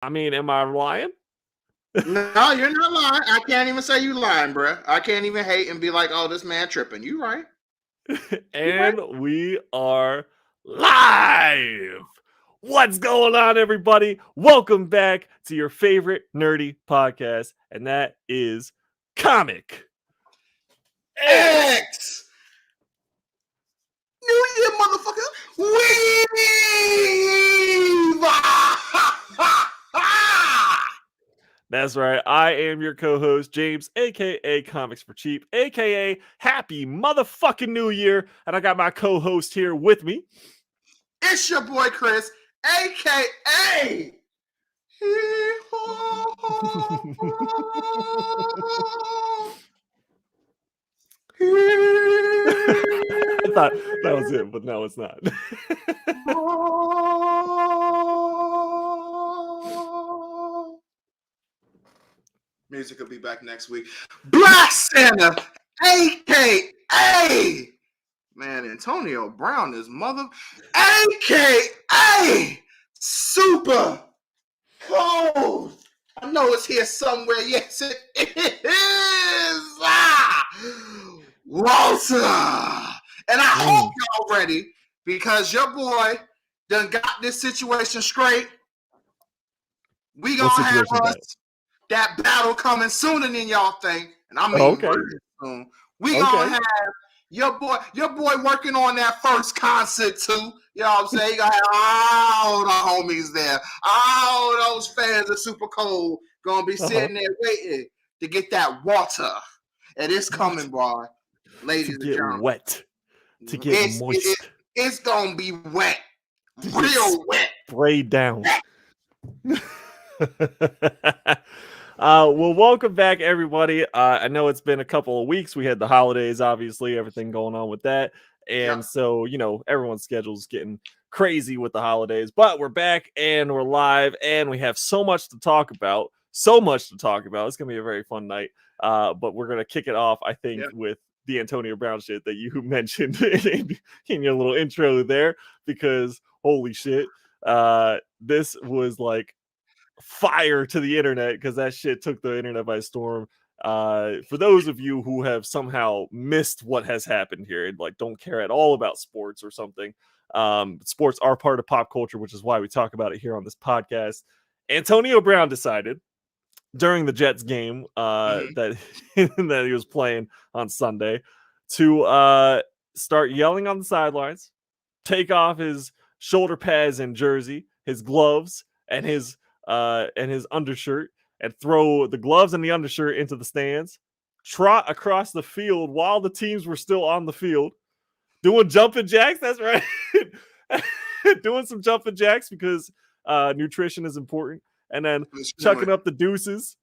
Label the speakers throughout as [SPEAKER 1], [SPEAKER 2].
[SPEAKER 1] I mean, am I lying?
[SPEAKER 2] No, you're not lying. I can't even say you lying, bruh. I can't even hate and be like, oh, this man tripping. You right.
[SPEAKER 1] And we are live. What's going on, everybody? Welcome back to your favorite nerdy podcast, and that is Comic
[SPEAKER 2] X! New Year, motherfucker! Weave!
[SPEAKER 1] That's right. I am your co-host, James, aka Comics for Cheap, aka Happy Motherfucking New Year. And I got my co-host here with me.
[SPEAKER 2] It's your boy Chris, aka
[SPEAKER 1] I thought that was it, but no, it's not.
[SPEAKER 2] Music will be back next week. Black Santa, aka man, Antonio Brown is mother, aka Super Cold. I know it's here somewhere. Yes, it is. Walter. And I hope y'all ready because your boy done got this situation straight. We gonna have us that battle coming sooner than y'all think. And I mean really soon. We gonna have your boy working on that first concert too. You know what I'm saying? You gonna have all the homies there. All those fans of Super Cold gonna be sitting there waiting to get that water. And it's coming, boy. Ladies and gentlemen.
[SPEAKER 1] Wet. To get moist.
[SPEAKER 2] It's gonna be wet. Real wet.
[SPEAKER 1] Spray down. Well, welcome back, everybody. I know it's been a couple of weeks. We had the holidays, obviously, everything going on with that. And so, you know, everyone's schedule's getting crazy with the holidays. But we're back and we're live and we have so much to talk about. It's going to be a very fun night. But we're going to kick it off, I think, with the Antonio Brown shit that you mentioned in your little intro there. Because, holy shit, this was like fire to the internet because that shit took the internet by storm. For those of you who have somehow missed what has happened here and like don't care at all about sports or something, sports are part of pop culture, which is why we talk about it here on this podcast. Antonio Brown decided during the Jets game that that he was playing on Sunday to start yelling on the sidelines, take off his shoulder pads and jersey, his gloves, and his undershirt, and throw the gloves and the undershirt into the stands, trot across the field while the teams were still on the field, doing jumping jacks. That's right. Doing some jumping jacks because nutrition is important, and then chucking up the deuces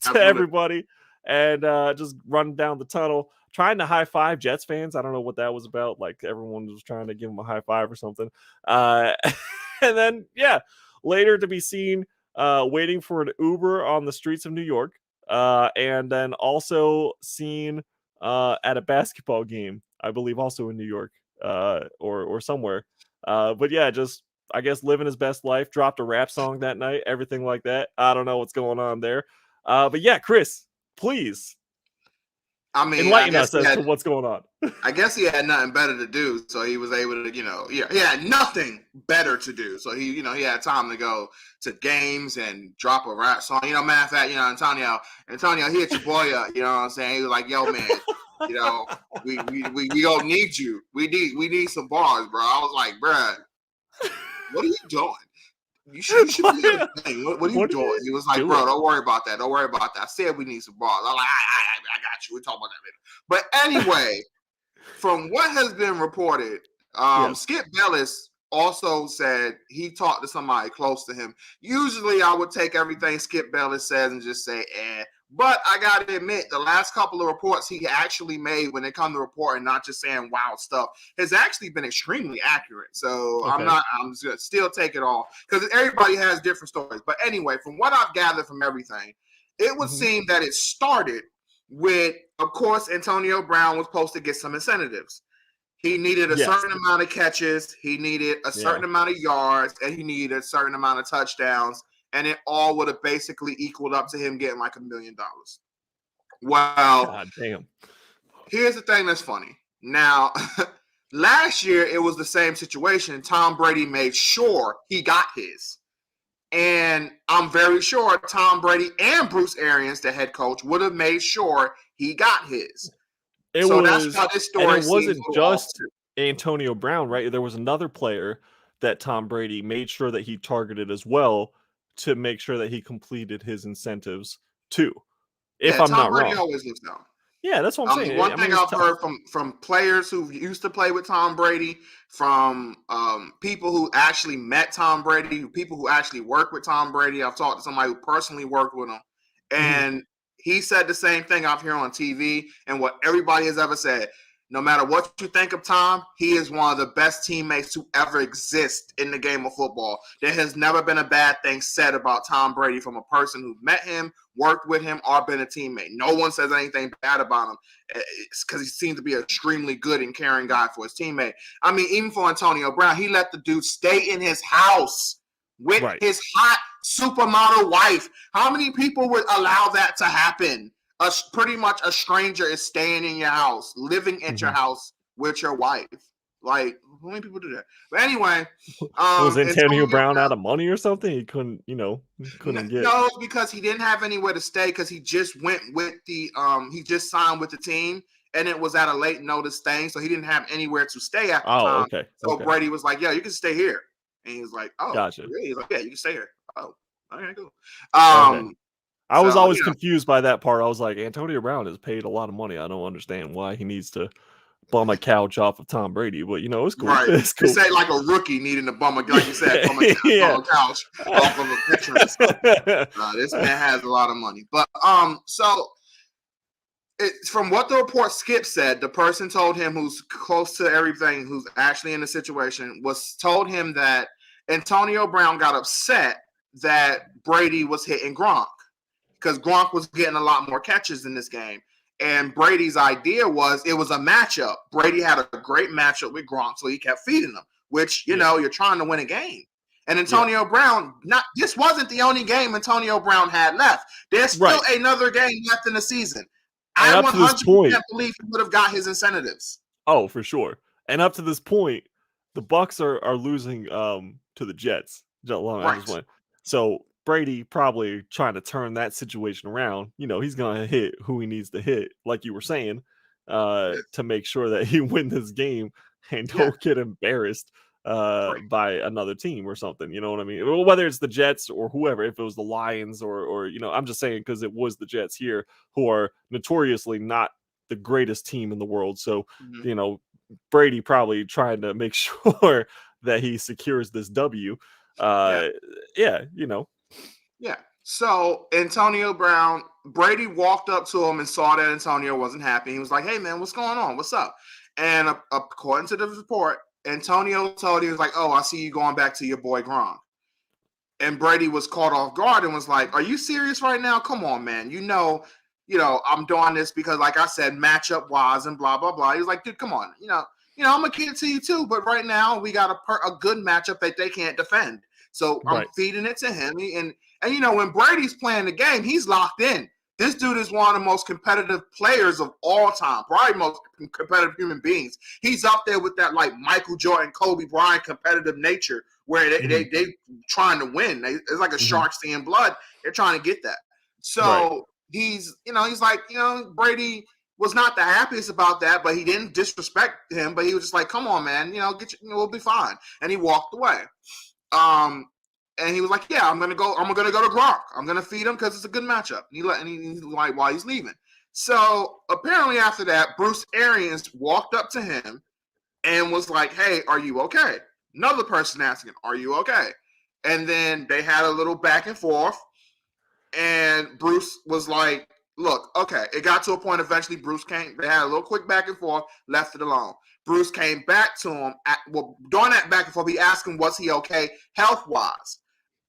[SPEAKER 1] to everybody and just running down the tunnel, trying to high five Jets fans. I don't know what that was about. Like everyone was trying to give him a high five or something. And then, later to be seen waiting for an Uber on the streets of New York, and then also seen at a basketball game, I believe also in New York or somewhere. But yeah, just, I guess, living his best life, dropped a rap song that night, everything like that. I don't know what's going on there. But yeah, Chris, please.
[SPEAKER 2] I mean,
[SPEAKER 1] enlighten us as to what's going on.
[SPEAKER 2] I guess he had nothing better to do, so he was able to, he had nothing better to do, so he had time to go to games and drop a rap song. Matter of fact, Antonio, he hit your boy up. You know what I'm saying? He was like, "Yo, man, we gonna need you. We need some bars, bro." I was like, "Bruh, what are you doing? You should be a thing. What are you doing?" He was like, "Bro, don't worry about that. I said we need some bars." I'm like, I got you. We'll talk about that later. But anyway, from what has been reported, Skip Bayless also said he talked to somebody close to him. Usually I would take everything Skip Bayless says and just say, But I got to admit, the last couple of reports he actually made when it comes to reporting, not just saying wild stuff, has actually been extremely accurate. So I'm just going to still take it all because everybody has different stories. But anyway, from what I've gathered from everything, it would seem that it started with, of course, Antonio Brown was supposed to get some incentives. He needed a certain amount of catches. He needed a certain amount of yards, and he needed a certain amount of touchdowns. and it all would have basically equaled up to him getting like $1 million. Well,
[SPEAKER 1] God damn.
[SPEAKER 2] here's the thing that's funny. Now, last year it was the same situation. Tom Brady made sure he got his. And I'm very sure Tom Brady and Bruce Arians, the head coach, would have made sure he got his. That's why this story
[SPEAKER 1] and it
[SPEAKER 2] seems
[SPEAKER 1] wasn't just Antonio Brown, right? There was another player that Tom Brady made sure that he targeted as well to make sure that he completed his incentives too. If I'm
[SPEAKER 2] Tom
[SPEAKER 1] not
[SPEAKER 2] Brady
[SPEAKER 1] wrong.
[SPEAKER 2] always looks down.
[SPEAKER 1] Yeah, that's what I'm saying.
[SPEAKER 2] One thing I've heard from players who used to play with Tom Brady, from people who actually met Tom Brady, people who actually work with Tom Brady. I've talked to somebody who personally worked with him, and he said the same thing I've heard on TV and what everybody has ever said. No matter what you think of Tom, he is one of the best teammates to ever exist in the game of football. There has never been a bad thing said about Tom Brady from a person who met him, worked with him, or been a teammate. No one says anything bad about him because he seems to be an extremely good and caring guy for his teammate. I mean, even for Antonio Brown, he let the dude stay in his house with his hot supermodel wife. How many people would allow that to happen? Pretty much a stranger is staying in your house, living at your house with your wife. Like, how many people do that? But anyway,
[SPEAKER 1] was Antonio Brown out of money or something? He couldn't, get.
[SPEAKER 2] No, because he didn't have anywhere to stay because he just went with the he just signed with the team, and it was at a late notice thing, so he didn't have anywhere to stay at the time.
[SPEAKER 1] Okay.
[SPEAKER 2] So Brady was like, "Yeah, you can stay here," and he was like, "Oh,
[SPEAKER 1] gotcha."
[SPEAKER 2] Really? He's like, "Yeah, you can stay here." Oh, okay, cool.
[SPEAKER 1] Okay. I was always confused by that part. I was like, Antonio Brown is paid a lot of money. I don't understand why he needs to bum a couch off of Tom Brady, but it's cool.
[SPEAKER 2] Right.
[SPEAKER 1] It's cool.
[SPEAKER 2] It's like a rookie needing to bum like you said, bum a couch off of a veteran. This man has a lot of money. But so from what the report Skip said, the person told him who's close to everything, who's actually in the situation, told him that Antonio Brown got upset that Brady was hitting Gronk because Gronk was getting a lot more catches in this game. And Brady's idea was it was a matchup. Brady had a great matchup with Gronk, so he kept feeding him, which, you're trying to win a game. And Antonio Brown, this wasn't the only game Antonio Brown had left. There's still another game left in the season. I 100% believe he would have got his incentives.
[SPEAKER 1] Oh, for sure. And up to this point, the Bucks are losing to the Jets. So Brady probably trying to turn that situation around. He's going to hit who he needs to hit, like you were saying, to make sure that he win this game and don't get embarrassed by another team or something. You know what I mean? Whether it's the Jets or whoever, if it was the Lions or I'm just saying because it was the Jets here, who are notoriously not the greatest team in the world. So, Brady probably trying to make sure that he secures this W.
[SPEAKER 2] Yeah. So Antonio Brown, Brady walked up to him and saw that Antonio wasn't happy. He was like, "Hey man, what's going on? What's up?" And according to the report, Antonio told him, he was like, "Oh, I see you going back to your boy Gronk." And Brady was caught off guard and was like, "Are you serious right now? Come on, man. I'm doing this because, like I said, matchup wise and blah blah blah." He was like, "Dude, come on. I'm gonna give it to you too, but right now we got a good matchup that they can't defend. So I'm feeding it to him." And when Brady's playing the game, he's locked in. This dude is one of the most competitive players of all time, probably most competitive human beings. He's up there with that like Michael Jordan, Kobe Bryant competitive nature where they trying to win. It's like a shark seeing blood. They're trying to get that. So he's like, Brady was not the happiest about that, but he didn't disrespect him. But he was just like, "Come on, man, we'll be fine." And he walked away. And he was like, "Yeah, I'm gonna go to Gronk. I'm gonna feed him because it's a good matchup." And he's like, while he's leaving. So apparently after that, Bruce Arians walked up to him and was like, "Hey, are you okay?" Another person asking, "Are you okay?" And then they had a little back and forth. And Bruce was like, "Look, okay." It got to a point eventually Bruce came. They had a little quick back and forth, left it alone. Bruce came back to him. During that back and forth, he asked him, was he okay health-wise?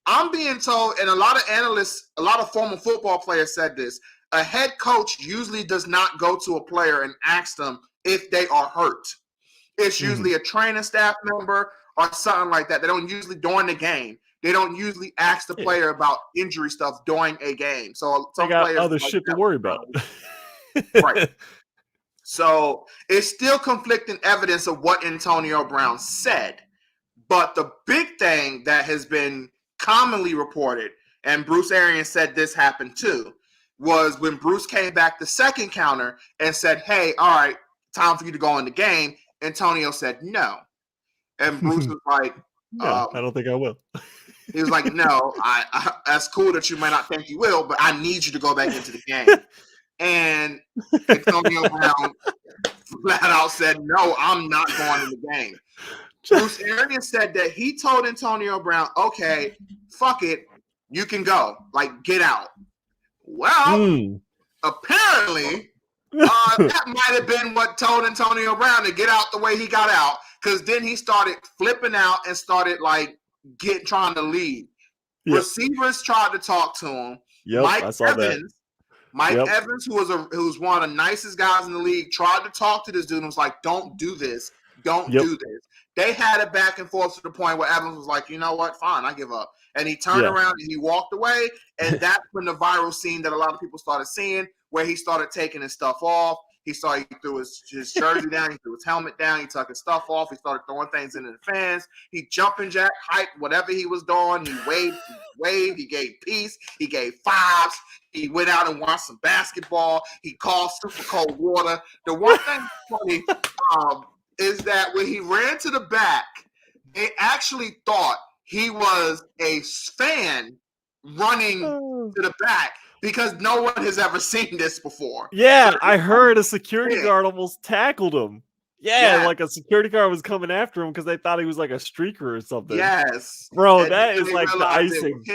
[SPEAKER 2] I'm being told, and a lot of analysts, a lot of former football players said this, a head coach usually does not go to a player and ask them if they are hurt. It's usually a training staff member or something like that. They don't usually, during the game, They don't usually ask the player about injury stuff during a game. So
[SPEAKER 1] They
[SPEAKER 2] some
[SPEAKER 1] got
[SPEAKER 2] players
[SPEAKER 1] other
[SPEAKER 2] like
[SPEAKER 1] shit to
[SPEAKER 2] that.
[SPEAKER 1] worry about.
[SPEAKER 2] Right. So it's still conflicting evidence of what Antonio Brown said. But the big thing that has been commonly reported, and Bruce Arians said this happened too, was when Bruce came back the second counter and said, hey, all right, time for you to go in the game. Antonio said no. And Bruce was like,
[SPEAKER 1] no, I don't think I will.
[SPEAKER 2] He was like, no, that's cool that you might not think you will, but I need you to go back into the game. And Antonio Brown flat out said, no, I'm not going in the game. Bruce Arians said that he told Antonio Brown, okay, fuck it, you can go. Like, get out. Well, apparently, that might have been what told Antonio Brown to get out the way he got out, because then he started flipping out and started, like, trying to lead. Yep. Receivers tried to talk to him.
[SPEAKER 1] Yep, I saw that.
[SPEAKER 2] Mike Evans, who was one of the nicest guys in the league, tried to talk to this dude and was like, don't do this. Don't do this. They had it back and forth to the point where Evans was like, you know what? Fine, I give up. And he turned around and he walked away. And that's when the viral scene that a lot of people started seeing, where he started taking his stuff off. He threw his jersey down. He threw his helmet down. He took his stuff off. He started throwing things into the fans. He jumping jack, hyped, whatever he was doing. He waved. He gave peace. He gave fives. He went out and watched some basketball. He called super cold water. The one thing funny is that when he ran to the back, they actually thought he was a fan running to the back, because no one has ever seen this before.
[SPEAKER 1] Yeah, so I heard a security guard almost tackled him. Yeah, like a security guard was coming after him because they thought he was like a streaker or something.
[SPEAKER 2] Yes.
[SPEAKER 1] Bro, and that is like the icing.
[SPEAKER 2] He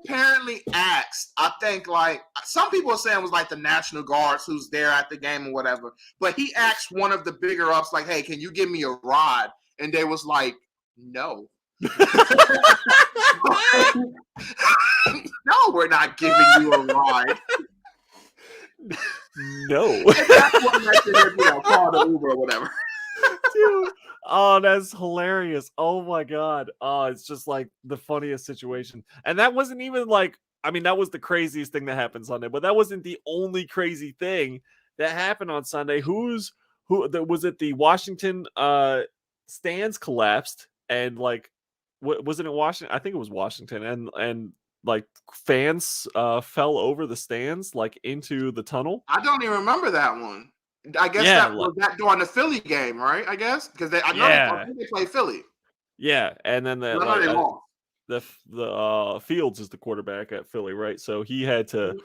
[SPEAKER 2] apparently asked, I think, like, some people are saying it was like the National Guards who's there at the game or whatever, but he asked one of the bigger ups, like, hey, can you give me a ride? And they was like, no. No, we're not giving you a ride.
[SPEAKER 1] No.
[SPEAKER 2] That's what call the Uber or whatever.
[SPEAKER 1] Dude, oh, that's hilarious. Oh my god. Oh, it's just like the funniest situation. And that wasn't even like, I mean, that was the craziest thing that happened Sunday, but that wasn't the only crazy thing that happened on Sunday. Was it the Washington stands collapsed, and like, was it in Washington? I think it was Washington, and like fans fell over the stands, like into the tunnel.
[SPEAKER 2] I don't even remember that one. I guess that was that during the Philly game, right? I guess because I know they play Philly.
[SPEAKER 1] Yeah, and then they lost. The Fields is the quarterback at Philly, right? So he had to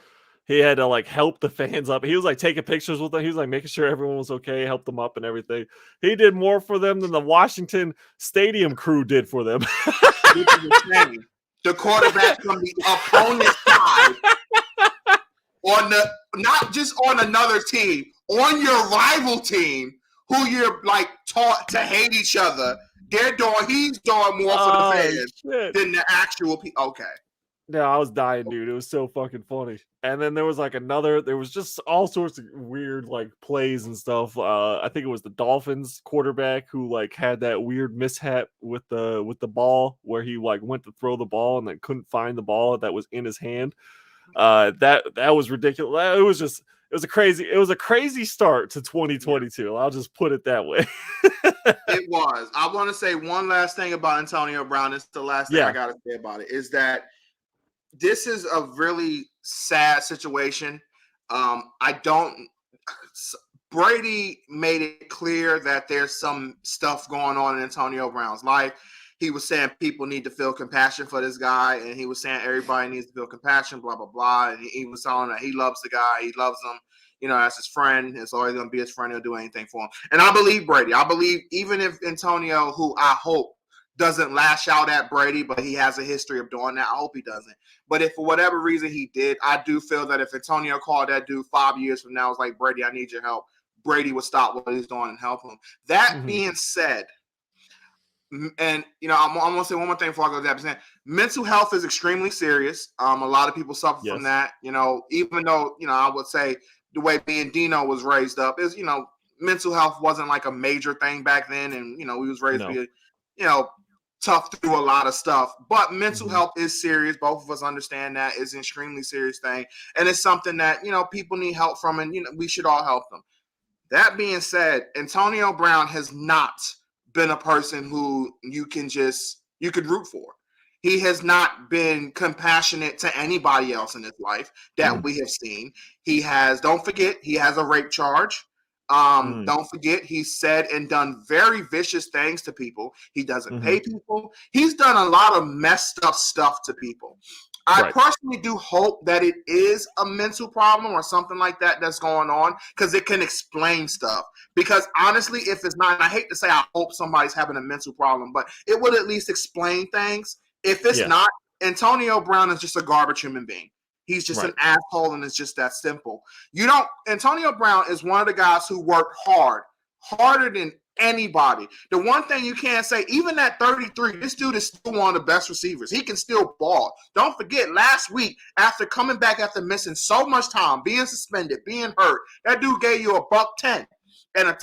[SPEAKER 1] like help the fans up. He was like taking pictures with them. He was like making sure everyone was okay, help them up and everything. He did more for them than the Washington Stadium crew did for them.
[SPEAKER 2] The quarterback from the opponent's side, not just on another team, on your rival team, who you're like taught to hate each other. He's doing more for the fans than the actual people. Okay.
[SPEAKER 1] No, I was dying, dude. It was so fucking funny. And then there was like there was just all sorts of weird like plays and stuff. I think it was the Dolphins quarterback who like had that weird mishap with the ball, where he like went to throw the ball and then couldn't find the ball that was in his hand. That was ridiculous. It was a crazy start to 2022. I'll just put it that way.
[SPEAKER 2] It was. I want to say one last thing about Antonio Brown. It's the last thing I got to say about it, is that this is a really sad situation. Brady made it clear that there's some stuff going on in Antonio Brown's life. He was saying people need to feel compassion for this guy, and he was saying everybody needs to feel compassion, blah, blah, blah. And he was telling that he loves the guy. He loves him, as his friend. It's always going to be his friend. He'll do anything for him. And I believe Brady. I believe even if Antonio, who I hope doesn't lash out at Brady, but he has a history of doing that, I hope he doesn't. But if for whatever reason he did, I do feel that if Antonio called that dude 5 years from now, was like, Brady, I need your help, Brady would stop what he's doing and help him. That being said, and I'm gonna say one more thing before I go to that percent. Mental health is extremely serious. A lot of people suffer from that. Even though I would say the way me and Dino was raised up is mental health wasn't like a major thing back then, and we was raised to be tough through a lot of stuff. But mental health is serious. Both of us understand that it's an extremely serious thing, and it's something that people need help from, and we should all help them. That being said, Antonio Brown has not been a person who you could root for. He has not been compassionate to anybody else in his life that we have seen. He has, don't forget, he has a rape charge. Don't forget, he's said and done very vicious things to people. He doesn't pay people. He's done a lot of messed up stuff to people. I personally do hope that it is a mental problem or something like that that's going on, because it can explain stuff. Because honestly, if it's not, and I hate to say I hope somebody's having a mental problem, but it would at least explain things. If it's not, Antonio Brown is just a garbage human being. He's just an asshole, and it's just that simple. Antonio Brown is one of the guys who worked harder than anybody. The one thing you can't say, even at 33, this dude is still one of the best receivers. He can still ball. Don't forget, last week, after coming back after missing so much time, being suspended, being hurt, that dude gave you a $110 and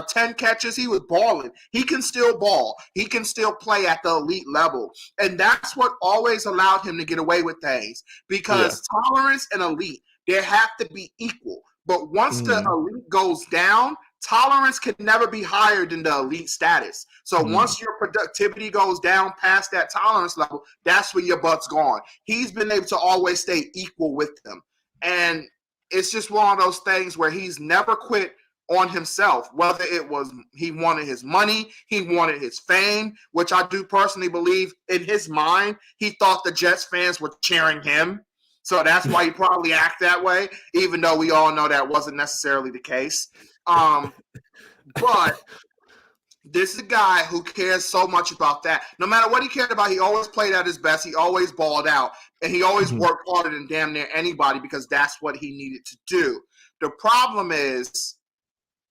[SPEAKER 2] 10 catches. He was balling. He can still ball. He can still play at the elite level. And that's what always allowed him to get away with things, because tolerance and elite, they have to be equal. But once the elite goes down, tolerance can never be higher than the elite status. So once your productivity goes down past that tolerance level, that's where your butt's gone. He's been able to always stay equal with them. And it's just one of those things where he's never quit on himself, whether it was he wanted his money, he wanted his fame, which I do personally believe in his mind, he thought the Jets fans were cheering him. So that's why he probably act that way, even though we all know that wasn't necessarily the case. But this is a guy who cares so much about that. No matter what he cared about, he always played at his best. He always balled out, and he always worked harder than damn near anybody, because that's what he needed to do. The problem is,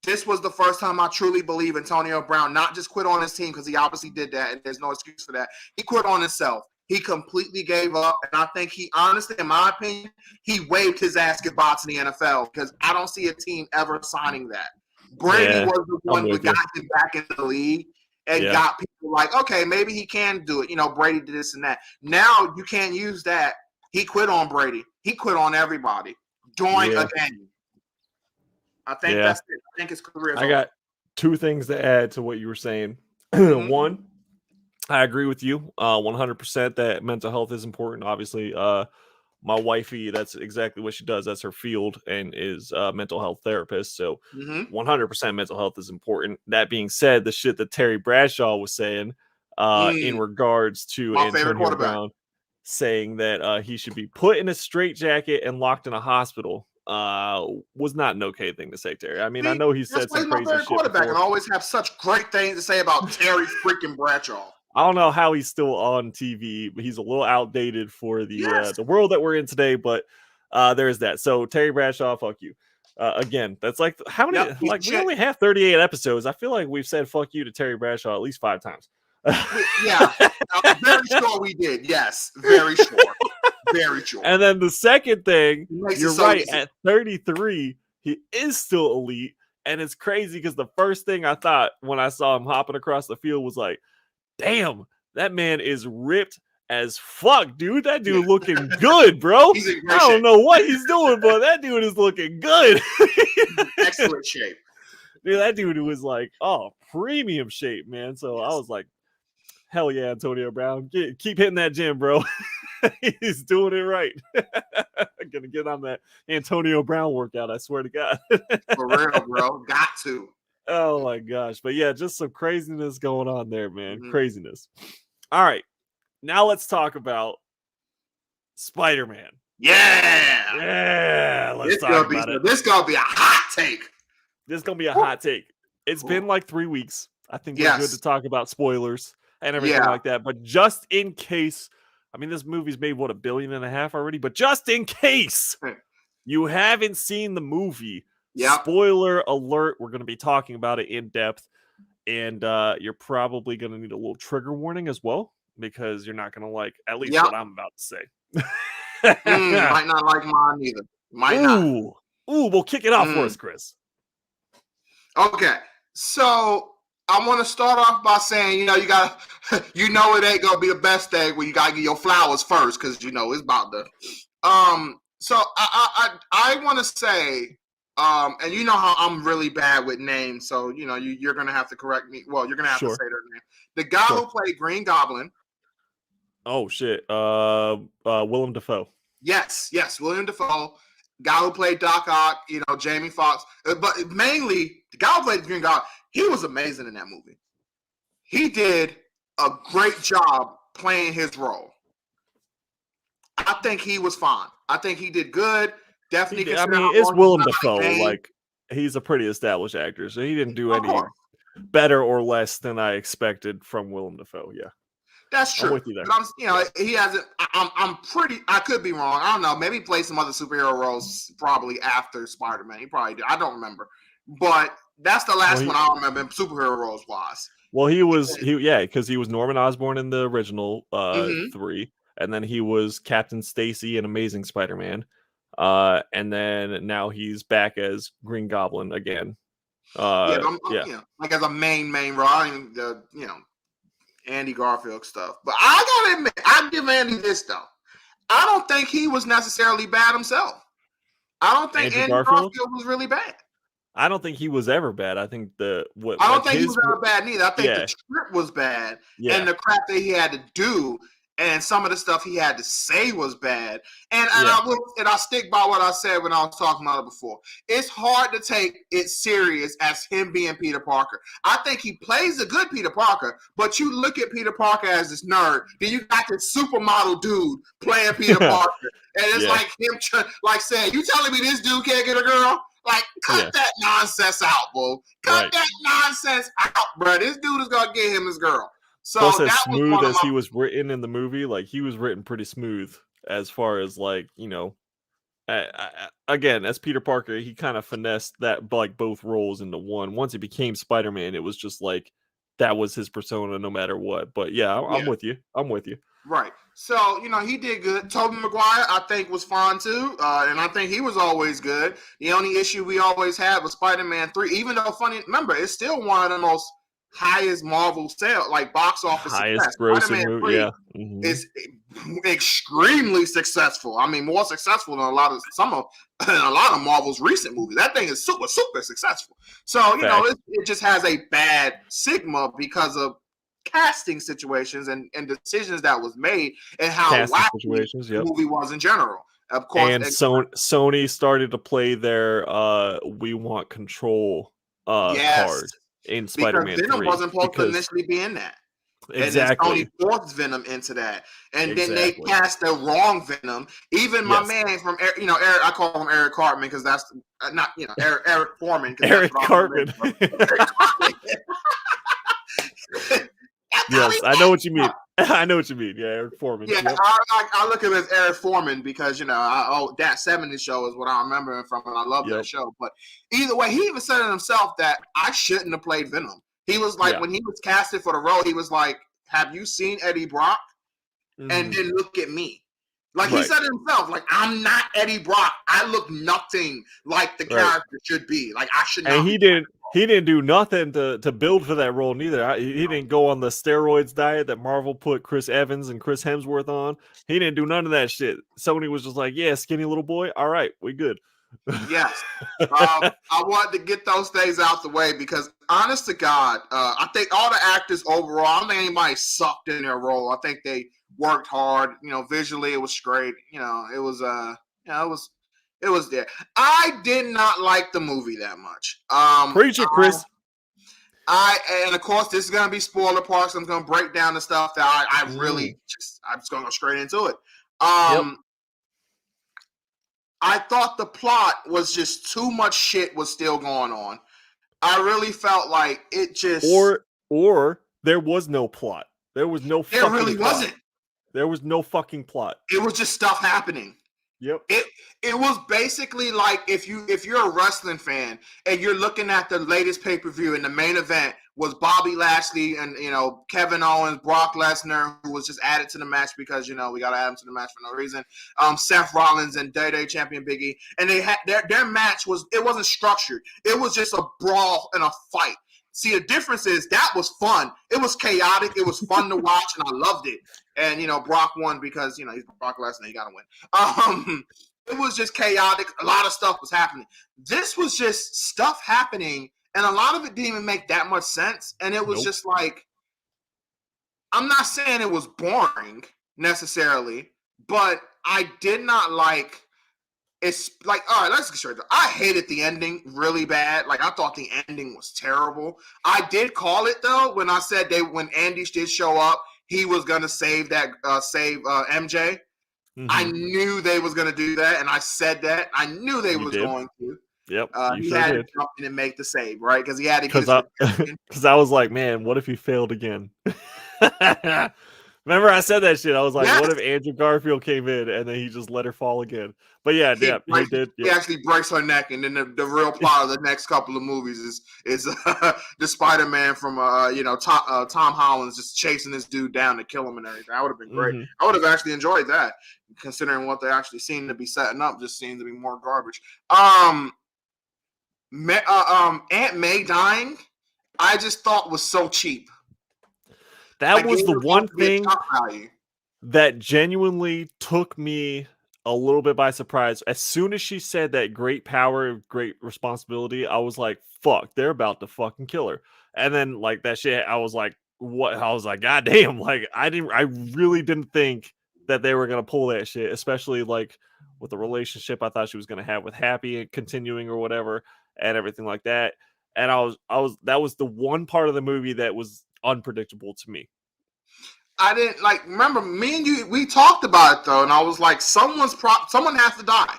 [SPEAKER 2] this was the first time I truly believe Antonio Brown not just quit on his team, because he obviously did that, and there's no excuse for that. He quit on himself. He completely gave up, and I think he honestly, in my opinion, he waved his ass goodbye to the NFL, because I don't see a team ever signing that. Brady was the one who got him back in the league and got people like, okay, maybe he can do it. Brady did this and that. Now you can't use that. He quit on Brady. He quit on everybody during a game. I think that's it. I think his career is over.
[SPEAKER 1] Got two things to add to what you were saying. One, I agree with you 100% that mental health is important. Obviously, my wifey, that's exactly what she does. That's her field, and is a mental health therapist. So 100% mental health is important. That being said, the shit that Terry Bradshaw was saying in regards to Antonio Brown saying that he should be put in a straitjacket and locked in a hospital was not an okay thing to say, Terry. I mean, I know he said some crazy shit
[SPEAKER 2] quarterback and always have such great things to say about Terry freaking Bradshaw.
[SPEAKER 1] I don't know how he's still on TV, but he's a little outdated for the world that we're in today. But there's that. So Terry Bradshaw, fuck you. Again, that's like how many? We only have 38 episodes. I feel like we've said fuck you to Terry Bradshaw at least 5 times.
[SPEAKER 2] Very sure we did. Yes, very sure. Very sure.
[SPEAKER 1] And then the second thing, you're right. Easy. At 33, he is still elite, and it's crazy because the first thing I thought when I saw him hopping across the field was like, damn, that man is ripped as fuck, dude. That dude looking good, bro. I don't know what he's doing, but that dude is looking good.
[SPEAKER 2] Excellent shape.
[SPEAKER 1] Dude, that dude was like, premium shape, man. So I was like, hell yeah, Antonio Brown. Keep hitting that gym, bro. He's doing it right. I'm going to get on that Antonio Brown workout, I swear to God.
[SPEAKER 2] For real, bro. Got to.
[SPEAKER 1] Oh, my gosh. But yeah, just some craziness going on there, man. Craziness. All right. Now let's talk about Spider-Man.
[SPEAKER 2] Yeah.
[SPEAKER 1] Let's talk about it.
[SPEAKER 2] This is going to be a hot take.
[SPEAKER 1] This is going to be a hot take. It's been like 3 weeks. I think we're good to talk about spoilers and everything like that. But just in case, I mean, this movie's made, what, $1.5 billion already? But just in case you haven't seen the movie, spoiler alert, we're going to be talking about it in depth. And you're probably going to need a little trigger warning as well, because you're not going to like at least what I'm about to say.
[SPEAKER 2] Might not like mine either. Might not.
[SPEAKER 1] Well, kick it off for us, Chris.
[SPEAKER 2] Okay. So I want to start off by saying, you got, it ain't gonna be the best day when you gotta get your flowers first, because it's about to. So I want to say, and you know how I'm really bad with names, so you're gonna have to correct me. Well, you're gonna have to say
[SPEAKER 1] Sure.
[SPEAKER 2] their name. The guy who played Green Goblin.
[SPEAKER 1] Oh shit. Willem Dafoe.
[SPEAKER 2] Yes, William Dafoe. Guy who played Doc Ock, Jamie Foxx, but mainly the guy who played Green Goblin. He was amazing in that movie. He did a great job playing his role. I think he was fine. I think he did good. Definitely.
[SPEAKER 1] I mean, it's Willem Dafoe. Like, he's a pretty established actor, so he didn't do any better or less than I expected from Willem Dafoe. Yeah,
[SPEAKER 2] that's true.
[SPEAKER 1] I'm with you there.
[SPEAKER 2] But he hasn't. I'm pretty. I could be wrong. I don't know. Maybe he played some other superhero roles probably after Spider-Man. He probably did. I don't remember. But that's the last one I remember superhero roles wise.
[SPEAKER 1] Well, because he was Norman Osborn in the original 3, and then he was Captain Stacy in Amazing Spider-Man, and then now he's back as Green Goblin again.
[SPEAKER 2] Like as a main role. I mean, Andy Garfield stuff. But I gotta admit, I give Andy this though. I don't think he was necessarily bad himself. I don't think Andy Garfield was really bad.
[SPEAKER 1] I don't think he was ever bad. I think
[SPEAKER 2] I don't think he was ever bad neither. I think the script was bad, and the crap that he had to do, and some of the stuff he had to say was bad. And I stick by what I said when I was talking about it before. It's hard to take it serious as him being Peter Parker. I think he plays a good Peter Parker, but you look at Peter Parker as this nerd, then you got this supermodel dude playing Peter Parker, and it's like him like saying, "You telling me this dude can't get a girl?" Like, cut that nonsense out, bro. Cut that nonsense out, bro. This dude is gonna get him his girl. So
[SPEAKER 1] plus, as smooth as he was written in the movie, like he was written pretty smooth as far as like again, as Peter Parker, he kind of finessed that like both roles into one. Once he became Spider-Man, it was just like that was his persona no matter what. But I'm with you. I'm with you.
[SPEAKER 2] Right. So, he did good. Tobey Maguire, I think, was fine too. And I think he was always good. The only issue we always had was Spider-Man 3, even though remember, it's still one of the most highest Marvel sales, like box office
[SPEAKER 1] highest grossing movie.
[SPEAKER 2] Is extremely successful. I mean, more successful than a lot of Marvel's recent movies. That thing is super successful. So, it just has a bad stigma because of casting situations and decisions that was made and how wacky the movie was in general. Of course,
[SPEAKER 1] and Sony started to play their "we want control" card in Spider-Man 3.
[SPEAKER 2] Venom wasn't supposed to initially be in that.
[SPEAKER 1] Exactly.
[SPEAKER 2] And then Sony forced Venom into that, and then they cast the wrong Venom. Even my man from Eric, I call him Eric Cartman because that's not Eric Foreman.
[SPEAKER 1] Eric Cartman. Yes, I know what you mean. I know what you mean. Yeah, Eric Foreman.
[SPEAKER 2] Yeah, yep. I look at him as Eric Foreman because that 70s show is what I remember him from, and I love that show. But either way, he even said it himself that I shouldn't have played Venom. He was like, when he was casted for the role, he was like, "Have you seen Eddie Brock?" And then look at me. Like he said it himself, like, I'm not Eddie Brock. I look nothing like the character should be. Like I should not.
[SPEAKER 1] And he didn't do nothing to build for that role neither. He didn't go on the steroids diet that Marvel put Chris Evans and Chris Hemsworth on. He didn't do none of that shit. Sony was just like, yeah, skinny little boy. All right, we good.
[SPEAKER 2] Yes. I wanted to get those things out the way because honest to God, I think all the actors overall, I don't think anybody sucked in their role. I think they worked hard. Visually it was great. It was there. I did not like the movie that much.
[SPEAKER 1] Preach it, Chris.
[SPEAKER 2] And of course this is gonna be spoiler parts. I'm gonna break down the stuff that I'm just gonna go straight into it. I thought the plot was just too much shit was still going on. I really felt like it just
[SPEAKER 1] or there was no plot. There was no fucking
[SPEAKER 2] There really
[SPEAKER 1] plot.
[SPEAKER 2] wasn't.
[SPEAKER 1] There was no fucking plot.
[SPEAKER 2] It was just stuff happening.
[SPEAKER 1] Yep.
[SPEAKER 2] It was basically like if you're a wrestling fan and you're looking at the latest pay-per-view and the main event was Bobby Lashley and Kevin Owens, Brock Lesnar, who was just added to the match because we got to add him to the match for no reason. Seth Rollins and Day champion Big E, and they had their match wasn't structured. It was just a brawl and a fight. see, the difference is that was fun. It was chaotic. It was fun to watch, and I loved it. And Brock won because he's Brock Lesnar. He got to win. It was just chaotic. A lot of stuff was happening. This was just stuff happening, and a lot of it didn't even make that much sense. And it was just like, I'm not saying it was boring necessarily, but I did not like. It's like, all right, let's get straight. I hated the ending really bad. Like, I thought the ending was terrible. I did call it though when I said when Andy did show up, he was gonna save MJ. Mm-hmm. I knew they was gonna do that, and I said that. I knew they was going to.
[SPEAKER 1] Yep,
[SPEAKER 2] he had to jump in and make the save, right? Because he had to get
[SPEAKER 1] because I was like, man, what if he failed again? Remember, I said that shit. I was like, what if Andrew Garfield came in and then he just let her fall again? But he did.
[SPEAKER 2] He actually breaks her neck, and then the real plot of the next couple of movies is the Spider-Man from Tom Holland's just chasing this dude down to kill him and everything. That would have been great. Mm-hmm. I would have actually enjoyed that, considering what they actually seem to be setting up. Just seems to be more garbage. Aunt May dying, I just thought was so cheap.
[SPEAKER 1] That was the one thing that genuinely took me a little bit by surprise. As soon as she said that great power, great responsibility, I was like, fuck, they're about to fucking kill her. And then like that shit, I was like, what? I was like, God damn, like I really didn't think that they were gonna pull that shit, especially like with the relationship I thought she was gonna have with Happy and continuing or whatever and everything like that. And that was the one part of the movie that was unpredictable to me.
[SPEAKER 2] I didn't remember me and you, we talked about it though, and I was like, someone has to die.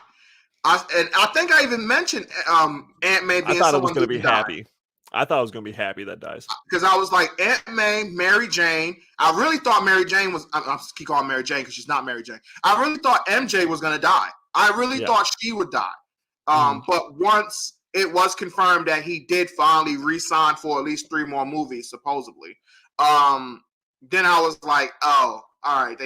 [SPEAKER 2] I think I even mentioned Aunt May being
[SPEAKER 1] I thought it was going to be Happy. I thought it was going to be Happy that dies.
[SPEAKER 2] Because I was like, Aunt May, Mary Jane. I really thought Mary Jane was, I keep calling Mary Jane because she's not Mary Jane. I really thought MJ was going to die. I really thought she would die. But once it was confirmed that he did finally re-sign for at least 3 more movies, supposedly, then I was like, oh, all right.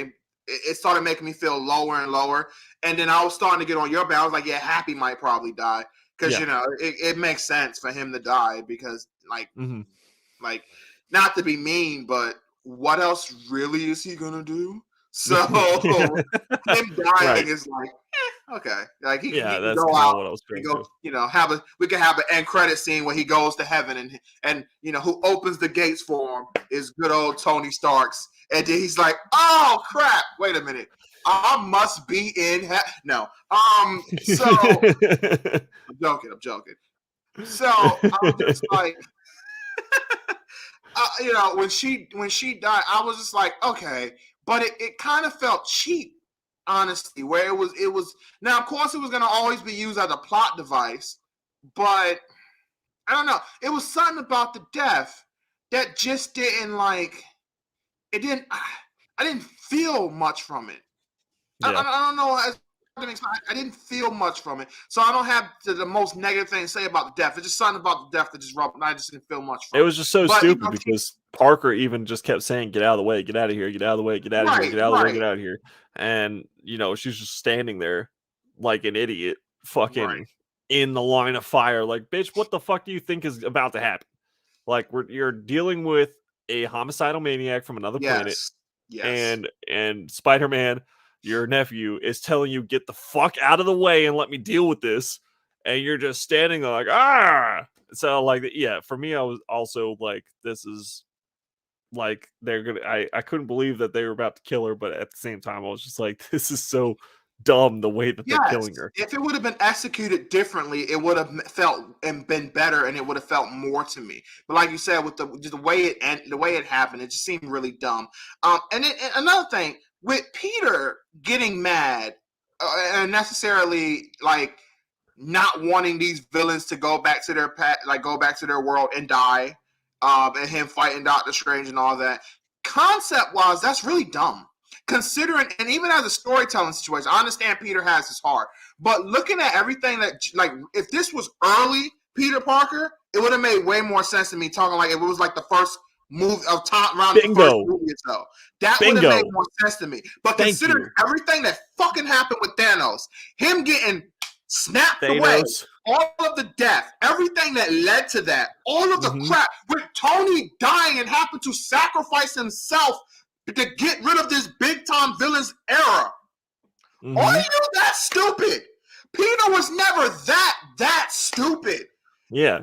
[SPEAKER 2] It started making me feel lower and lower. And then I was starting to get on your bed. I was like, yeah, Happy might probably die. Because, it makes sense for him to die because, not to be mean, but what else really is he going to do? So him dying is like, okay. Like he can go out what I was and go, we can have an end credit scene where he goes to heaven and who opens the gates for him is good old Tony Starks. And then he's like, oh crap, wait a minute. I must be in no. So I'm joking. So I'm just like when she died, I was just like, okay, but it kind of felt cheap. Honestly, where it was now, of course, it was going to always be used as a plot device, but I don't know. It was something about the death that just didn't I didn't feel much from it. Yeah. I don't know. I didn't feel much from it, so I don't have the most negative thing to say about the death. It's just something about the death that just rubbed, and I just didn't feel much from it.
[SPEAKER 1] It was just so stupid because Parker even just kept saying, "Get out of the way, get out of here, get out of the way, get out of here, get out of the way, get out of here," and she's just standing there like an idiot, fucking in the line of fire. Like, bitch, what the fuck do you think is about to happen? Like, you're dealing with a homicidal maniac from another planet, and Spider-Man, your nephew, is telling you, get the fuck out of the way and let me deal with this. And you're just standing there like, ah. So for me, I was also like, this is like, they're going to, I couldn't believe that they were about to kill her. But at the same time, I was just like, this is so dumb the way that they're killing her.
[SPEAKER 2] If it would have been executed differently, it would have felt and been better, and it would have felt more to me. But like you said, with the way it happened, it just seemed really dumb. And another thing, with Peter getting mad and necessarily not wanting these villains to go back to their go back to their world and die, and him fighting Doctor Strange and all that. Concept-wise, that's really dumb. Considering, and even as a storytelling situation, I understand Peter has his heart, but looking at everything that, if this was early Peter Parker, it would have made way more sense to me. Talking like if it was the first move of time around the first movie or so. That would have made more sense to me. But considering everything that fucking happened with Thanos, him getting snapped away all of the death, everything that led to that, all of the crap, with Tony dying and having to sacrifice himself to get rid of this big time villains era. Are you that stupid? Peter was never that stupid.
[SPEAKER 1] Yeah.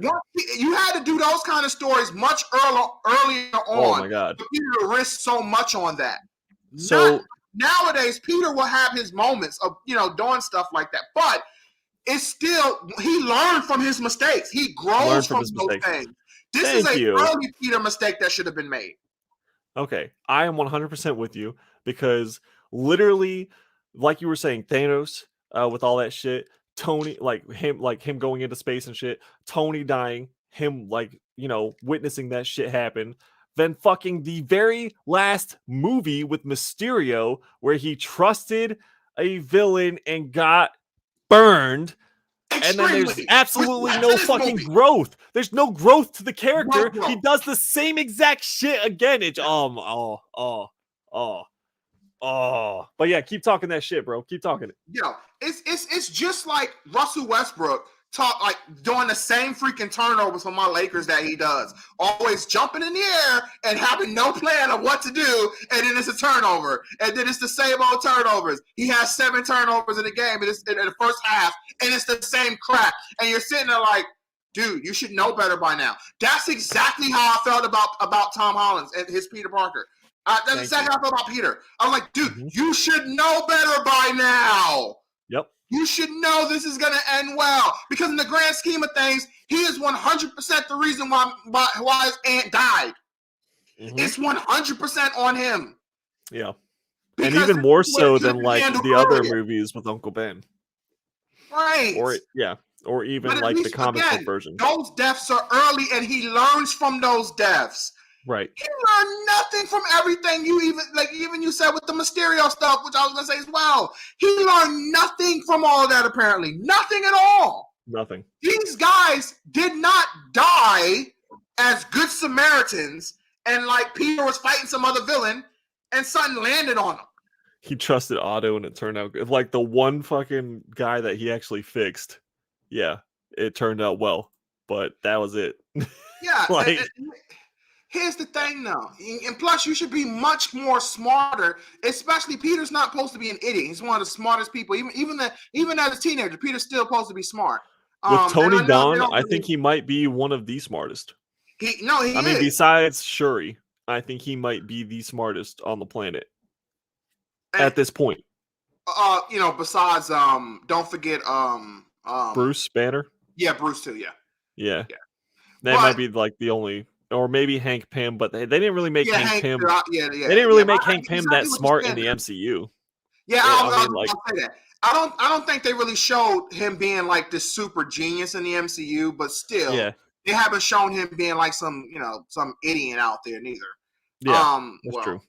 [SPEAKER 2] You had to do those kind of stories much earlier on.
[SPEAKER 1] Oh my God.
[SPEAKER 2] For Peter to risk so much on that.
[SPEAKER 1] So
[SPEAKER 2] nowadays, Peter will have his moments of, doing stuff like that. But it's still, he learned from his mistakes. He grows from those things. This is an early Peter mistake that should have been made.
[SPEAKER 1] Okay. I am 100% with you because literally, like you were saying, Thanos, with all that shit, Tony, like him going into space and shit, Tony dying, him witnessing that shit happen. Then fucking the very last movie with Mysterio where he trusted a villain and got burned. And then there's absolutely no fucking growth. There's no growth to the character. He does the same exact shit again. It's but yeah, keep talking that shit, bro. Keep talking it.
[SPEAKER 2] Yo, it's just like Russell Westbrook doing the same freaking turnovers for my Lakers that he does. Always jumping in the air and having no plan of what to do, and then it's a turnover, and then it's the same old turnovers. He has 7 turnovers in the game in the first half, and it's the same crap. And you're sitting there like, dude, you should know better by now. That's exactly how I felt about Tom Holland and his Peter Parker. That's exactly how I felt about Peter. I was like, dude, you should know better by now.
[SPEAKER 1] Yep.
[SPEAKER 2] You should know this is going to end well. Because in the grand scheme of things, he is 100% the reason why his aunt died. It's 100% on him.
[SPEAKER 1] Yeah. Because and even more so than like the other movies with Uncle Ben.
[SPEAKER 2] Right.
[SPEAKER 1] Or even like the comic book version.
[SPEAKER 2] Those deaths are early and he learns from those deaths.
[SPEAKER 1] Right.
[SPEAKER 2] He learned nothing from everything even you said with the Mysterio stuff, which I was going to say as well. He learned nothing from all of that, apparently. Nothing at all.
[SPEAKER 1] Nothing.
[SPEAKER 2] These guys did not die as good Samaritans and like Peter was fighting some other villain and something landed on him.
[SPEAKER 1] He trusted Otto and it turned out good. Like the one fucking guy that he actually fixed. Yeah, it turned out well. But that was it.
[SPEAKER 2] Yeah. Here's the thing, though, and plus you should be much more smarter. Especially Peter's not supposed to be an idiot. He's one of the smartest people. Even as a teenager, Peter's still supposed to be smart.
[SPEAKER 1] With Tony gone, I think he might be one of the smartest.
[SPEAKER 2] He is.
[SPEAKER 1] Besides Shuri, I think he might be the smartest on the planet at this point.
[SPEAKER 2] Besides, don't forget,
[SPEAKER 1] Bruce Banner.
[SPEAKER 2] Yeah, Bruce too. Yeah.
[SPEAKER 1] That might be like the only. Or maybe Hank Pym, but they didn't really make Hank Pym. They didn't really make Hank Pym that smart in the MCU.
[SPEAKER 2] Yeah, I'll say that. I don't think they really showed him being like this super genius in the MCU, but still, they haven't shown him being like some idiot out there neither.
[SPEAKER 1] Yeah, that's true.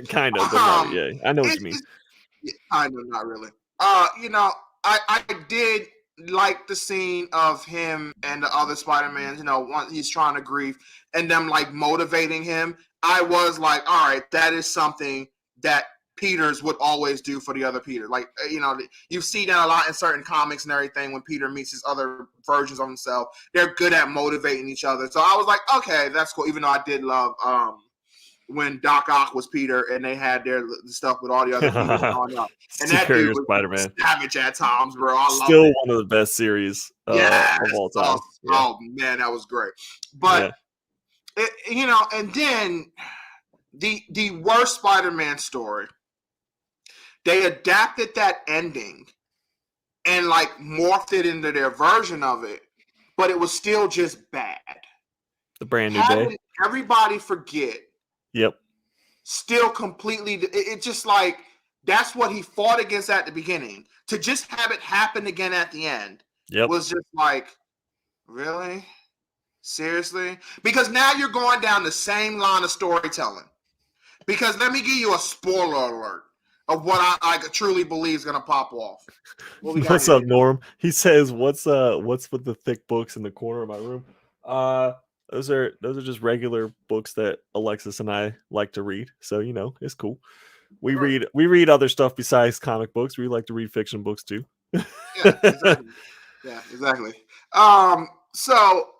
[SPEAKER 1] Kind of, but not, yeah, I know what you mean.
[SPEAKER 2] Kind of, not really. I did like the scene of him and the other Spider-Mans, once he's trying to grieve and them like motivating him. I was like, all right, that is something that Peters would always do for the other Peter. Like, you see that a lot in certain comics and everything when Peter meets his other versions of himself. They're good at motivating each other. So I was like, okay, that's cool. Even though I did love when Doc Ock was Peter and they had their stuff with all the other people going up. And that dude was
[SPEAKER 1] Spider-Man.
[SPEAKER 2] Savage at times, bro. I love
[SPEAKER 1] Still
[SPEAKER 2] it.
[SPEAKER 1] One of the best series of all time.
[SPEAKER 2] Oh, man, that was great. But, and then the worst Spider-Man story, they adapted that ending and like morphed it into their version of it, but it was still just bad.
[SPEAKER 1] The Brand New Day.
[SPEAKER 2] Everybody forget.
[SPEAKER 1] Yep.
[SPEAKER 2] Still completely, it's just like, that's what he fought against at the beginning. To just have it happen again at the end was just like, really? Seriously? Because now you're going down the same line of storytelling. Because let me give you a spoiler alert of what I truly believe is going to pop off.
[SPEAKER 1] What's up, Norm? He says, what's with the thick books in the corner of my room? Those are just regular books that Alexis and I like to read. So, it's cool. We read other stuff besides comic books. We like to read fiction books too.
[SPEAKER 2] Yeah, exactly. Yeah, exactly. So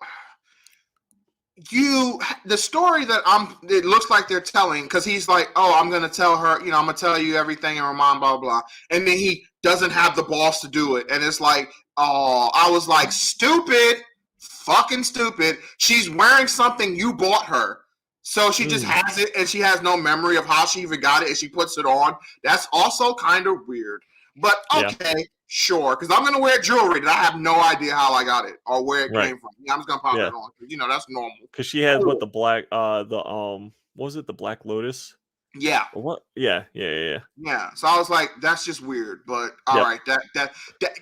[SPEAKER 2] the story that it looks like they're telling, because he's like, oh, I'm gonna tell her, I'm gonna tell you everything in her mind, blah, blah, blah. And then he doesn't have the balls to do it. And it's like, oh, I was like, stupid, fucking stupid. She's wearing something you bought her. So she just has it and she has no memory of how she even got it and she puts it on. That's also kind of weird. But okay, sure, because I'm gonna wear jewelry that I have no idea how I got it or where it came from. Yeah, I'm just gonna pop it on. That's normal.
[SPEAKER 1] Because she had what the black what was it, the Black Lotus?
[SPEAKER 2] Yeah.
[SPEAKER 1] Or what? Yeah.
[SPEAKER 2] Yeah. So I was like, that's just weird. But all right, that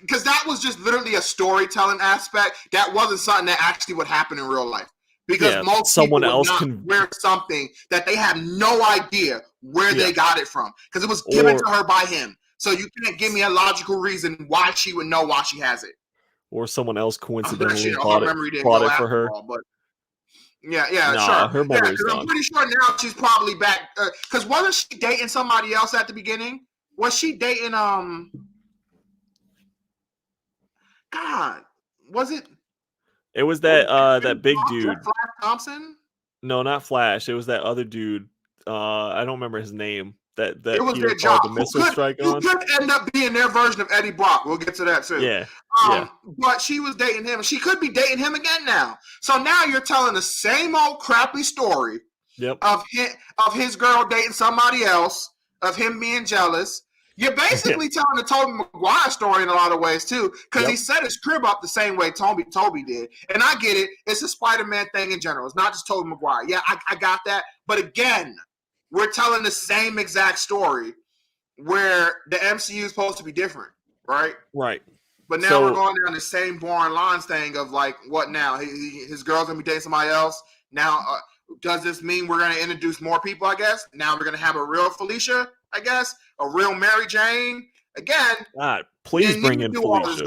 [SPEAKER 2] because that was just literally a storytelling aspect. That wasn't something that actually would happen in real life. Because most
[SPEAKER 1] someone
[SPEAKER 2] people
[SPEAKER 1] else
[SPEAKER 2] would not wear something that they have no idea where they got it from. Because it was given to her by him. So you can't give me a logical reason why she would know why she has it.
[SPEAKER 1] Or someone else coincidentally
[SPEAKER 2] bought it
[SPEAKER 1] for her.
[SPEAKER 2] But yeah,
[SPEAKER 1] nah,
[SPEAKER 2] sure.
[SPEAKER 1] Her memory's gone.
[SPEAKER 2] I'm pretty sure now she's probably back. Because wasn't she dating somebody else at the beginning? Was she dating God, was it?
[SPEAKER 1] It was that that big dude.
[SPEAKER 2] Flash Thompson?
[SPEAKER 1] No, not Flash. It was that other dude. I don't remember his name. That
[SPEAKER 2] it was
[SPEAKER 1] Peter
[SPEAKER 2] their job.
[SPEAKER 1] The missile strike on.
[SPEAKER 2] Who could end up being their version of Eddie Brock. We'll get to that too.
[SPEAKER 1] Yeah.
[SPEAKER 2] But she was dating him, and she could be dating him again now. So now you're telling the same old crappy story. Of his girl dating somebody else, of him being jealous. You're basically telling the Tobey Maguire story in a lot of ways too, because he set his crib up the same way Toby did. And I get it; it's a Spider-Man thing in general. It's not just Tobey Maguire. Yeah, I got that. But again, we're telling the same exact story, where the MCU is supposed to be different, right?
[SPEAKER 1] Right.
[SPEAKER 2] But now we're going down the same boring lines thing of like, what now? His girl's gonna be dating somebody else now. Does this mean we're going to introduce more people, I guess? Now we're going to have a real Felicia, I guess? A real Mary Jane? Again.
[SPEAKER 1] God, please bring in Felicia.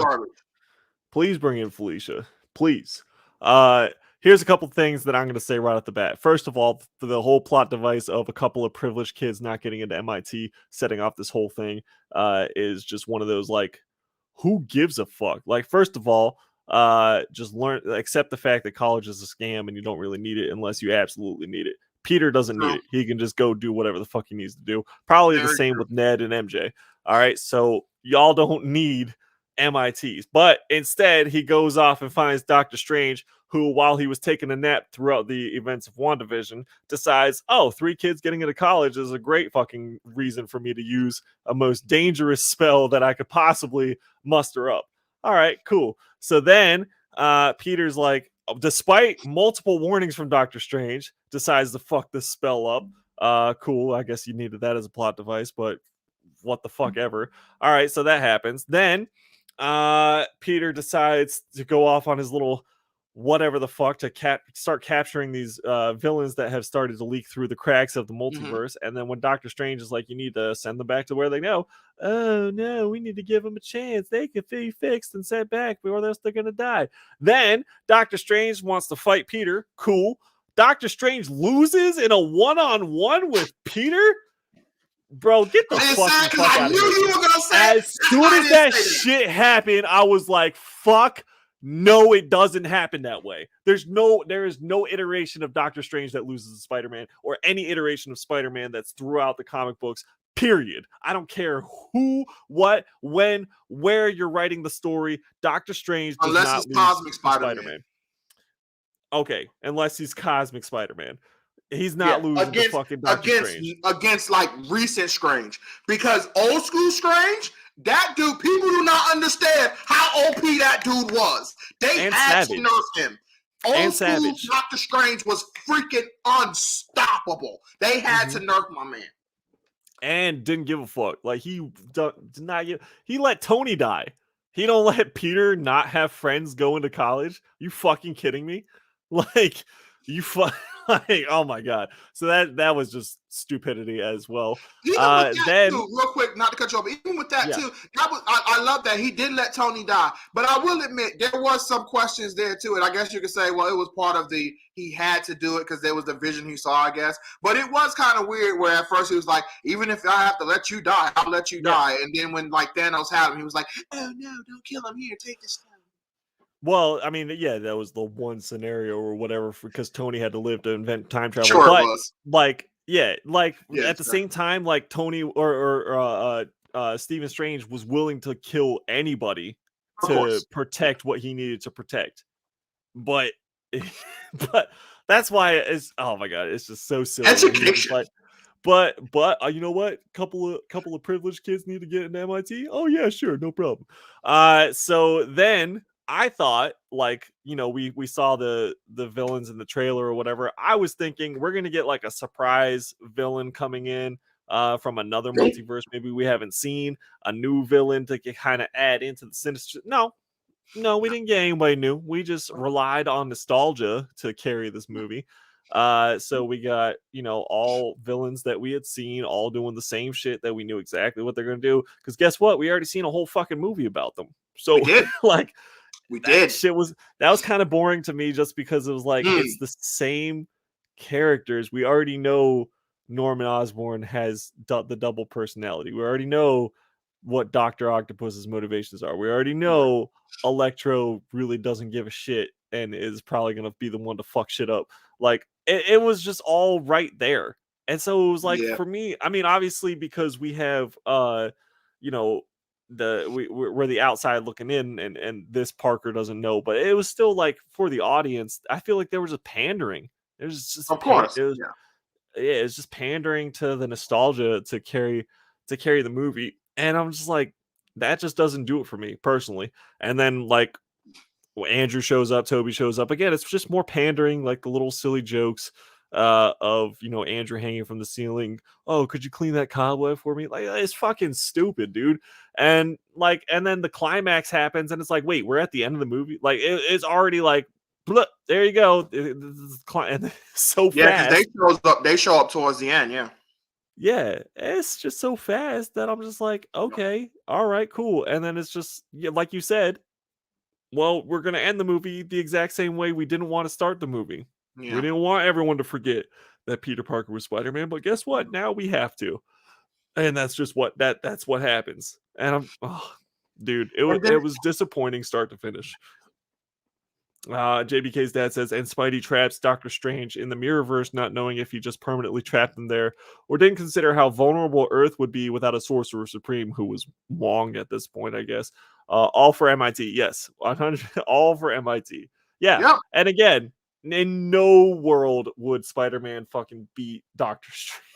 [SPEAKER 1] Please bring in Felicia. Please. Here's a couple things that I'm going to say right off the bat. First of all, the whole plot device of a couple of privileged kids not getting into MIT, setting off this whole thing, is just one of those, like, who gives a fuck? Like, first of all, just accept the fact that college is a scam and you don't really need it unless you absolutely need it. Peter doesn't need it. He can just go do whatever the fuck he needs to do. Probably the same with Ned and MJ. All right, so y'all don't need MITs. But instead, he goes off and finds Doctor Strange, who, while he was taking a nap throughout the events of WandaVision, decides, 3 kids getting into college is a great fucking reason for me to use a most dangerous spell that I could possibly muster up. All right, cool. So then Peter's like, despite multiple warnings from Doctor Strange, decides to fuck this spell up. Cool. I guess you needed that as a plot device, but what the fuck ever. All right, so that happens. Then Peter decides to go off on his little whatever the fuck to start capturing these villains that have started to leak through the cracks of the multiverse. And then when Doctor Strange is like, you need to send them back to where they know. Oh no, we need to give them a chance. They can be fixed and sent back, or else they're gonna die. Then Doctor Strange wants to fight Peter. Cool. Doctor Strange loses in a one-on-one with Peter. Bro, get the fuck out of here. You were gonna say as soon as that shit happened, I was like, fuck. No, it doesn't happen that way. There is no iteration of Doctor Strange that loses to Spider-Man, or any iteration of Spider-Man that's throughout the comic books, period. I don't care who, what, when, where you're writing the story. Doctor Strange does not lose Cosmic Spider-Man. Okay, unless he's Cosmic Spider-Man. He's not losing to fucking Doctor Strange.
[SPEAKER 2] Against like recent Strange. Because old school Strange, that dude, people do not understand how OP that dude was. They had to nerf him. Old school Doctor Strange was freaking unstoppable. They had to nerf my man.
[SPEAKER 1] And didn't give a fuck. Like, he did not give. He let Tony die. He don't let Peter not have friends go into college. You fucking kidding me? Like, you like, oh my god. So that was just stupidity as well. Then
[SPEAKER 2] too, real quick, not to cut you off, but even with that too, I love that he did let Tony die. But I will admit there was some questions there too, and I guess you could say, well, it was part of he had to do it because there was the vision he saw, I guess. But it was kind of weird where at first he was like, even if I have to let you die, I'll let you die. And then when like Thanos had him, he was like, oh no, don't kill him, here, take this stone.
[SPEAKER 1] Well, I mean, yeah, that was the one scenario or whatever because Tony had to live to invent time travel.
[SPEAKER 2] Sure, it
[SPEAKER 1] But
[SPEAKER 2] was.
[SPEAKER 1] like, yeah, like
[SPEAKER 2] Yeah,
[SPEAKER 1] at the
[SPEAKER 2] sure.
[SPEAKER 1] same time, like Tony Stephen Strange was willing to kill anybody
[SPEAKER 2] Of
[SPEAKER 1] to
[SPEAKER 2] course. Yeah.
[SPEAKER 1] protect what he needed to protect. But but that's why it's oh my god, it's just so silly when he's just
[SPEAKER 2] Education.
[SPEAKER 1] like, you know what? Couple of privileged kids need to get into MIT. Oh yeah, sure, no problem. So then I thought, like, we saw the villains in the trailer or whatever. I was thinking we're gonna get like a surprise villain coming in from another multiverse. Maybe we haven't seen a new villain to kind of add into the sinister. No, we didn't get anybody new. We just relied on nostalgia to carry this movie. So we got, all villains that we had seen all doing the same shit that we knew exactly what they're gonna do. Because guess what? We already seen a whole fucking movie about them.
[SPEAKER 2] We
[SPEAKER 1] So
[SPEAKER 2] did.
[SPEAKER 1] like
[SPEAKER 2] We
[SPEAKER 1] that
[SPEAKER 2] did.
[SPEAKER 1] shit was kind of boring to me just because it was like it's
[SPEAKER 2] Mm,
[SPEAKER 1] the same characters. We already know Norman Osborn has the double personality. We already know what Dr. Octopus's motivations are. We already
[SPEAKER 2] right.
[SPEAKER 1] know Electro really doesn't give a shit and is probably gonna be the one to fuck shit up. Like it was just all right there. And so it was like
[SPEAKER 2] Yeah.
[SPEAKER 1] for me, I mean, obviously because we have you know, we're the outside looking in and this Parker doesn't know, but it was still like for the audience, I feel like there was a pandering. It was just
[SPEAKER 2] Of course.
[SPEAKER 1] it was
[SPEAKER 2] Yeah.
[SPEAKER 1] yeah, it's just pandering to the nostalgia to carry the movie. And I'm just like, that just doesn't do it for me personally. And then like Andrew shows up, Toby shows up. Again, it's just more pandering, like the little silly jokes of Andrew hanging from the ceiling. Oh, could you clean that cobweb for me? Like it's fucking stupid, dude. And then the climax happens, and it's like, wait, we're at the end of the movie. Like it's already like, bleh, there you go. And so
[SPEAKER 2] Yeah, because
[SPEAKER 1] fast.
[SPEAKER 2] they show up towards the end, yeah.
[SPEAKER 1] Yeah, it's just so fast that I'm just like,
[SPEAKER 2] Yep.
[SPEAKER 1] okay, all right, cool. And then it's just yeah, like you said, well, we're gonna end the movie the exact same way we didn't want to start the movie. We
[SPEAKER 2] Yeah.
[SPEAKER 1] didn't want everyone to forget that Peter Parker was Spider-Man, but guess what? Now we have to. And that's just that's what happens. And dude,
[SPEAKER 2] And then
[SPEAKER 1] it was disappointing start to finish. JBK's dad says, and Spidey traps Doctor Strange in the Mirrorverse, not knowing if he just permanently trapped him there, or didn't consider how vulnerable Earth would be without a Sorcerer Supreme, who was Wong at this point, I guess. All for MIT, yes, 100, all for MIT, yeah.
[SPEAKER 2] yep.
[SPEAKER 1] And again, in no world would Spider-Man fucking beat Doctor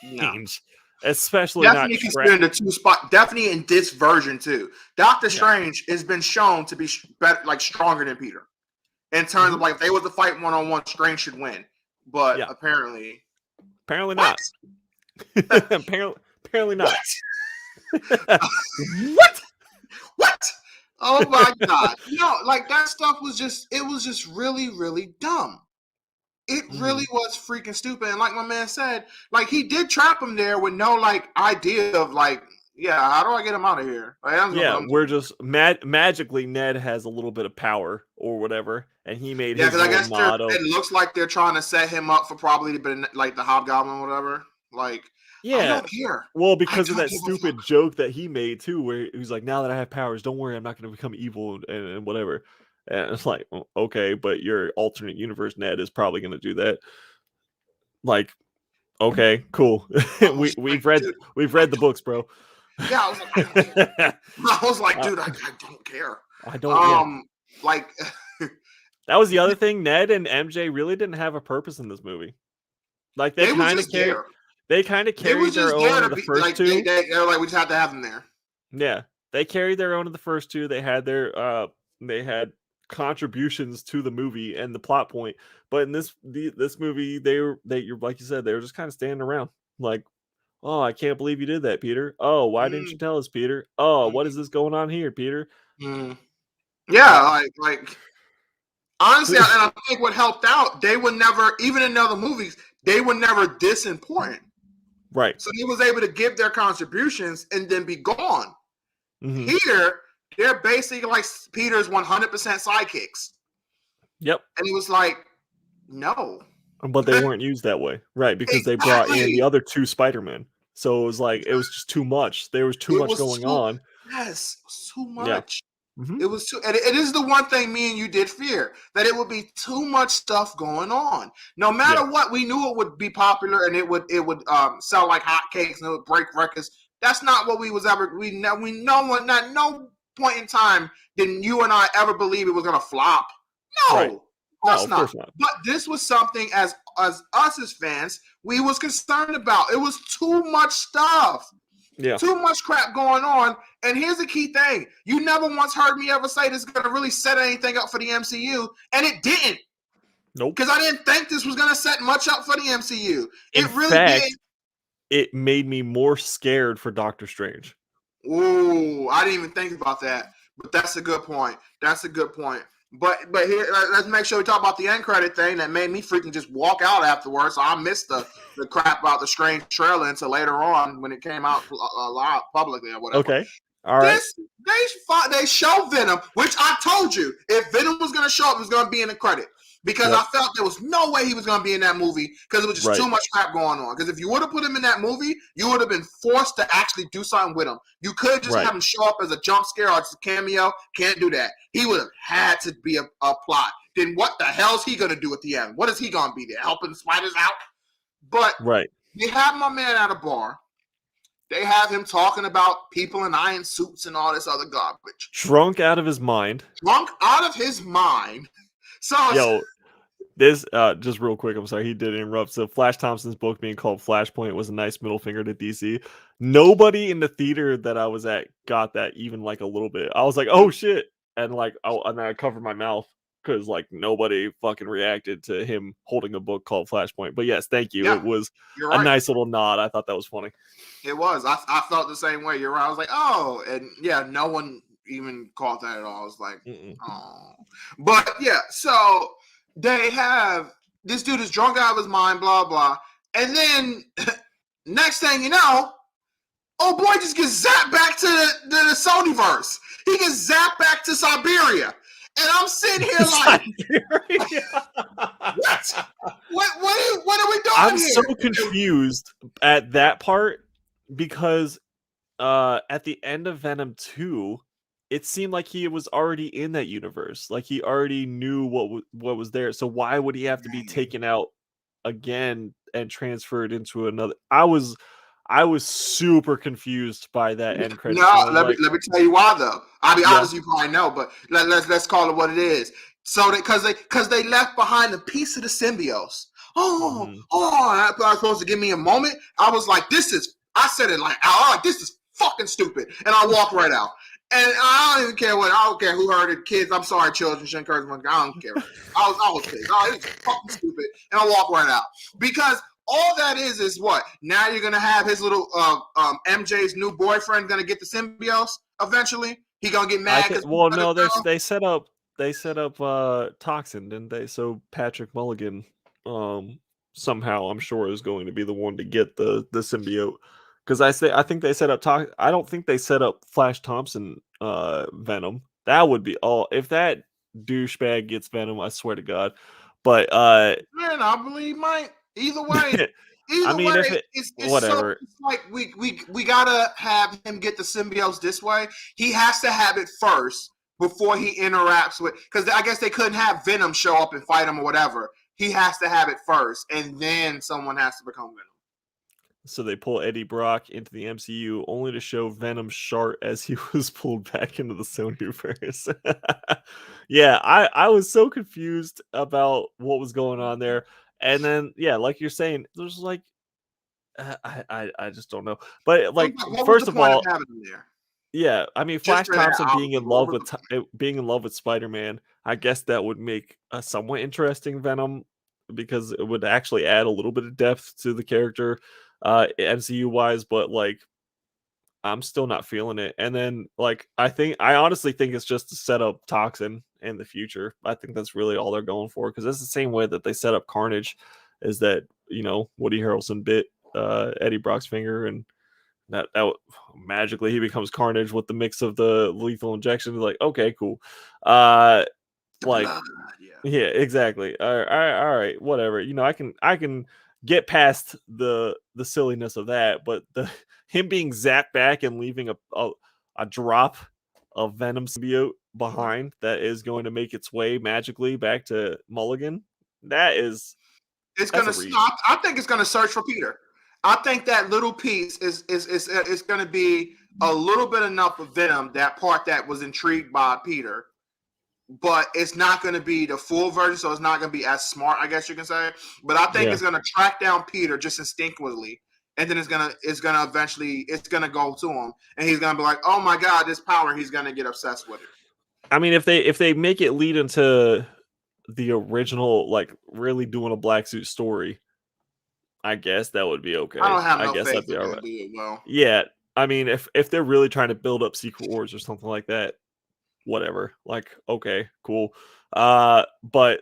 [SPEAKER 2] No.
[SPEAKER 1] Strange, especially not
[SPEAKER 2] Definitely
[SPEAKER 1] trap.
[SPEAKER 2] considering the two spot. Definitely in this version too. Doctor
[SPEAKER 1] Yeah,
[SPEAKER 2] Strange has been shown to be better, like stronger than Peter in terms of
[SPEAKER 1] mhm,
[SPEAKER 2] like if they was to fight 1-on-1, Strange should win. But
[SPEAKER 1] yeah.
[SPEAKER 2] apparently,
[SPEAKER 1] Apparently
[SPEAKER 2] what?
[SPEAKER 1] not. Apparently
[SPEAKER 2] What?
[SPEAKER 1] not. What?
[SPEAKER 2] What? Oh my god! Like that stuff was just really, really dumb. It really
[SPEAKER 1] Mhm.
[SPEAKER 2] was freaking stupid. And like my man said, like he did trap him there with no like idea of like, yeah, how do I get him out of here? Like,
[SPEAKER 1] Yeah, we're just magically Ned has a little bit of power or whatever, and he made
[SPEAKER 2] yeah,
[SPEAKER 1] his
[SPEAKER 2] because I
[SPEAKER 1] little
[SPEAKER 2] guess
[SPEAKER 1] motto.
[SPEAKER 2] it looks like they're trying to set him up for probably like the Hobgoblin or whatever. Like, I
[SPEAKER 1] Yeah,
[SPEAKER 2] don't care.
[SPEAKER 1] well,
[SPEAKER 2] I
[SPEAKER 1] because of
[SPEAKER 2] don't
[SPEAKER 1] that
[SPEAKER 2] give a fuck.
[SPEAKER 1] stupid joke that he made too, where he's like, "Now that I have powers, don't worry, I'm not going to become evil and whatever." And it's like, okay, but your alternate universe Ned is probably going to do that. Like, okay, cool.
[SPEAKER 2] I
[SPEAKER 1] we
[SPEAKER 2] was like,
[SPEAKER 1] we've read
[SPEAKER 2] dude,
[SPEAKER 1] we've
[SPEAKER 2] I
[SPEAKER 1] read the
[SPEAKER 2] don't.
[SPEAKER 1] books, bro.
[SPEAKER 2] Yeah, I was like, I don't care. I was like,
[SPEAKER 1] uh,
[SPEAKER 2] dude, I don't care.
[SPEAKER 1] I don't. Yeah,
[SPEAKER 2] Like
[SPEAKER 1] that was the other thing. Ned and MJ really didn't have a purpose in this movie. Like
[SPEAKER 2] they was just there.
[SPEAKER 1] they kind of
[SPEAKER 2] They was
[SPEAKER 1] carried their
[SPEAKER 2] just
[SPEAKER 1] own
[SPEAKER 2] there
[SPEAKER 1] in
[SPEAKER 2] to
[SPEAKER 1] the
[SPEAKER 2] be
[SPEAKER 1] first
[SPEAKER 2] like
[SPEAKER 1] two.
[SPEAKER 2] they're like we just have to have them there.
[SPEAKER 1] Yeah, they carried their own in the first two. They had contributions to the movie and the plot point. But in this movie, you're like you said, they were just kind of standing around, like, oh, I can't believe you did that, Peter. Oh, why didn't you
[SPEAKER 2] Mm,
[SPEAKER 1] tell us, Peter? Oh, what is
[SPEAKER 2] mm,
[SPEAKER 1] this going on here, Peter?
[SPEAKER 2] mm. Yeah,
[SPEAKER 1] Uh,
[SPEAKER 2] like honestly, and I think what helped out, they were never, even in other movies, they were never this important.
[SPEAKER 1] right.
[SPEAKER 2] So he was able to give their contributions and then be gone.
[SPEAKER 1] Hmm.
[SPEAKER 2] Here, they're basically like Peter's 100% sidekicks.
[SPEAKER 1] Yep.
[SPEAKER 2] And he was like, no.
[SPEAKER 1] But they weren't used that way, right? Because they brought in the
[SPEAKER 2] Exactly.
[SPEAKER 1] other two Spider-Men. So it was like it was just too much. There was too
[SPEAKER 2] It
[SPEAKER 1] much
[SPEAKER 2] was
[SPEAKER 1] going
[SPEAKER 2] too,
[SPEAKER 1] on.
[SPEAKER 2] yes, too
[SPEAKER 1] Yeah.
[SPEAKER 2] much. It was too, and it is the one thing me and you did fear, that it would be too much stuff going on. No matter what, we knew it would be popular and it would sell like hotcakes and it would break records. That's not what we was ever. Not no point in time did you and I ever believe it was gonna flop. No,
[SPEAKER 1] Right.
[SPEAKER 2] of course not. But this was something as us as fans we was concerned about. It was too much stuff.
[SPEAKER 1] Yeah.
[SPEAKER 2] Too much crap going on. And here's the key thing. You never once heard me ever say this is going to really set anything up for the MCU. And it didn't.
[SPEAKER 1] Nope.
[SPEAKER 2] Because I didn't think this was going to set much up for the MCU.
[SPEAKER 1] In fact, it made me more scared for Doctor Strange.
[SPEAKER 2] Ooh, I didn't even think about that. But that's a good point. That's a good point. But here, let's make sure we talk about the end credit thing that made me freaking just walk out afterwards. So I missed the crap about the Strange trailer until later on when it came out live publicly or whatever.
[SPEAKER 1] Okay, all right.
[SPEAKER 2] They show Venom, which I told you if Venom was going to show up, it was going to be in the credit. Because I felt there was no way he was going to be in that movie because it was just too much crap going on. Because if you would have put him in that movie, you would have been forced to actually do something with him. You could just have him show up as a jump scare or just a cameo. Can't do that. He would have had to be a plot. Then what the hell is he going to do at the end? What is he going to be there? Helping spiders out? But they have my man at a bar. They have him talking about people in iron suits and all this other garbage.
[SPEAKER 1] Drunk out of his mind.
[SPEAKER 2] Drunk out of his mind.
[SPEAKER 1] So, this just real quick, I'm sorry he did interrupt. So Flash Thompson's book being called Flashpoint was a nice middle finger to DC. Nobody in the theater that I was at got that even like a little bit. I was like, oh shit, and like and then I covered my mouth because like nobody fucking reacted to him holding a book called Flashpoint. But yes, thank you. It was a nice little nod. I thought that was funny.
[SPEAKER 2] It was. I felt the same way. You're right. I was like, oh, and yeah, no one even caught that at all. I was like, oh, but yeah. So they have this dude is drunk out of his mind, blah blah, and then next thing you know, oh boy, just gets zapped back to the Sonyverse. He gets zapped back to Siberia, and I'm sitting here like, what are we doing?
[SPEAKER 1] I'm so confused at that part because at the end of Venom 2. It seemed like he was already in that universe. Like he already knew what was there. So why would he have to be taken out again and transferred into another? I was super confused by that end credit.
[SPEAKER 2] No, let me tell you why though. I'll be honest, you probably know, but let's call it what it is. So because they left behind a piece of the symbiote. I was supposed to give me a moment. I was like, I said it like, this is fucking stupid, and I walked right out. And I don't even care I don't care who heard it. Kids, I'm sorry, children, shouldn't curse. I don't care. I was pissed. It's fucking stupid. And I walk right out. Because all that is what? Now you're going to have his little MJ's new boyfriend going to get the symbiote eventually? He going to get mad?
[SPEAKER 1] Well, no, they set up Toxin, didn't they? So Patrick Mulligan somehow, I'm sure, is going to be the one to get the symbiote. Because I think they set up I don't think they set up Flash Thompson Venom. That would be all. If that douchebag gets Venom, I swear to God. But
[SPEAKER 2] man, I believe might. Either way, it's whatever. So, it's like we gotta have him get the symbiote this way. He has to have it first before he interacts with. Because I guess they couldn't have Venom show up and fight him or whatever. He has to have it first, and then someone has to become Venom.
[SPEAKER 1] So they pull Eddie Brock into the MCU only to show Venom's shart as he was pulled back into the Sonyverse. Yeah, I was so confused about what was going on there. And then, yeah, like you're saying, there's like, I just don't know. But like, first of all, yeah, I mean, Flash Thompson being in love with Spider-Man, I guess that would make a somewhat interesting Venom because it would actually add a little bit of depth to the character. MCU wise, but like I'm still not feeling it. And then like I honestly think it's just to set up Toxin in the future. I think that's really all they're going for, because that's the same way that they set up Carnage, is that, you know, Woody Harrelson bit Eddie Brock's finger, and that magically he becomes Carnage with the mix of the lethal injection. Like, okay, cool. Like, yeah, exactly. All right, whatever. You know, I can get past the silliness of that, but him being zapped back and leaving a drop of Venom symbiote behind that is going to make its way magically back to Mulligan, that's a reach.
[SPEAKER 2] I think it's gonna search for Peter. I think that little piece is gonna be a little bit enough of Venom, that part that was intrigued by Peter, but it's not going to be the full version, so it's not going to be as smart, I guess you can say. But I think it's going to track down Peter just instinctively, and then it's gonna eventually go to him, and he's gonna be like, "Oh my god, this power!" He's gonna get obsessed with it.
[SPEAKER 1] I mean, if they make it lead into the original, like really doing a black suit story, I guess that would be okay.
[SPEAKER 2] I don't have
[SPEAKER 1] I
[SPEAKER 2] no
[SPEAKER 1] guess
[SPEAKER 2] faith
[SPEAKER 1] that'd be
[SPEAKER 2] they're
[SPEAKER 1] all
[SPEAKER 2] gonna
[SPEAKER 1] right.
[SPEAKER 2] do it well.
[SPEAKER 1] Yeah, I mean, if they're really trying to build up Secret Wars or something like that, whatever. Like, okay, cool. But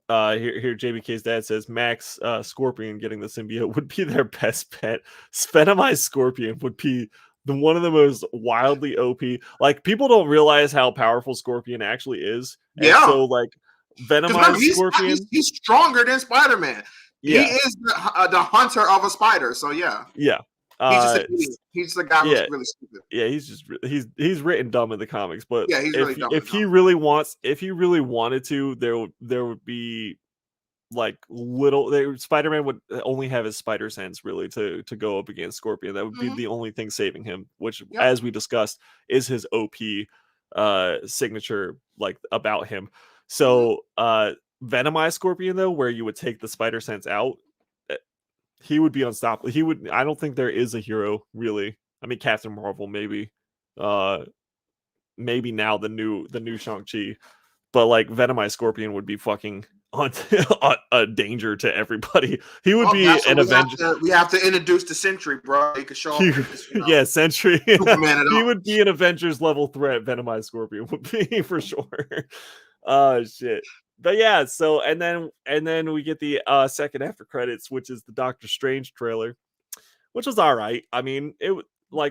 [SPEAKER 1] here JBK's dad says Max Scorpion getting the symbiote would be their best bet. Venomized Scorpion would be one of the most wildly OP. Like, people don't realize how powerful Scorpion actually is. And
[SPEAKER 2] Yeah,
[SPEAKER 1] so like
[SPEAKER 2] because remember,
[SPEAKER 1] Venomized Scorpion.
[SPEAKER 2] he's stronger than Spider-Man.
[SPEAKER 1] Yeah.
[SPEAKER 2] He is the hunter of a spider. So yeah.
[SPEAKER 1] Yeah.
[SPEAKER 2] He's just he's the guy who's really stupid.
[SPEAKER 1] Yeah, he's written dumb in the comics, but
[SPEAKER 2] yeah, he's really dumb.
[SPEAKER 1] If he really wanted to, there would be like Spider-Man would only have his spider sense really to go up against Scorpion. That would be the only thing saving him, which as we discussed is his OP signature, like, about him. So Venomized Scorpion, though, where you would take the spider sense out, he would be unstoppable. I don't think there is a hero really. I mean, Captain Marvel maybe. Maybe now the new Shang-Chi. But like Venomized Scorpion would be fucking a danger to everybody. He would be an Avenger.
[SPEAKER 2] We have to introduce the Sentry, bro. He could show up.
[SPEAKER 1] Yeah, Sentry. He would be an Avengers level threat. Venomized Scorpion would be for sure. Oh shit. But yeah, so and then we get the second after credits, which is the Doctor Strange trailer, which was all right. I mean,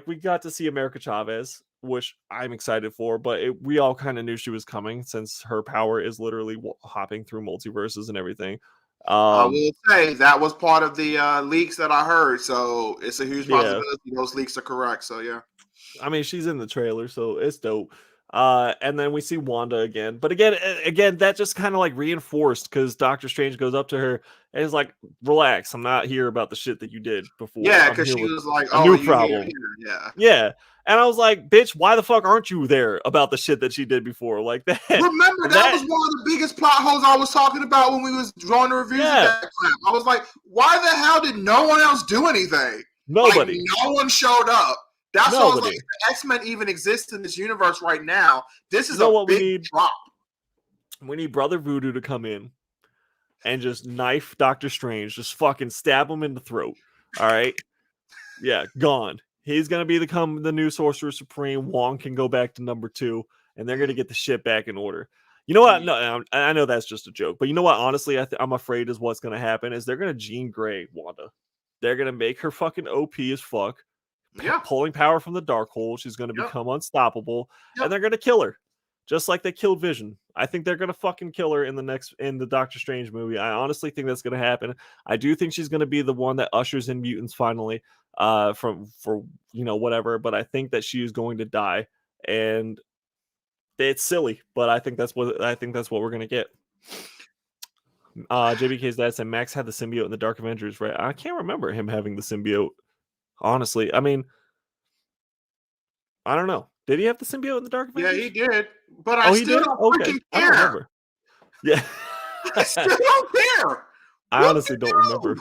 [SPEAKER 1] we got to see America Chavez, which I'm excited for, but we all kind of knew she was coming since her power is literally hopping through multiverses and everything.
[SPEAKER 2] I will say that was part of the leaks that I heard, so it's a huge possibility those leaks are correct. So yeah,
[SPEAKER 1] I mean, she's in the trailer, so it's dope. And then we see Wanda again, but again, that just kind of like reinforced because Doctor Strange goes up to her and is like, "Relax, I'm not here about the shit that you did before."
[SPEAKER 2] Yeah, because she was like,
[SPEAKER 1] "Oh, new problem." Yeah. And I was like, "Bitch, why the fuck aren't you there about the shit that she did before?" Like that.
[SPEAKER 2] Remember, that was one of the biggest plot holes I was talking about when we was drawing the reviews. Of that crap. I was like, "Why the hell did no one else do anything?
[SPEAKER 1] Nobody.
[SPEAKER 2] Like, no one showed up." That's why I was like, if the X-Men even exist in this universe right now, this is a big drop.
[SPEAKER 1] We need Brother Voodoo to come in and just knife Doctor Strange, just fucking stab him in the throat. All right? Yeah, gone. He's gonna become the new Sorcerer Supreme. Wong can go back to number 2, and they're gonna get the shit back in order. You know what? No, I know that's just a joke, but you know what? Honestly, I'm afraid is what's gonna happen is they're gonna Jean Grey Wanda. They're gonna make her fucking OP as fuck. Pulling power from the Darkhold. She's going to become unstoppable, and they're going to kill her, just like they killed Vision. I think they're going to fucking kill her in the Doctor Strange movie. I honestly think that's going to happen. I do think she's going to be the one that ushers in mutants finally, for whatever. But I think that she is going to die, and it's silly, but I think that's what we're going to get. JBK's dad said Max had the symbiote in the Dark Avengers, right? I can't remember him having the symbiote. Honestly, I mean, I don't know. Did he have the symbiote in the Dark Avengers?
[SPEAKER 2] Yeah, he did. But I still don't freaking care.
[SPEAKER 1] I don't remember. Yeah.
[SPEAKER 2] I still don't care.
[SPEAKER 1] I honestly don't remember.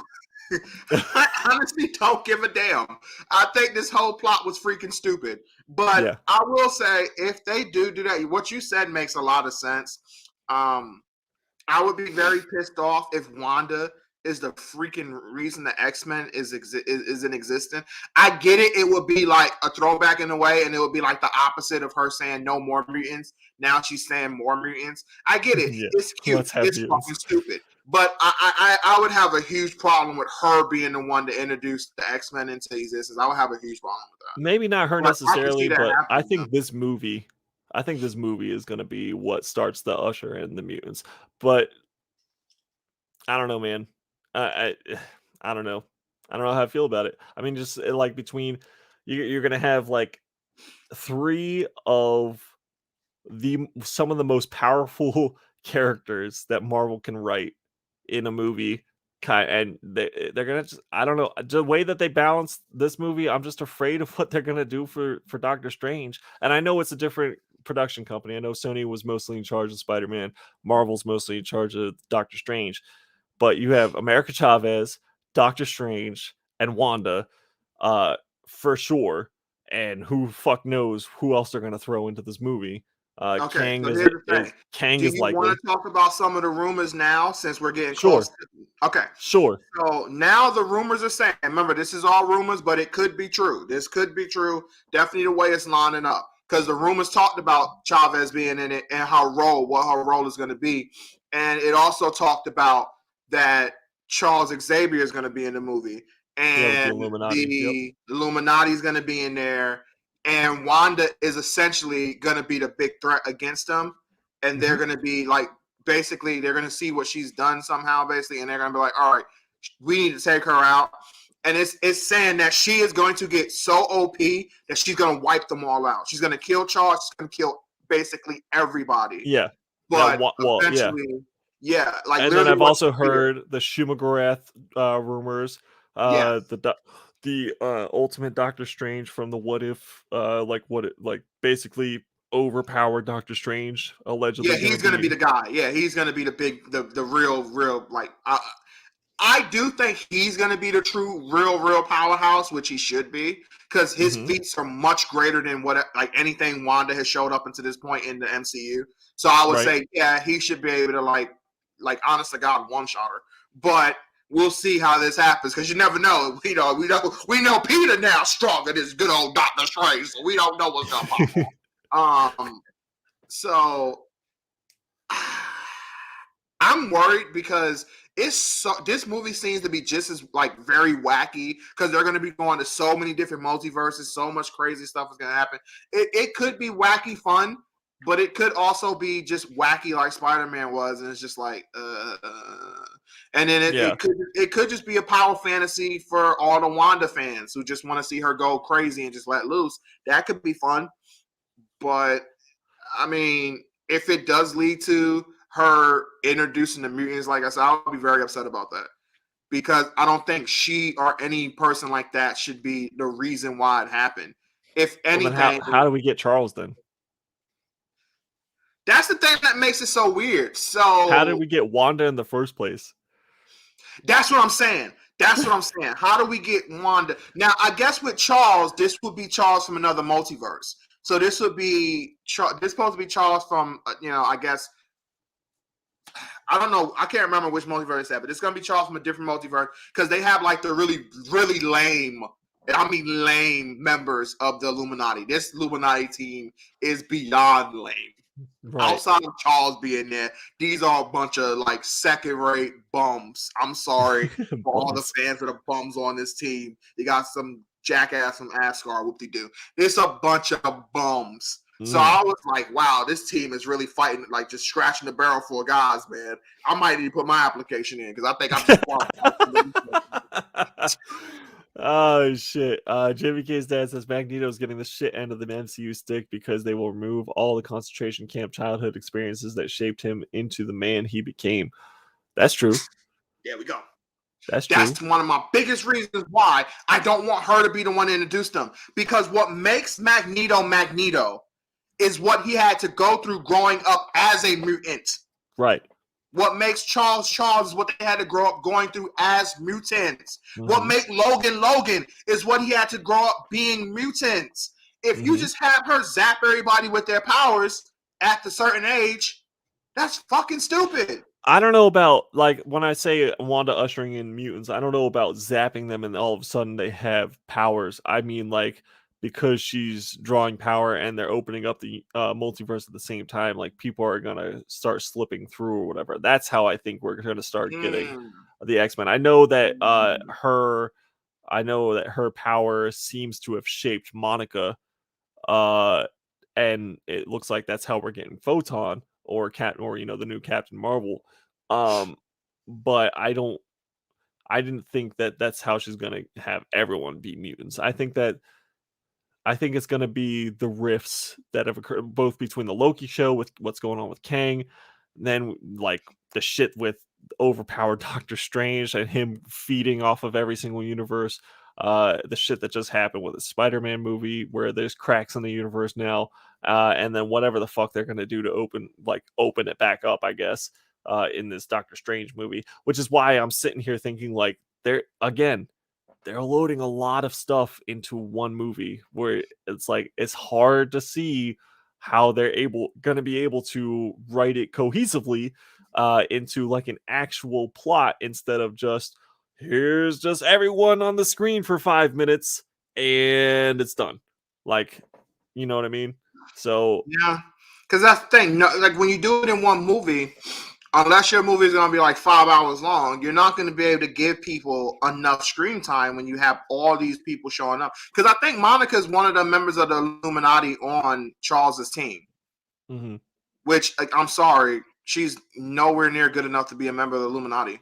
[SPEAKER 2] I honestly don't give a damn. I think this whole plot was freaking stupid. But I will say, if they do that, what you said makes a lot of sense. I would be very pissed off if Wanda is the freaking reason the X-Men is in existence. I get it. It would be like a throwback in a way, and it would be like the opposite of her saying no more mutants. Now she's saying more mutants. I get it. It's cute. It's fucking stupid. But I would have a huge problem with her being the one to introduce the X-Men into existence. I would have a huge problem with that.
[SPEAKER 1] Maybe not her necessarily, but I think this movie is going to be what starts the usher in the mutants. But I don't know, man. I don't know. I don't know how I feel about it. I mean, just like between you're gonna have like 3 of some of the most powerful characters that Marvel can write in a movie. And they're gonna just, I don't know, the way that they balance this movie, I'm just afraid of what they're gonna do for Doctor Strange. And I know it's a different production company. I know Sony was mostly in charge of Spider-Man, Marvel's mostly in charge of Doctor Strange, but you have America Chavez, Doctor Strange, and Wanda, uh, for sure. And who fuck knows who else they're gonna throw into this movie.
[SPEAKER 2] Okay,
[SPEAKER 1] Kang
[SPEAKER 2] so here's the thing.
[SPEAKER 1] Kang
[SPEAKER 2] Do
[SPEAKER 1] is
[SPEAKER 2] you want
[SPEAKER 1] likely.
[SPEAKER 2] to talk about some of the rumors now since we're getting close?
[SPEAKER 1] Sure,
[SPEAKER 2] Okay.
[SPEAKER 1] sure.
[SPEAKER 2] So now the rumors are saying, remember, this is all rumors, but it could be true. This could be true. Definitely the way it's lining up. Because the rumors talked about Chavez being in it and what her role is going to be. And it also talked about that Charles Xavier is going to be in the movie.
[SPEAKER 1] Yeah, with the
[SPEAKER 2] And
[SPEAKER 1] Illuminati. Yep.
[SPEAKER 2] the Illuminati is going to be in there. And Wanda is essentially going to be the big threat against them. And they're going to be like, basically, they're going to see what she's done somehow, basically. And they're going to be like, all right, we need to take her out. And it's saying that she is going to get so OP that she's going to wipe them all out. She's going to kill Charles. She's going to kill basically everybody.
[SPEAKER 1] Yeah.
[SPEAKER 2] But
[SPEAKER 1] Well, yeah.
[SPEAKER 2] eventually, yeah, like
[SPEAKER 1] And then
[SPEAKER 2] literally
[SPEAKER 1] I've also heard the Shumagorath rumors.
[SPEAKER 2] Yeah.
[SPEAKER 1] The ultimate Doctor Strange from the What If, like basically overpowered Doctor Strange allegedly.
[SPEAKER 2] Yeah, he's going to be the guy. Yeah, he's going to be the real like. I do think he's going to be the true, real powerhouse, which he should be, because his feats are much greater than what like anything Wanda has showed up until this point in the MCU. So I would say, yeah, he should be able to like honest to God, one shot her. But we'll see how this happens because you never know. We know Peter now stronger than this good old Doctor Strange, so we don't know what's going to pop off. So I'm worried because this movie seems to be just as like very wacky because they're going to be going to so many different multiverses, so much crazy stuff is going to happen. It could be wacky fun, but it could also be just wacky like Spider-Man was, and it's just like, and then it could just be a power fantasy for all the Wanda fans who just want to see her go crazy and just let loose. That could be fun, but I mean, if it does lead to her introducing the mutants, like I said, I'll be very upset about that because I don't think she or any person like that should be the reason why it happened. If anything,
[SPEAKER 1] then how do we get Charles then?
[SPEAKER 2] That's the thing that makes it so weird. So
[SPEAKER 1] how did we get Wanda in the first place?
[SPEAKER 2] That's what I'm saying. How do we get Wanda? Now, I guess with Charles, this would be Charles from another multiverse. So this would be this supposed to be Charles from I guess I don't know. I can't remember which multiverse that, but it's gonna be Charles from a different multiverse because they have like the really lame. I mean, lame members of the Illuminati. This Illuminati team is beyond lame. Right. Outside of Charles being there, these are a bunch of like second-rate bums. I'm sorry for all the fans that are bums on this team. You got some jackass from Asgard, whoop-de-doo. It's a bunch of bums. So I was like, wow, this team is really fighting, like just scratching the barrel for guys, man. I might need to put my application in because I think I'm too far.
[SPEAKER 1] Oh shit. Jimmy K's dad says Magneto's getting the shit end of the MCU stick because they will remove all the concentration camp childhood experiences that shaped him into the man he became. That's true.
[SPEAKER 2] There we go.
[SPEAKER 1] That's true.
[SPEAKER 2] That's one of my biggest reasons why I don't want her to be the one to introduce them. Because what makes Magneto is what he had to go through growing up as a mutant.
[SPEAKER 1] Right.
[SPEAKER 2] What makes Charles is what they had to grow up going through as mutants. What makes Logan is what he had to grow up being mutants. If you just have her zap everybody with their powers at the certain age, that's fucking stupid.
[SPEAKER 1] I don't know about, like, when I say Wanda ushering in mutants, I don't know about zapping them and all of a sudden they have powers. I mean, like, because she's drawing power and they're opening up the multiverse at the same time, like, people are gonna start slipping through or whatever. That's how I think we're gonna start getting the X-Men. I know that her power seems to have shaped Monica, and it looks like that's how we're getting Photon or the new Captain Marvel. But I didn't think that that's how she's gonna have everyone be mutants. I think that I think it's going to be the rifts that have occurred both between the Loki show with what's going on with Kang, then like the shit with overpowered Doctor Strange and him feeding off of every single universe. The shit that just happened with the Spider-Man movie where there's cracks in the universe now, and then whatever the fuck they're gonna do to open it back up, I guess, in this Doctor Strange movie, which is why I'm sitting here thinking like they're loading a lot of stuff into one movie where it's like it's hard to see how they're gonna be able to write it cohesively into like an actual plot instead of just here's just everyone on the screen for 5 minutes and it's done. Like, you know what I mean? So
[SPEAKER 2] Yeah, because that's the thing. No, like when you do it in one movie, unless your movie is going to be like 5 hours long, you're not going to be able to give people enough screen time when you have all these people showing up. Because I think Monica is one of the members of the Illuminati on Charles's team.
[SPEAKER 1] mhm.
[SPEAKER 2] Which, like, I'm sorry, she's nowhere near good enough to be a member of the Illuminati.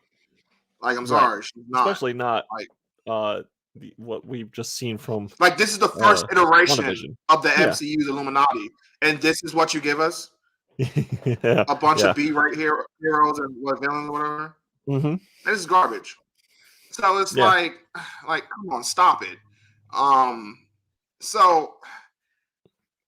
[SPEAKER 2] Like, I'm
[SPEAKER 1] Right.
[SPEAKER 2] sorry, she's not.
[SPEAKER 1] Especially not
[SPEAKER 2] Like,
[SPEAKER 1] what we've just seen from
[SPEAKER 2] like this is the first iteration
[SPEAKER 1] WandaVision.
[SPEAKER 2] of the
[SPEAKER 1] Yeah.
[SPEAKER 2] MCU's Illuminati, and this is what you give us?
[SPEAKER 1] Yeah.
[SPEAKER 2] A bunch
[SPEAKER 1] Yeah.
[SPEAKER 2] of B right here heroes and what villains or whatever.
[SPEAKER 1] Mm-hmm.
[SPEAKER 2] This is garbage. So it's
[SPEAKER 1] Yeah.
[SPEAKER 2] like come on, stop it. So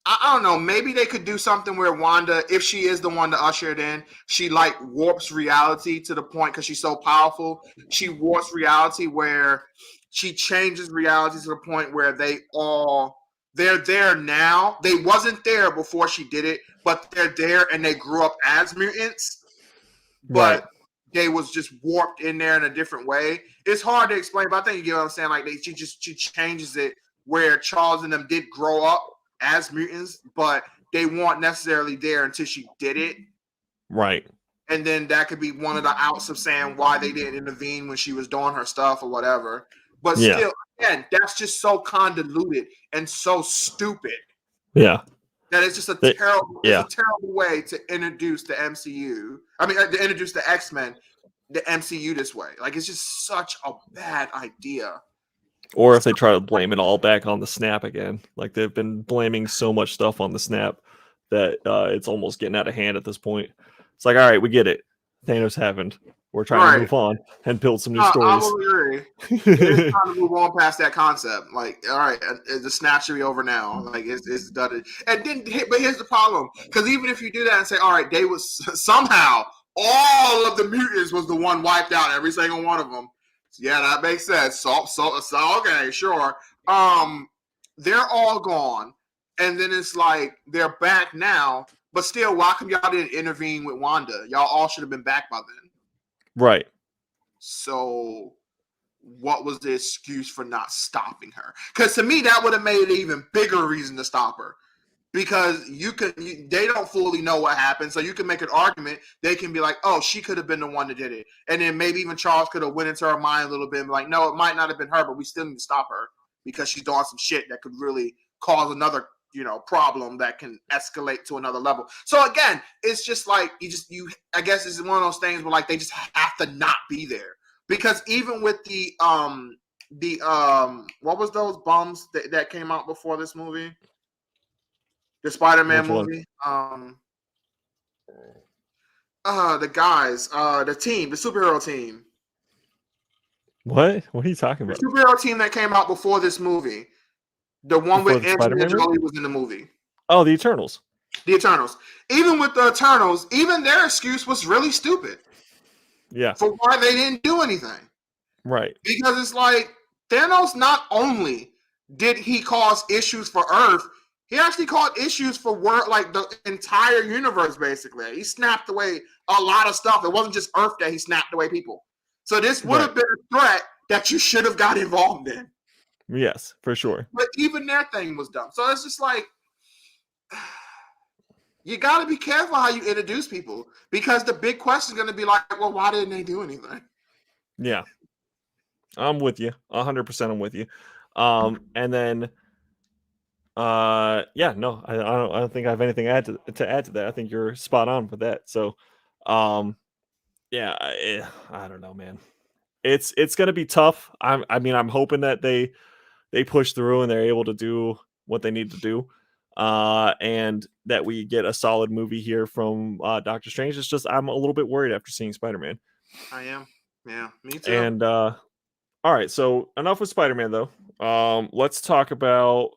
[SPEAKER 2] I don't know. Maybe they could do something where Wanda, if she is the one to usher it in, she like warps reality to the point because she's so powerful. She warps reality where she changes reality to the point where they're there now. They wasn't there before she did it, but they're there and they grew up as mutants.
[SPEAKER 1] Right.
[SPEAKER 2] But they was just warped in there in a different way. It's hard to explain, but I think you get what I'm saying. Like she changes it where Charles and them did grow up as mutants, but they weren't necessarily there until she did it.
[SPEAKER 1] Right.
[SPEAKER 2] And then that could be one of the outs of saying why they didn't intervene when she was doing her stuff or whatever. But still, again, that's just so convoluted and so stupid.
[SPEAKER 1] Yeah.
[SPEAKER 2] That it's just a terrible, it's a terrible way to introduce the MCU. I mean, to introduce the X-Men, the MCU this way. Like, it's just such a bad idea.
[SPEAKER 1] Or if they try to blame it all back on the snap again, like they've been blaming so much stuff on the snap that it's almost getting out of hand at this point. It's like, all right, we get it. Thanos happened. We're trying to move on and build some new stories.
[SPEAKER 2] I will agree. It's time to move on past that concept. Like, all right, the snap should be over now. Like, it's done. And then, but here's the problem: because even if you do that and say, all right, they was somehow all of the mutants was the one wiped out, every single one of them. Yeah, that makes sense. So okay, sure. They're all gone, and then it's like they're back now, but still, why come y'all didn't intervene with Wanda? Y'all all should have been back by then.
[SPEAKER 1] Right.
[SPEAKER 2] So, what was the excuse for not stopping her? Because to me, that would have made an even bigger reason to stop her. Because they don't fully know what happened, so you can make an argument. They can be like, "Oh, she could have been the one that did it," and then maybe even Charles could have went into her mind a little bit and be like, "No, it might not have been her, but we still need to stop her because she's doing some shit that could really cause another, problem that can escalate to another level." So again, it's just like I guess it's one of those things where like they just have to not be there because even with the what was those bums that came out before this movie? The Spider-Man movie. The guys, the team, the superhero team.
[SPEAKER 1] What? What are you talking about?
[SPEAKER 2] The superhero team that came out before this movie. The one with Angelina Jolie was in the movie.
[SPEAKER 1] Oh, the Eternals.
[SPEAKER 2] The Eternals. Even with the Eternals, even their excuse was really stupid.
[SPEAKER 1] Yeah.
[SPEAKER 2] For why they didn't do anything.
[SPEAKER 1] Right.
[SPEAKER 2] Because it's like Thanos not only did he cause issues for Earth, he actually caused issues for like the entire universe, basically. He snapped away a lot of stuff. It wasn't just Earth that he snapped away people. So this would have been a threat that you should have got involved in.
[SPEAKER 1] Yes, for sure.
[SPEAKER 2] But even their thing was dumb. So it's just like, you got to be careful how you introduce people. Because the big question is going to be like, well, why didn't they do anything?
[SPEAKER 1] Yeah. I'm with you. 100% I'm with you. And then yeah, no, I don't think I have anything to add to that. I think you're spot on with that. So yeah, I don't know, man. It's gonna be tough. I'm hoping that they push through and they're able to do what they need to do. And that we get a solid movie here from Doctor Strange. It's just I'm a little bit worried after seeing Spider-Man.
[SPEAKER 2] I am. Yeah, me too.
[SPEAKER 1] And all right, so enough with Spider-Man though. Let's talk about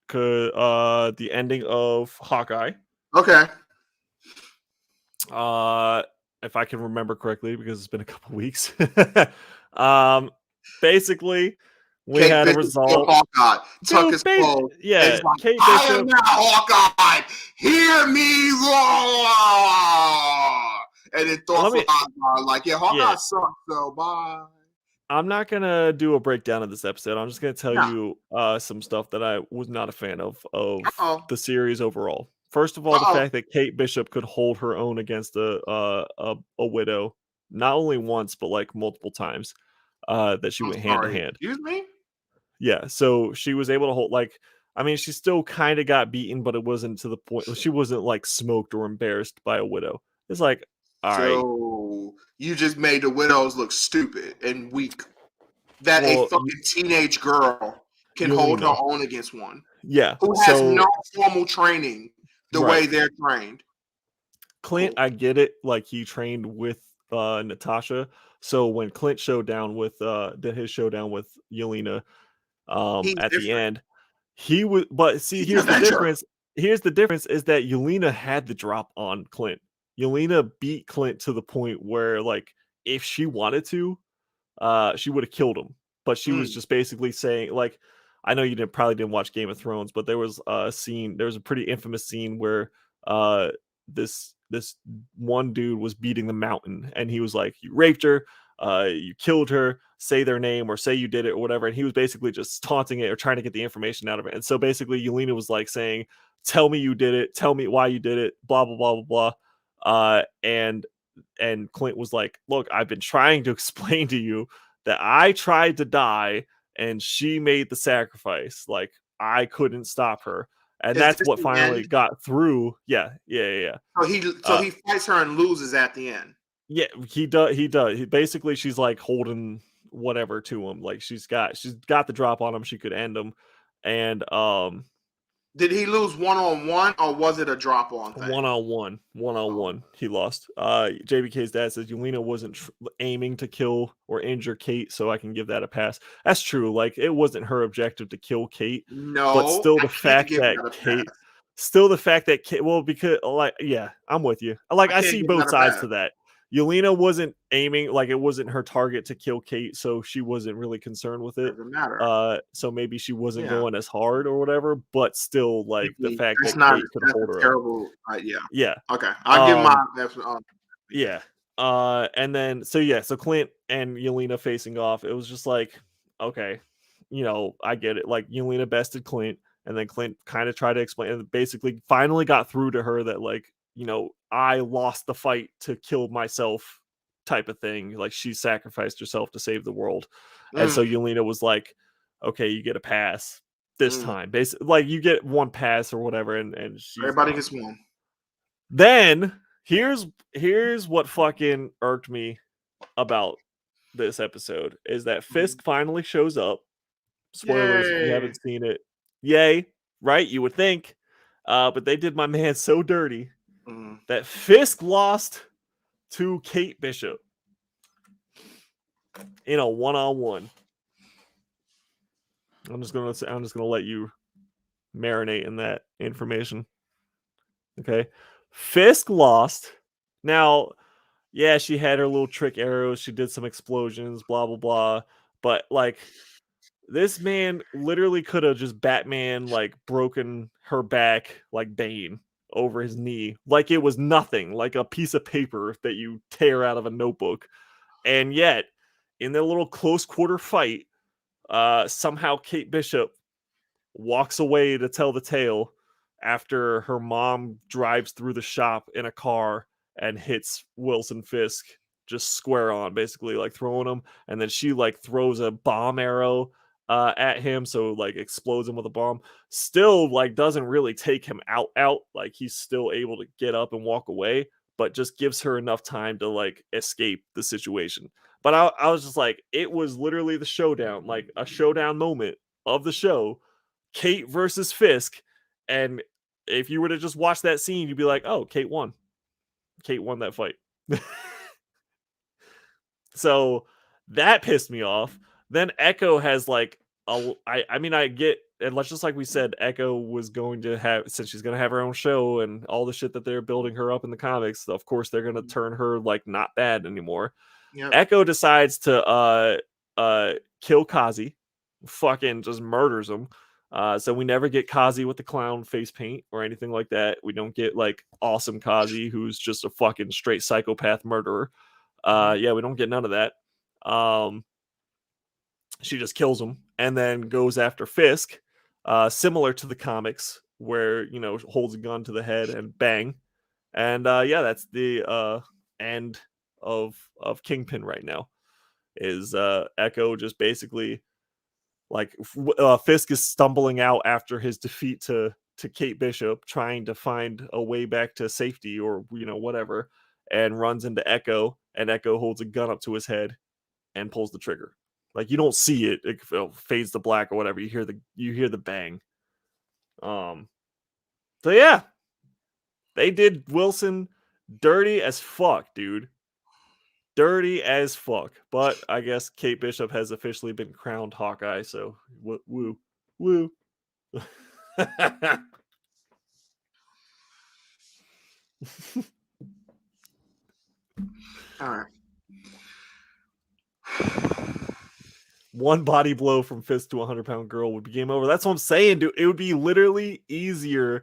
[SPEAKER 1] the ending of Hawkeye.
[SPEAKER 2] Okay.
[SPEAKER 1] If I can remember correctly, because it's been a couple weeks. Basically, we
[SPEAKER 2] Kate
[SPEAKER 1] had a
[SPEAKER 2] Bishop
[SPEAKER 1] result.
[SPEAKER 2] Hawkeye. Tuck his clothes.
[SPEAKER 1] Yeah,
[SPEAKER 2] It's like,
[SPEAKER 1] Kate
[SPEAKER 2] I am
[SPEAKER 1] Bishop.
[SPEAKER 2] not Hawkeye. Hear me roar. And then thoughtful Hawkeye, like, yeah, Hawkeye sucks, so bye.
[SPEAKER 1] I'm not gonna do a breakdown of this episode. I'm just gonna tell you some stuff that I was not a fan of the series overall. First of all, the fact that Kate Bishop could hold her own against a widow, not only once but like multiple times, that she went hand to hand.
[SPEAKER 2] Excuse me?
[SPEAKER 1] Yeah, so she was able to hold, like, I mean, she still kind of got beaten, but it wasn't to the point. She wasn't like smoked or embarrassed by a widow. It's like, all right.
[SPEAKER 2] So you just made the widows look stupid and weak. That a fucking teenage girl can hold her own against one.
[SPEAKER 1] Yeah.
[SPEAKER 2] Who has no formal training the way they're trained.
[SPEAKER 1] Clint, I get it. Like, he trained with Natasha. So when Clint did his showdown with Yelena at the end, he was, but see, here's the difference. Here's the difference is that Yelena had the drop on Clint. Yelena beat Clint to the point where, like, if she wanted to, she would have killed him. But she was just basically saying, like, I know you probably didn't watch Game of Thrones, but there was a scene, there was a pretty infamous scene where this one dude was beating the mountain, and he was like, you raped her, you killed her, say their name or say you did it or whatever. And he was basically just taunting it or trying to get the information out of it. And so basically Yelena was like saying, tell me you did it, tell me why you did it, blah blah blah blah blah. And Clint was like, look, I've been trying to explain to you that I tried to die and she made the sacrifice. Like, I couldn't stop her. And that's what finally got through. Yeah.
[SPEAKER 2] So he fights her and loses at the end.
[SPEAKER 1] Yeah, he does. Basically, she's like holding whatever to him. Like, she's got the drop on him. She could end him. And
[SPEAKER 2] did he lose 1-on-1 or was it a drop on thing?
[SPEAKER 1] 1-on-1. He lost. JBK's dad says Yelena wasn't aiming to kill or injure Kate, so I can give that a pass. That's true. Like, it wasn't her objective to kill Kate.
[SPEAKER 2] No,
[SPEAKER 1] but still the fact that Kate. Still the fact that Kate. Well, because, like, yeah, I'm with you. Like, I see both sides to that. Yelena wasn't aiming, like, it wasn't her target to kill Kate, so she wasn't really concerned with it.
[SPEAKER 2] Doesn't matter.
[SPEAKER 1] So maybe she wasn't going as hard or whatever, but still, like, the fact that Kate could hold her
[SPEAKER 2] terrible.
[SPEAKER 1] Yeah.
[SPEAKER 2] Okay, I'll give my.
[SPEAKER 1] Yeah. And then so Clint and Yelena facing off. It was just like, okay, I get it. Like, Yelena bested Clint, and then Clint kind of tried to explain, and basically finally got through to her that, like, I lost the fight to kill myself, type of thing. Like, she sacrificed herself to save the world. And so Yelena was like, okay, you get a pass this time. Basically, like, you get one pass or whatever, and
[SPEAKER 2] everybody gets one.
[SPEAKER 1] Then here's what fucking irked me about this episode is that Fisk finally shows up. Spoilers, if you haven't seen it. Yay, right? You would think. But they did my man so dirty that Fisk lost to Kate Bishop in a 1-on-1. I'm just gonna let you marinate in that information. Okay, Fisk lost. Now, yeah, she had her little trick arrows. She did some explosions, blah blah blah. But, like, this man literally could have just Batman, like, broken her back like Bane over his knee, like it was nothing, like a piece of paper that you tear out of a notebook. And yet, in their little close quarter fight, somehow Kate Bishop walks away to tell the tale after her mom drives through the shop in a car and hits Wilson Fisk just square on, basically, like, throwing him. And then she, like, throws a bomb arrow at him, so, like, explodes him with a bomb. Still, like, doesn't really take him out. Like, he's still able to get up and walk away, but just gives her enough time to, like, escape the situation. But I was just like, it was literally the showdown, like a showdown moment of the show Kate versus Fisk, and if you were to just watch that scene, you'd be like, "Oh, Kate won. Kate won that fight." So that pissed me off. Then Echo has like I mean, I get, and let's just like we said, Echo was going to have, since she's going to have her own show and all the shit that they're building her up in the comics, of course they're going to turn her like not bad anymore.
[SPEAKER 2] Yep.
[SPEAKER 1] Echo decides to kill Kazi, fucking just murders him. So we never get Kazi with the clown face paint or anything like that. We don't get like awesome Kazi, who's just a fucking straight psychopath murderer. Yeah, we don't get none of that. She just kills him and then goes after Fisk, similar to the comics, where, you know, holds a gun to the head and bang. And yeah, that's the end of Kingpin right now. Is Echo just basically like Fisk is stumbling out after his defeat to Kate Bishop, trying to find a way back to safety or, you know, whatever, and runs into Echo, and Echo holds a gun up to his head and pulls the trigger. Like, you don't see it, it fades to black or whatever. You hear the bang. So yeah, they did Wilson dirty as fuck, dude. Dirty as fuck. But I guess Kate Bishop has officially been crowned Hawkeye, so woo. Woo.
[SPEAKER 2] All right.
[SPEAKER 1] One body blow from Fist to a 100-pound girl would be game over. That's what I'm saying, dude. It would be literally easier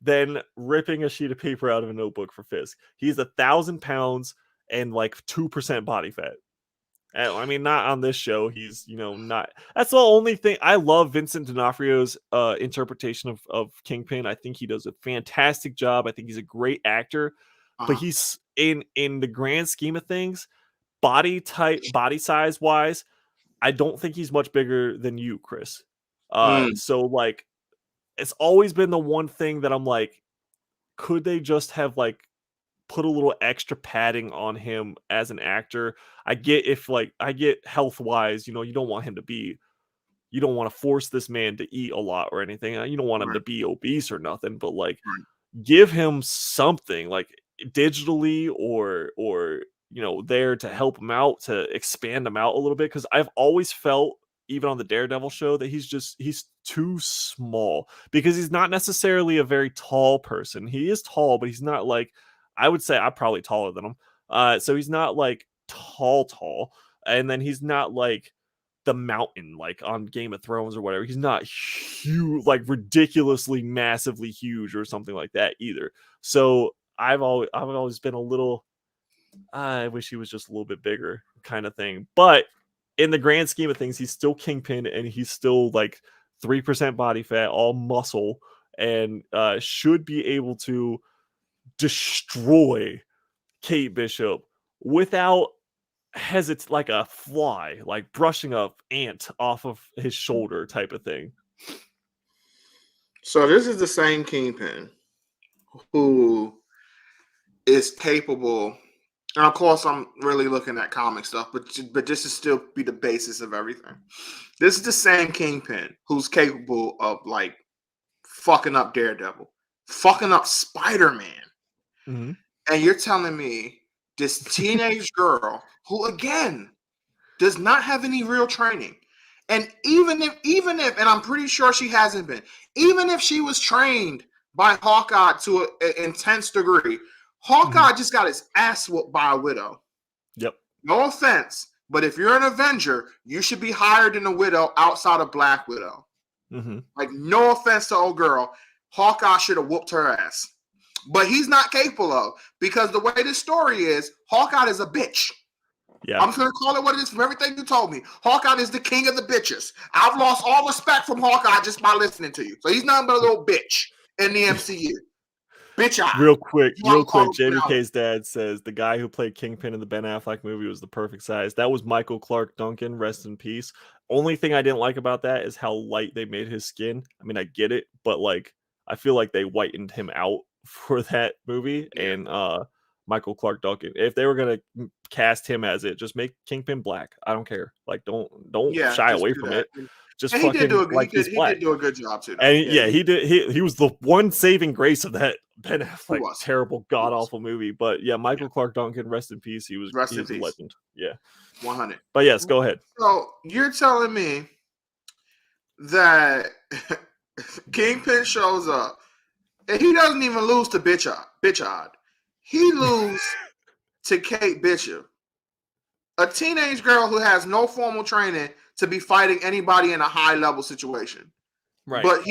[SPEAKER 1] than ripping a sheet of paper out of a notebook for Fisk. He's 1,000 pounds and like 2% body fat. I mean, not on this show. He's, you know, not. That's the only thing. I love Vincent D'Onofrio's interpretation of Kingpin. I think he does a fantastic job. I think he's a great actor. But he's in the grand scheme of things, body size wise, I don't think he's much bigger than you, Chris. So like, it's always been the one thing that I'm like, could they just have like put a little extra padding on him as an actor? I get health wise, you know, you don't want to force this man to eat a lot or anything. You don't want him to be obese or nothing, but like, give him something like digitally or you know, there to help him out, to expand him out a little bit, because I've always felt, even on the Daredevil show, that he's too small, because he's not necessarily a very tall person. He is tall, but he's not like, I would say I'm probably taller than him. So he's not like tall, and then he's not like the Mountain, like on Game of Thrones or whatever. He's not huge, like ridiculously massively huge or something like that either. So I've always been a little, I wish he was just a little bit bigger kind of thing. But in the grand scheme of things, he's still Kingpin, and he's still like 3% body fat, all muscle, and should be able to destroy Kate Bishop without like a fly, like brushing a ant off of his shoulder type of thing.
[SPEAKER 2] So this is the same Kingpin who is capable, and of course I'm really looking at comic stuff, but this is still be the basis of everything. This is the same Kingpin who's capable of like fucking up Daredevil, fucking up Spider-Man. And you're telling me this teenage girl who, again, does not have any real training, and even if, and I'm pretty sure she hasn't been, even if she was trained by Hawkeye to an intense degree, Hawkeye just got his ass whooped by a Widow.
[SPEAKER 1] Yep.
[SPEAKER 2] No offense, but if you're an Avenger, you should be higher than a Widow outside of Black Widow. Like, no offense to old girl, Hawkeye should have whooped her ass. But he's not capable of, because the way this story is, Hawkeye is a bitch. Yeah. I'm just going to call it what it is from everything you told me. Hawkeye is the king of the bitches. I've lost all respect from Hawkeye just by listening to you. So he's nothing but a little bitch in the MCU. Bitch eye.
[SPEAKER 1] Real quick, JBK's dad says the guy who played Kingpin in the Ben Affleck movie was the perfect size. That was Michael Clark Duncan, rest in peace. Only thing I didn't like about that is how light they made his skin. I mean, I get it, but like, I feel like they whitened him out for that movie. And Michael Clark Duncan. If they were gonna cast him as it, just make Kingpin black. I don't care. Like, don't
[SPEAKER 2] Yeah,
[SPEAKER 1] shy
[SPEAKER 2] just
[SPEAKER 1] away
[SPEAKER 2] do
[SPEAKER 1] from
[SPEAKER 2] that.
[SPEAKER 1] it. Just
[SPEAKER 2] And he did do
[SPEAKER 1] fucking
[SPEAKER 2] a
[SPEAKER 1] like he's
[SPEAKER 2] he did
[SPEAKER 1] black.
[SPEAKER 2] do a good job too, though.
[SPEAKER 1] And yeah, he did. He was the one saving grace of that Ben Affleck
[SPEAKER 2] was.
[SPEAKER 1] terrible, god awful movie. But yeah, Michael Clark Duncan, rest in peace. He was
[SPEAKER 2] Rest in
[SPEAKER 1] a
[SPEAKER 2] peace.
[SPEAKER 1] legend. Yeah,
[SPEAKER 2] 100.
[SPEAKER 1] But yes, go ahead.
[SPEAKER 2] So you're telling me that Kingpin shows up and he doesn't even lose to Bitchard. He lose to Kate Bishop, a teenage girl who has no formal training to be fighting anybody in a high level situation.
[SPEAKER 1] Right.
[SPEAKER 2] But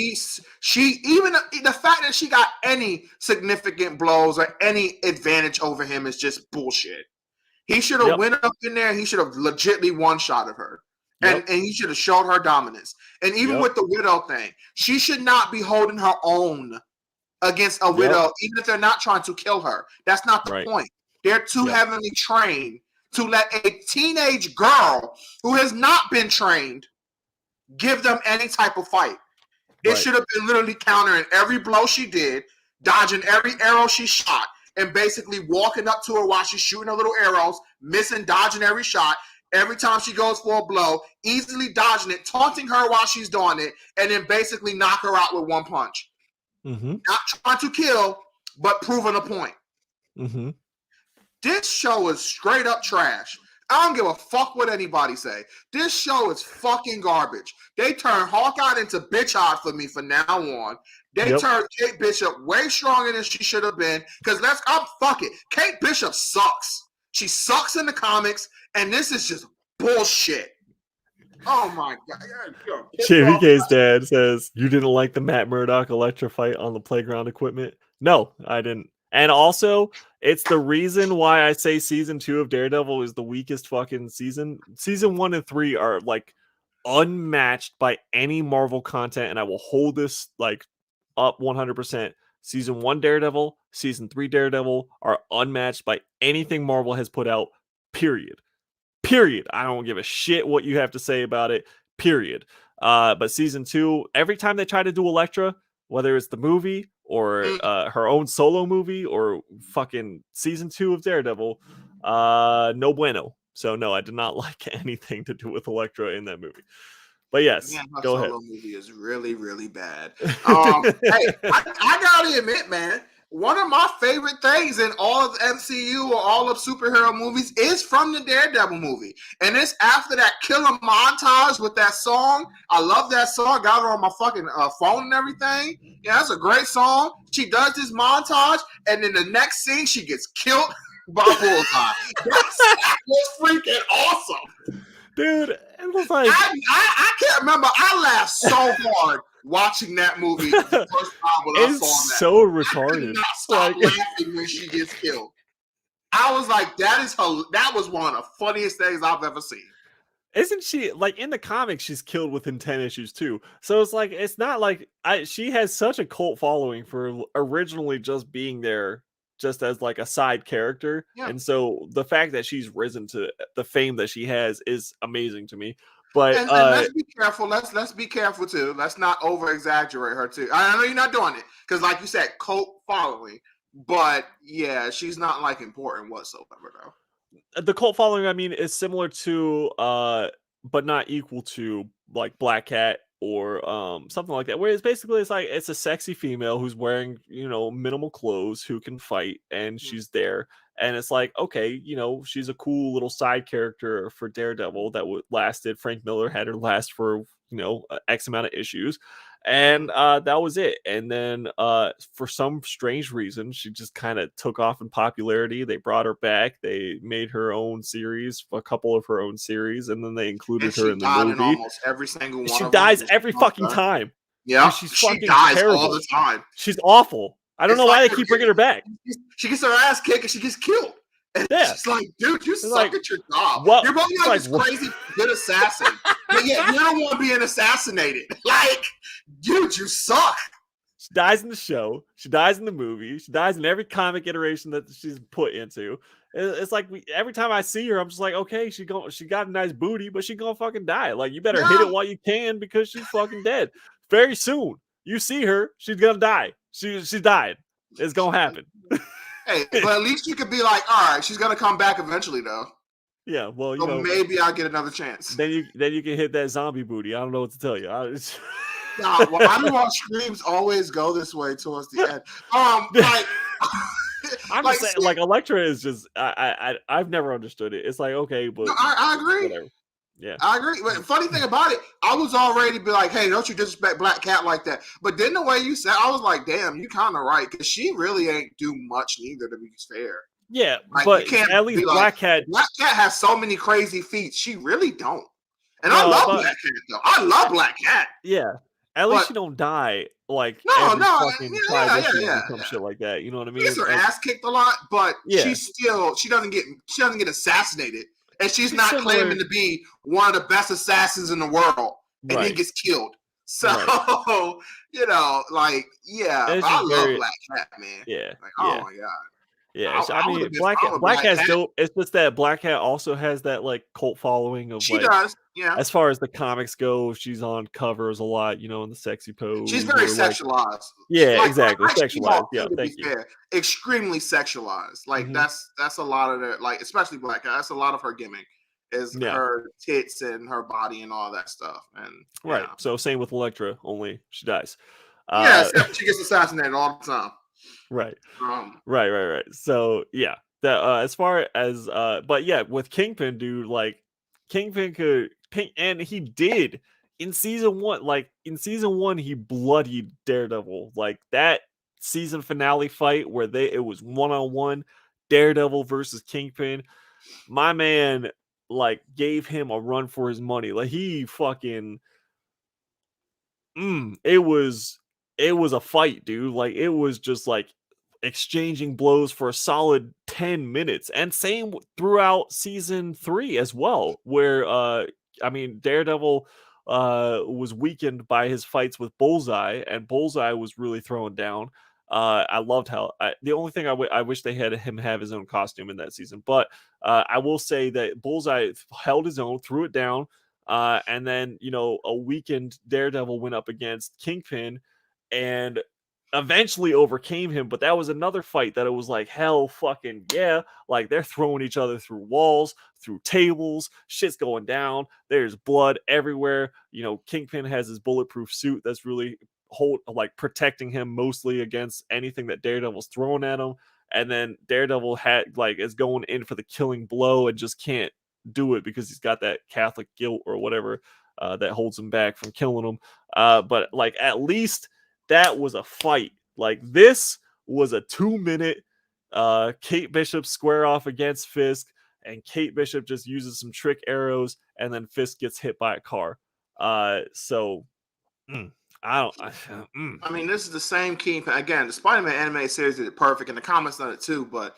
[SPEAKER 2] she even the fact that she got any significant blows or any advantage over him is just bullshit. He should have went up in there and he should have legitimately one-shotted her. And he should have showed her dominance. And even with the widow thing, she should not be holding her own against a widow, even if they're not trying to kill her. That's not the point. They're too heavily trained to let a teenage girl who has not been trained give them any type of fight. It should have been literally countering every blow she did, dodging every arrow she shot, and basically walking up to her while she's shooting her little arrows, missing, dodging every shot. Every time she goes for a blow, easily dodging it, taunting her while she's doing it, and then basically knock her out with one punch.
[SPEAKER 1] Mm-hmm.
[SPEAKER 2] Not trying to kill, but proving a point.
[SPEAKER 1] Mm-hmm.
[SPEAKER 2] This show is straight up trash. I don't give a fuck what anybody say. This show is fucking garbage. They turned Hawkeye into bitch-eyed for me from now on. They turned Kate Bishop way stronger than she should have been. Because fuck it. Kate Bishop sucks. She sucks in the comics, and this is just bullshit. Oh my god.
[SPEAKER 1] JVK's dad says, you didn't like the Matt Murdock Elektra fight on the playground equipment? No, I didn't. And also, it's the reason why I say season 2 of Daredevil is the weakest fucking season. Season 1 and 3 are like unmatched by any Marvel content, and I will hold this like up 100%. Season 1 Daredevil, season 3 Daredevil are unmatched by anything Marvel has put out, period. I don't give a shit what you have to say about it, period. But season 2, every time they try to do Elektra, whether it's the movie or her own solo movie or fucking season 2 of Daredevil, no bueno. So no, I did not like anything to do with Elektra in that movie. But yes, go ahead.
[SPEAKER 2] Solo movie is really, really bad. Hey, I gotta admit, man, one of my favorite things in all of the MCU or all of superhero movies is from the Daredevil movie. And it's after that killer montage with that song. I love that song. Got it on my fucking phone and everything. Yeah, that's a great song. She does this montage, and then the next scene, she gets killed by Bullseye. That was freaking awesome.
[SPEAKER 1] Dude, it was like...
[SPEAKER 2] I can't remember. I laughed so hard watching that movie the first time when I saw that.
[SPEAKER 1] It's so retarded.
[SPEAKER 2] I could not stop laughing when she gets killed. I was like, that was one of the funniest things I've ever seen.
[SPEAKER 1] Isn't she, like, in the comics, she's killed within 10 issues, too. So it's like, it's not like... she has such a cult following for originally just being there just as, like, a side character. Yeah. And so the fact that she's risen to the fame that she has is amazing to me. But
[SPEAKER 2] and let's be careful. Let's be careful too. Let's not over exaggerate her too. I know you're not doing it because, like you said, cult following. But yeah, she's not like important whatsoever though.
[SPEAKER 1] The cult following, I mean, is similar to, but not equal to, like Black Cat or something like that. Where it's basically it's a sexy female who's wearing minimal clothes who can fight, and she's there. And it's like, okay, she's a cool little side character for Daredevil that lasted. Frank Miller had her last for, X amount of issues. And that was it. And then for some strange reason, she just kind of took off in popularity. They brought her back. They made her own series, a couple of her own series. And then they included her in the movie.
[SPEAKER 2] In almost every single one.
[SPEAKER 1] She dies every fucking time.
[SPEAKER 2] Yeah, she dies terrible all the time.
[SPEAKER 1] She's awful. I don't know why they keep bringing her back.
[SPEAKER 2] She gets her ass kicked and she gets killed. And it's like, dude, you suck at your job. You're both like this crazy good assassin. But yet you're the one being assassinated. Like, dude, you suck.
[SPEAKER 1] She dies in the show. She dies in the movie. She dies in every comic iteration that she's put into. It's like every time I see her, I'm just like, okay, she got a nice booty, but she gonna fucking die. Like, you better hit it while you can because she's fucking dead. Very soon. You see her, she's gonna die. She died. It's gonna happen.
[SPEAKER 2] Hey, but at least you could be like, all right, she's gonna come back eventually, though.
[SPEAKER 1] Yeah, well,
[SPEAKER 2] So maybe I'll get another chance.
[SPEAKER 1] then you can hit that zombie booty. I don't know what to tell you.
[SPEAKER 2] Nah, why do our streams always go this way towards the end? Like,
[SPEAKER 1] I'm just saying, like Elektra is just I've never understood it. It's like, okay, but
[SPEAKER 2] no, I agree.
[SPEAKER 1] whatever. Yeah,
[SPEAKER 2] I agree. But funny thing about it, I was already be like, hey, don't you disrespect Black Cat like that. But then the way you said, I was like, damn, you kind of right, because she really ain't do much neither, to be fair.
[SPEAKER 1] Yeah,
[SPEAKER 2] like,
[SPEAKER 1] but at least Black Cat
[SPEAKER 2] has so many crazy feats. She really don't. And I love Black Cat though. I love Black Cat.
[SPEAKER 1] Yeah. At least she don't die like
[SPEAKER 2] no,
[SPEAKER 1] fucking some shit like that. You know what I mean?
[SPEAKER 2] She gets her ass kicked a lot, but she doesn't get assassinated. And she's not claiming to be one of the best assassins in the world and then gets killed. So, you know, like, I love Black Cat, man.
[SPEAKER 1] Yeah.
[SPEAKER 2] Like, oh my God.
[SPEAKER 1] Yeah, I mean, Black Cat's dope. It's just that Black Cat also has that like cult following of
[SPEAKER 2] she does,
[SPEAKER 1] As far as the comics go, she's on covers a lot, you know, in the sexy pose.
[SPEAKER 2] She's very sexualized.
[SPEAKER 1] Exactly. Sexualized. Yeah, thank you.
[SPEAKER 2] Fair. Extremely sexualized. Like that's a lot of it. Like especially Black Cat. That's a lot of her gimmick. Is her tits and her body and all that stuff. And
[SPEAKER 1] so same with Elektra, only she dies.
[SPEAKER 2] Except she gets assassinated all the time.
[SPEAKER 1] Right. Right. So as far as but yeah, with Kingpin, dude, like Kingpin and he did in season 1. Like in season 1, he bloodied Daredevil. Like that season finale fight where it was 1-on-1 Daredevil versus Kingpin. My man like gave him a run for his money. Like he fucking it was a fight, dude. Like it was just like exchanging blows for a solid 10 minutes, and same throughout season 3 as well, where I mean Daredevil was weakened by his fights with Bullseye, and Bullseye was really throwing down. I loved how the only thing I wish they had him have his own costume in that season, but I will say that Bullseye held his own, threw it down, and then a weakened Daredevil went up against Kingpin and eventually overcame him. But that was another fight that it was like, hell fucking yeah, like they're throwing each other through walls, through tables, shit's going down, there's blood everywhere. Kingpin has his bulletproof suit that's really protecting him mostly against anything that Daredevil's throwing at him, and then Daredevil is going in for the killing blow and just can't do it because he's got that Catholic guilt or whatever that holds him back from killing him. But like at least that was a fight. Like this was a 2-minute Kate Bishop square off against Fisk, and Kate Bishop just uses some trick arrows, and then Fisk gets hit by a car. I
[SPEAKER 2] mean, this is the same Kingpin. Again, the Spider-Man animated series did it perfect, and the comics done it too, but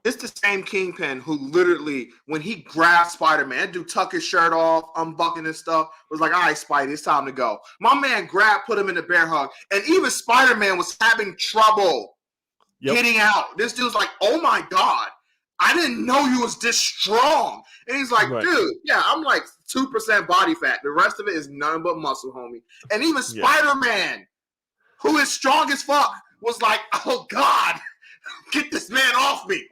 [SPEAKER 2] it's the same Kingpin who literally, when he grabbed Spider-Man, that dude tuck his shirt off, unbucking his stuff, was like, all right, Spidey, it's time to go. My man put him in the bear hug, and even Spider-Man was having trouble getting out. This dude's like, oh my God, I didn't know you was this strong. And he's like, dude, I'm like 2% body fat. The rest of it is nothing but muscle, homie. And even Spider-Man, who is strong as fuck, was like, oh God, get this man off me.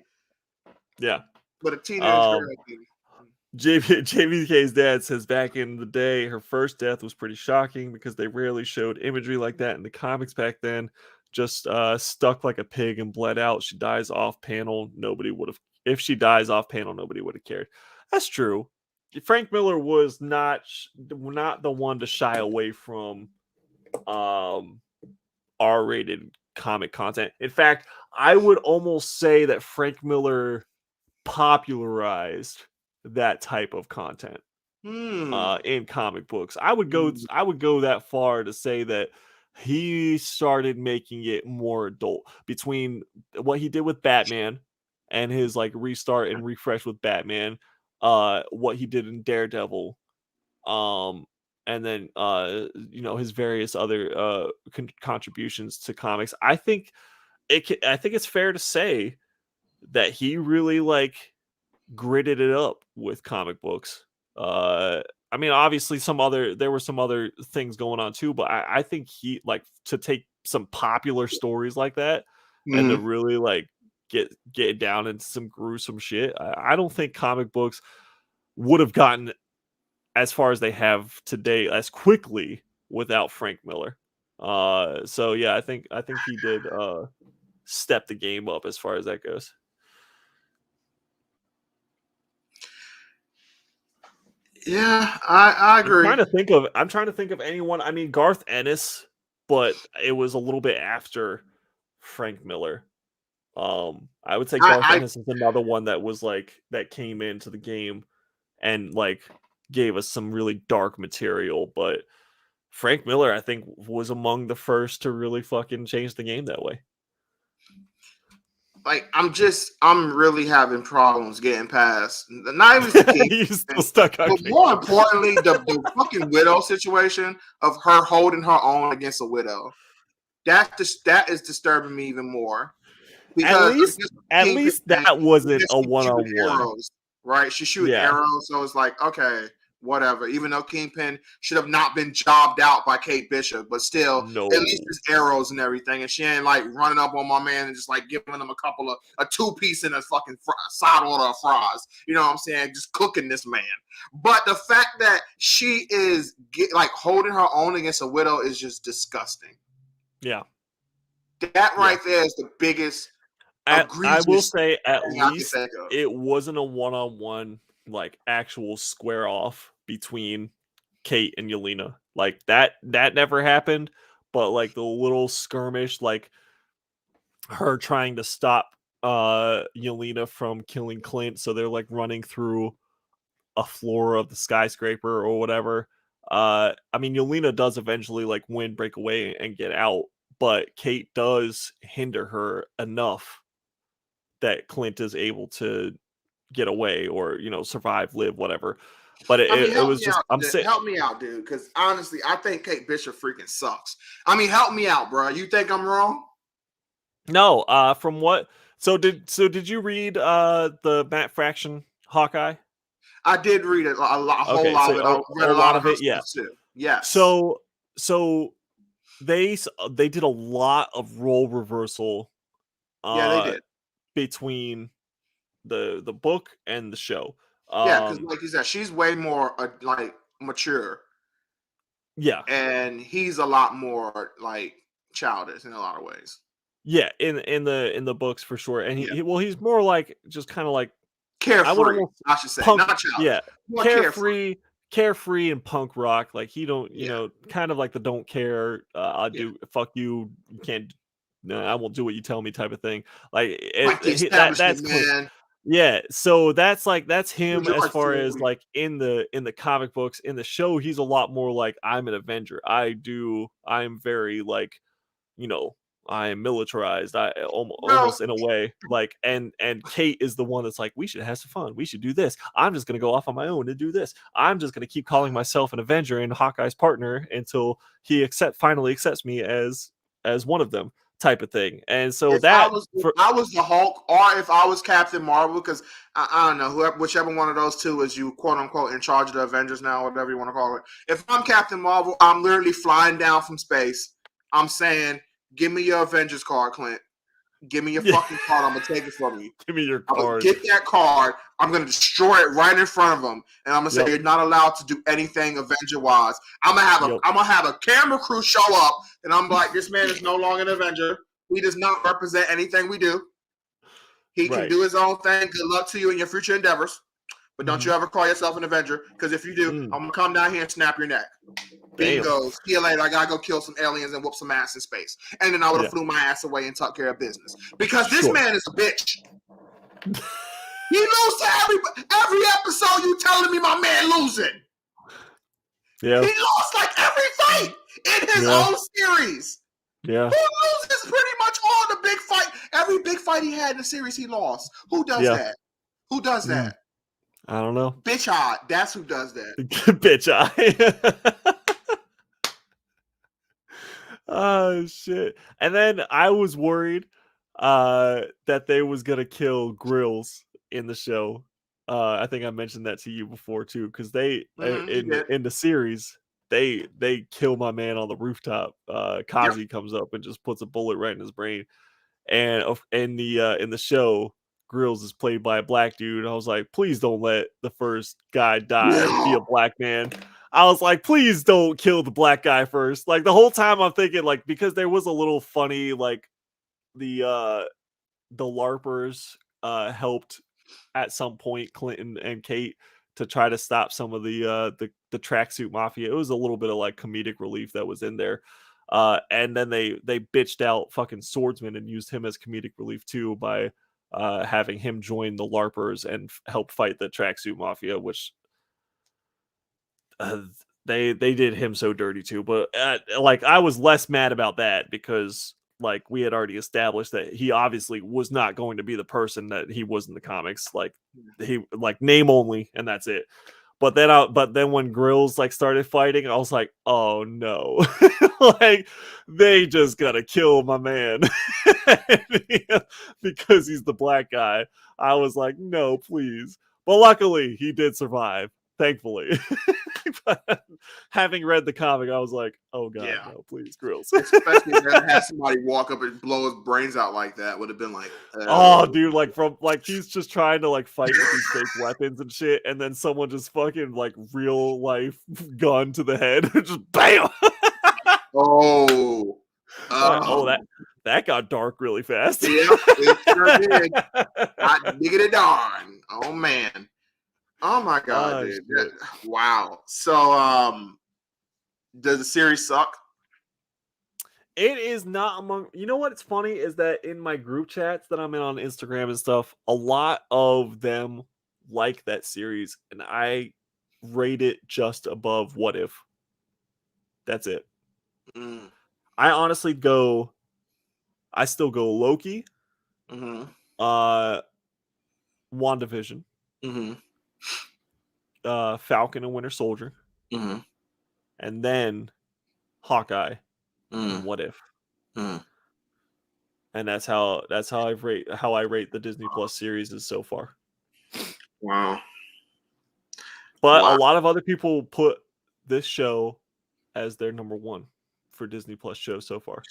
[SPEAKER 1] Yeah.
[SPEAKER 2] But a teenage girl.
[SPEAKER 1] JVK's dad says back in the day, her first death was pretty shocking because they rarely showed imagery like that in the comics back then. Just stuck like a pig and bled out. She dies off panel. If she dies off panel, nobody would have cared. That's true. Frank Miller was not the one to shy away from R-rated comic content. In fact, I would almost say that Frank Miller popularized that type of content in comic books. I would go that far to say that he started making it more adult between what he did with Batman and his like restart and refresh with Batman, what he did in Daredevil, and then his various other contributions to comics. I think it's fair to say that he really like gritted it up with comic books. I mean, obviously there were some other things going on too, but I think he like to take some popular stories like that and to really like get down into some gruesome shit. I don't think comic books would have gotten as far as they have today as quickly without Frank Miller. So yeah, I think he did step the game up as far as that goes.
[SPEAKER 2] Yeah, I agree.
[SPEAKER 1] I'm trying to think of anyone. I mean, Garth Ennis, but it was a little bit after Frank Miller. I would say Garth
[SPEAKER 2] I
[SPEAKER 1] Ennis is another one that was like that came into the game and like gave us some really dark material, but Frank Miller I think was among the first to really fucking change the game that way.
[SPEAKER 2] like I'm really having problems getting past not even the king,
[SPEAKER 1] You still stuck on
[SPEAKER 2] but
[SPEAKER 1] King.
[SPEAKER 2] more importantly, the fucking widow situation of her holding her own against a widow. That is disturbing me even more because
[SPEAKER 1] At least that wasn't a one-on-one.
[SPEAKER 2] arrows, right? She's shooting
[SPEAKER 1] Yeah.
[SPEAKER 2] arrows, so it's like okay, whatever. Even though Kingpin should have not been jobbed out by Kate Bishop, but still,
[SPEAKER 1] No.
[SPEAKER 2] at least there's arrows and everything, and she ain't like running up on my man and just like giving him a 2-piece and a fucking side order of fries. You know what I'm saying? Just cooking this man. But the fact that she is like holding her own against a widow is just disgusting.
[SPEAKER 1] Yeah.
[SPEAKER 2] That right there is the biggest.
[SPEAKER 1] I will say at least it wasn't a one-on-one like actual square off between Kate and Yelena. Like that never happened, but like the little skirmish, like her trying to stop Yelena from killing Clint, so they're like running through a floor of the skyscraper or whatever. I mean Yelena does eventually like win, break away and get out, but Kate does hinder her enough that Clint is able to get away or, you know, survive, live, whatever. But it was just,
[SPEAKER 2] help me out, dude. Because honestly, I think Kate Bishop freaking sucks. I mean, help me out, bro. You think I'm wrong?
[SPEAKER 1] No. From what? So did you read the Matt Fraction Hawkeye?
[SPEAKER 2] I did read it a whole lot of it. I read a lot of it. Yeah. Too. Yes.
[SPEAKER 1] So they did a lot of role reversal.
[SPEAKER 2] Yeah, they did
[SPEAKER 1] between the book and the show.
[SPEAKER 2] Yeah, because like you said, she's way more like mature.
[SPEAKER 1] Yeah,
[SPEAKER 2] and he's a lot more like childish in a lot of ways.
[SPEAKER 1] Yeah, in the books for sure, and he's more like just kind of like
[SPEAKER 2] carefree. I should say,
[SPEAKER 1] punk,
[SPEAKER 2] not childish.
[SPEAKER 1] Yeah,
[SPEAKER 2] more
[SPEAKER 1] carefree and punk rock. Like he don't, you know, kind of like the don't care. I'll do fuck you. You can't. No, I won't do what you tell me type of thing. Like that's
[SPEAKER 2] man.
[SPEAKER 1] Yeah, so that's him as far as like in the comic books. In the show, he's a lot more like I'm an Avenger. I'm very like, you know, I am militarized. I almost in a way like, and Kate is the one that's like, we should have some fun. We should do this. I'm just gonna go off on my own and do this. I'm just gonna keep calling myself an Avenger and Hawkeye's partner until he finally accepts me as one of them. Type of thing. And so
[SPEAKER 2] if I was the Hulk, or if I was Captain Marvel, because I don't know, whichever one of those two is you quote unquote in charge of the Avengers now, whatever you want to call it. If I'm Captain Marvel, I'm literally flying down from space. I'm saying, give me your Avengers card, Clint. Give me your fucking card. I'm gonna take it from you.
[SPEAKER 1] Give me your
[SPEAKER 2] card.
[SPEAKER 1] I'm gonna
[SPEAKER 2] get that card. I'm gonna destroy it right in front of them, and I'm gonna say you're not allowed to do anything Avenger wise. I'm gonna have a camera crew show up, and I'm like, this man is no longer an Avenger. He does not represent anything we do. He can do his own thing. Good luck to you in your future endeavors. But don't you ever call yourself an Avenger, because if you do, I'm gonna come down here and snap your neck. Bingo. See you later. I gotta go kill some aliens and whoop some ass in space. And then I would have flew my ass away and took care of business. Because this man is a bitch. He loses to every episode. You telling me my man losing?
[SPEAKER 1] Yeah.
[SPEAKER 2] He lost like every fight in his own series.
[SPEAKER 1] Yeah.
[SPEAKER 2] Who loses pretty much all the big fight? Every big fight he had in the series, he lost. Who does that? Who does that?
[SPEAKER 1] I don't know.
[SPEAKER 2] Bitch Eye. That's who does that.
[SPEAKER 1] Bitch Eye. Oh shit. And then I was worried that they was gonna kill Grills in the show. I think I mentioned that to you before too, because they in the series they kill my man on the rooftop. Kazi comes up and just puts a bullet right in his brain. And in the show, Grills is played by a black dude. I was like, please don't let the first guy die be a black man. I was like, please don't kill the black guy first. Like the whole time I'm thinking, like, because there was a little funny, like the LARPers helped at some point Clinton and Kate to try to stop some of the tracksuit mafia. It was a little bit of like comedic relief that was in there. And then they bitched out fucking Swordsman and used him as comedic relief too by having him join the LARPers and help fight the tracksuit mafia, which they did him so dirty too. But like I was less mad about that because like we had already established that he obviously was not going to be the person that he was in the comics. Like he like name only and that's it. But then when Grills like started fighting, I was like, oh no. Like they just gotta kill my man. Because he's the black guy. I was like, no, please. But luckily he did survive, thankfully. But having read the comic, I was like, oh god, no, please, Grills.
[SPEAKER 2] Especially if they had somebody walk up and blow his brains out like that, would have been like,
[SPEAKER 1] oh dude, like from like he's just trying to like fight with these fake weapons and shit, and then someone just fucking like real life gun to the head, just bam.
[SPEAKER 2] Oh,
[SPEAKER 1] that got dark really fast.
[SPEAKER 2] Yeah, it sure did. I diggity darn. Oh man. Oh my god, dude. Wow. So does the series suck?
[SPEAKER 1] It is not among, you know what's funny is that in my group chats that I'm in on Instagram and stuff, a lot of them like that series, and I rate it just above What If. That's it. I honestly I still go Loki, WandaVision, Falcon and Winter Soldier, and then Hawkeye and What If. And that's how I rate the Disney Plus series is so far.
[SPEAKER 2] Wow.
[SPEAKER 1] But a lot of other people put this show as their number one for Disney Plus show so far.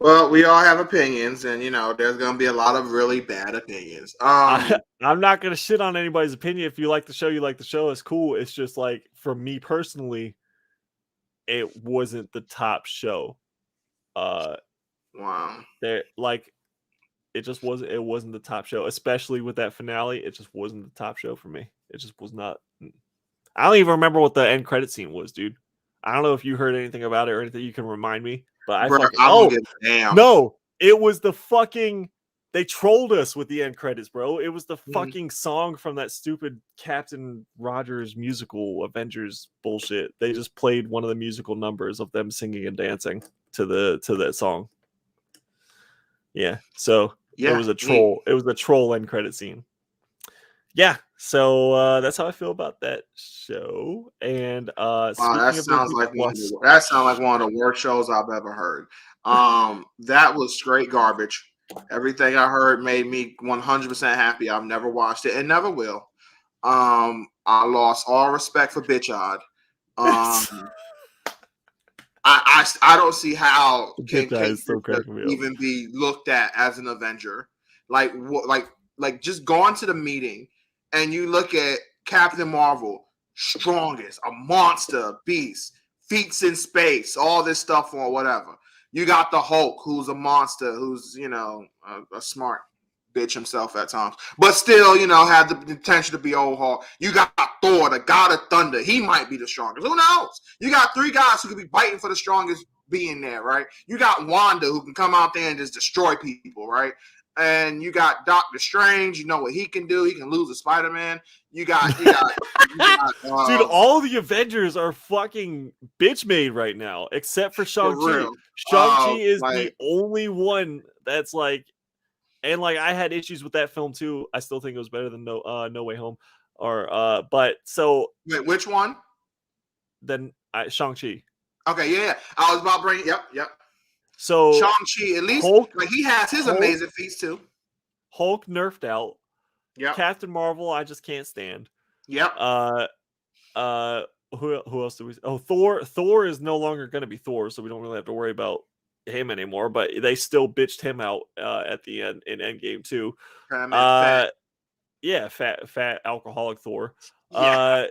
[SPEAKER 2] Well, we all have opinions, and you know, there's gonna be a lot of really bad opinions.
[SPEAKER 1] I'm not gonna shit on anybody's opinion. If you like the show, you like the show. It's cool. It's just like for me personally, it wasn't the top show.
[SPEAKER 2] Wow.
[SPEAKER 1] There like it just wasn't. It wasn't the top show, especially with that finale. It just wasn't the top show for me. It just was not. I don't even remember what the end credit scene was, dude. I don't know if you heard anything about it or anything you can remind me. But no, it was the fucking. They trolled us with the end credits, bro. It was the fucking song from that stupid Captain Rogers musical Avengers bullshit. They just played one of the musical numbers of them singing and dancing to that song. Yeah, so it was a troll. It was a troll end credit scene. Yeah, so that's how I feel about that show. And
[SPEAKER 2] that sounds like one of the worst shows I've ever heard. That was straight garbage. Everything I heard made me 100% happy. I've never watched it and never will. I lost all respect for Bitch Odd. I don't see how can even be looked at as an Avenger. Like just going to the meeting and you look at Captain Marvel, strongest, a monster, a beast, feats in space, all this stuff or whatever. You got the Hulk, who's a monster, who's, you know, a smart bitch himself at times, but still, you know, had the potential to be old Hulk. You got Thor, the god of thunder. He might be the strongest. Who knows? You got three guys who could be fighting for the strongest being there, right? You got Wanda, who can come out there and just destroy people, right? And you got Doctor Strange. You know what he can do. He can lose a Spider-Man. You got
[SPEAKER 1] dude, all the Avengers are fucking bitch made right now, except for Shang-Chi. Shang-Chi is the only one that's like, and like I had issues with that film too. I still think it was better than No Way Home, or but so
[SPEAKER 2] wait, which one?
[SPEAKER 1] Then Shang-Chi.
[SPEAKER 2] Okay, yeah, I was about to bring. Yep.
[SPEAKER 1] So
[SPEAKER 2] Shang-Chi, at least Hulk, like he has his amazing feats too.
[SPEAKER 1] Hulk nerfed out.
[SPEAKER 2] Yeah.
[SPEAKER 1] Captain Marvel, I just can't stand.
[SPEAKER 2] Yep.
[SPEAKER 1] Who else do we? Oh, Thor. Thor is no longer going to be Thor, so we don't really have to worry about him anymore, but they still bitched him out at the end in Endgame too.
[SPEAKER 2] I meant fat.
[SPEAKER 1] Yeah, fat alcoholic Thor.
[SPEAKER 2] Yeah.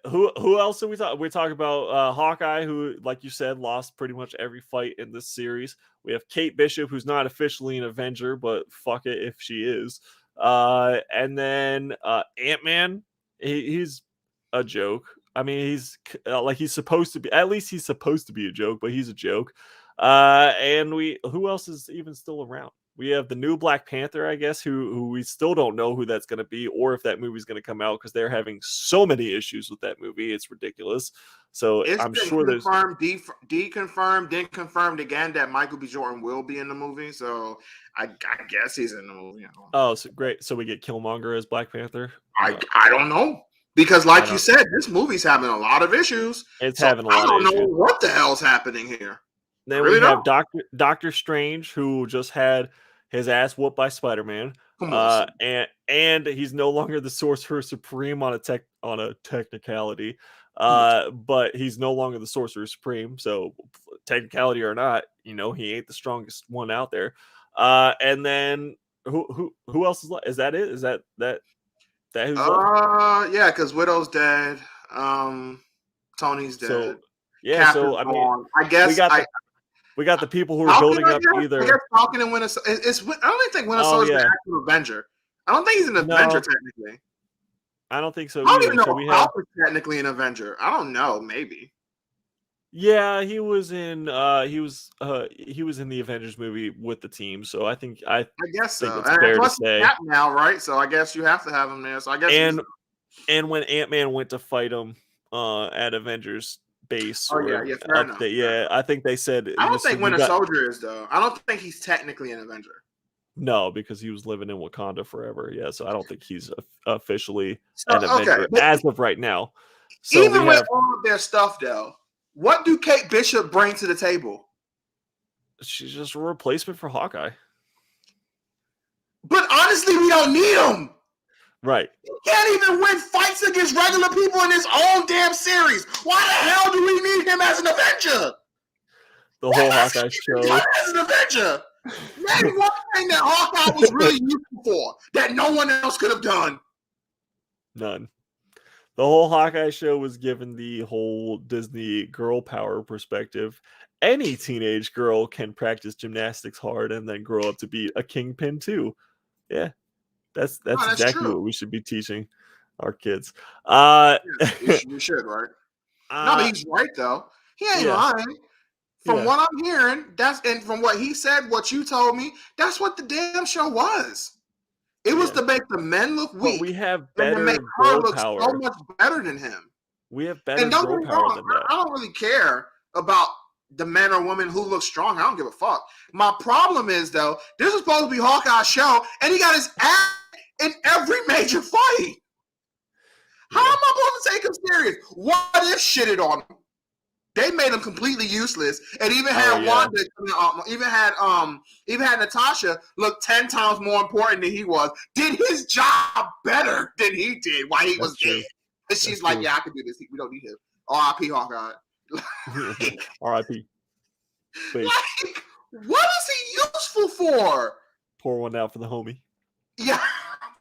[SPEAKER 1] Who else did we talk? We talked about Hawkeye, who, like you said, lost pretty much every fight in this series. We have Kate Bishop, who's not officially an Avenger, but fuck it if she is. And then Ant-Man, he's a joke. I mean, he's like he's supposed to be. At least he's supposed to be a joke, but he's a joke. And who else is even still around? We have the new Black Panther, I guess, who we still don't know who that's going to be or if that movie's going to come out because they're having so many issues with that movie. It's ridiculous. So
[SPEAKER 2] It's
[SPEAKER 1] I'm
[SPEAKER 2] been
[SPEAKER 1] sure there's
[SPEAKER 2] confirmed, deconfirmed, then confirmed again that Michael B. Jordan will be in the movie. So I guess he's in the movie. You know.
[SPEAKER 1] Oh, so great. So we get Killmonger as Black Panther.
[SPEAKER 2] I don't know. Because like you said, this movie's having a lot of issues.
[SPEAKER 1] It's
[SPEAKER 2] so
[SPEAKER 1] having a lot of issues.
[SPEAKER 2] I don't know what the hell's happening here.
[SPEAKER 1] Then we have Doctor Strange, who just had his ass whooped by Spider-Man. And he's no longer the Sorcerer Supreme on a technicality. But he's no longer the Sorcerer Supreme. So technicality or not, you know, he ain't the strongest one out there. And then who else is left? Is that it? Is that who's left?
[SPEAKER 2] Yeah, because Widow's dead. Tony's dead.
[SPEAKER 1] So yeah,
[SPEAKER 2] Captain's
[SPEAKER 1] so I mean,
[SPEAKER 2] I guess
[SPEAKER 1] we got the people who are building up either.
[SPEAKER 2] I guess Falcon and Winter. I don't think Winter Soldier is an actual Avenger. I don't think he's an Avenger technically.
[SPEAKER 1] I don't think so.
[SPEAKER 2] I don't even know if Falcon's technically an Avenger. I don't know. Maybe.
[SPEAKER 1] Yeah, he was in the Avengers movie with the team. So I guess
[SPEAKER 2] so.
[SPEAKER 1] It's fair to say
[SPEAKER 2] now, right? So I guess you have to have him there. So I guess.
[SPEAKER 1] And when Ant-Man went to fight him at Avengers base.
[SPEAKER 2] Fair enough.
[SPEAKER 1] I think they said.
[SPEAKER 2] I don't think Winter Soldier is though. I don't think he's technically an Avenger.
[SPEAKER 1] No, because he was living in Wakanda forever. Yeah, so I don't think he's officially an Avenger as of right now. So
[SPEAKER 2] even with all of their stuff, though, what do Kate Bishop bring to the table?
[SPEAKER 1] She's just a replacement for Hawkeye.
[SPEAKER 2] But honestly, we don't need him.
[SPEAKER 1] Right.
[SPEAKER 2] He can't even win fights against regular people in his own damn series. Why the hell do we need him as an Avenger?
[SPEAKER 1] The whole Hawkeye show.
[SPEAKER 2] As an Avenger. Name one thing that Hawkeye was really useful for that no one else could have done.
[SPEAKER 1] None. The whole Hawkeye show was given the whole Disney girl power perspective. Any teenage girl can practice gymnastics hard and then grow up to be a kingpin too. Yeah. That's exactly true. What we should be teaching our kids.
[SPEAKER 2] We should, right? No, but he's right though. He ain't lying. From what I'm hearing, and from what he said, what you told me, that's what the damn show was. It was to make the men look weak.
[SPEAKER 1] But we have better
[SPEAKER 2] and to make her look so much better than him.
[SPEAKER 1] We have better girl power than that.
[SPEAKER 2] I don't really care about the man or woman who looks strong. I don't give a fuck. My problem is though, this is supposed to be Hawkeye's show, and he got his ass in every major fight. How am I supposed to take him serious? What if shitted on him? They made him completely useless, and even had Wanda, even had Natasha look 10 times more important than he was. Did his job better than he did while he was dead. And she's like, "Yeah, I can do this. We don't need him." R.I.P. Hawkeye.
[SPEAKER 1] R.I.P.
[SPEAKER 2] Like, what is he useful for?
[SPEAKER 1] Pour one out for the homie.
[SPEAKER 2] Yeah,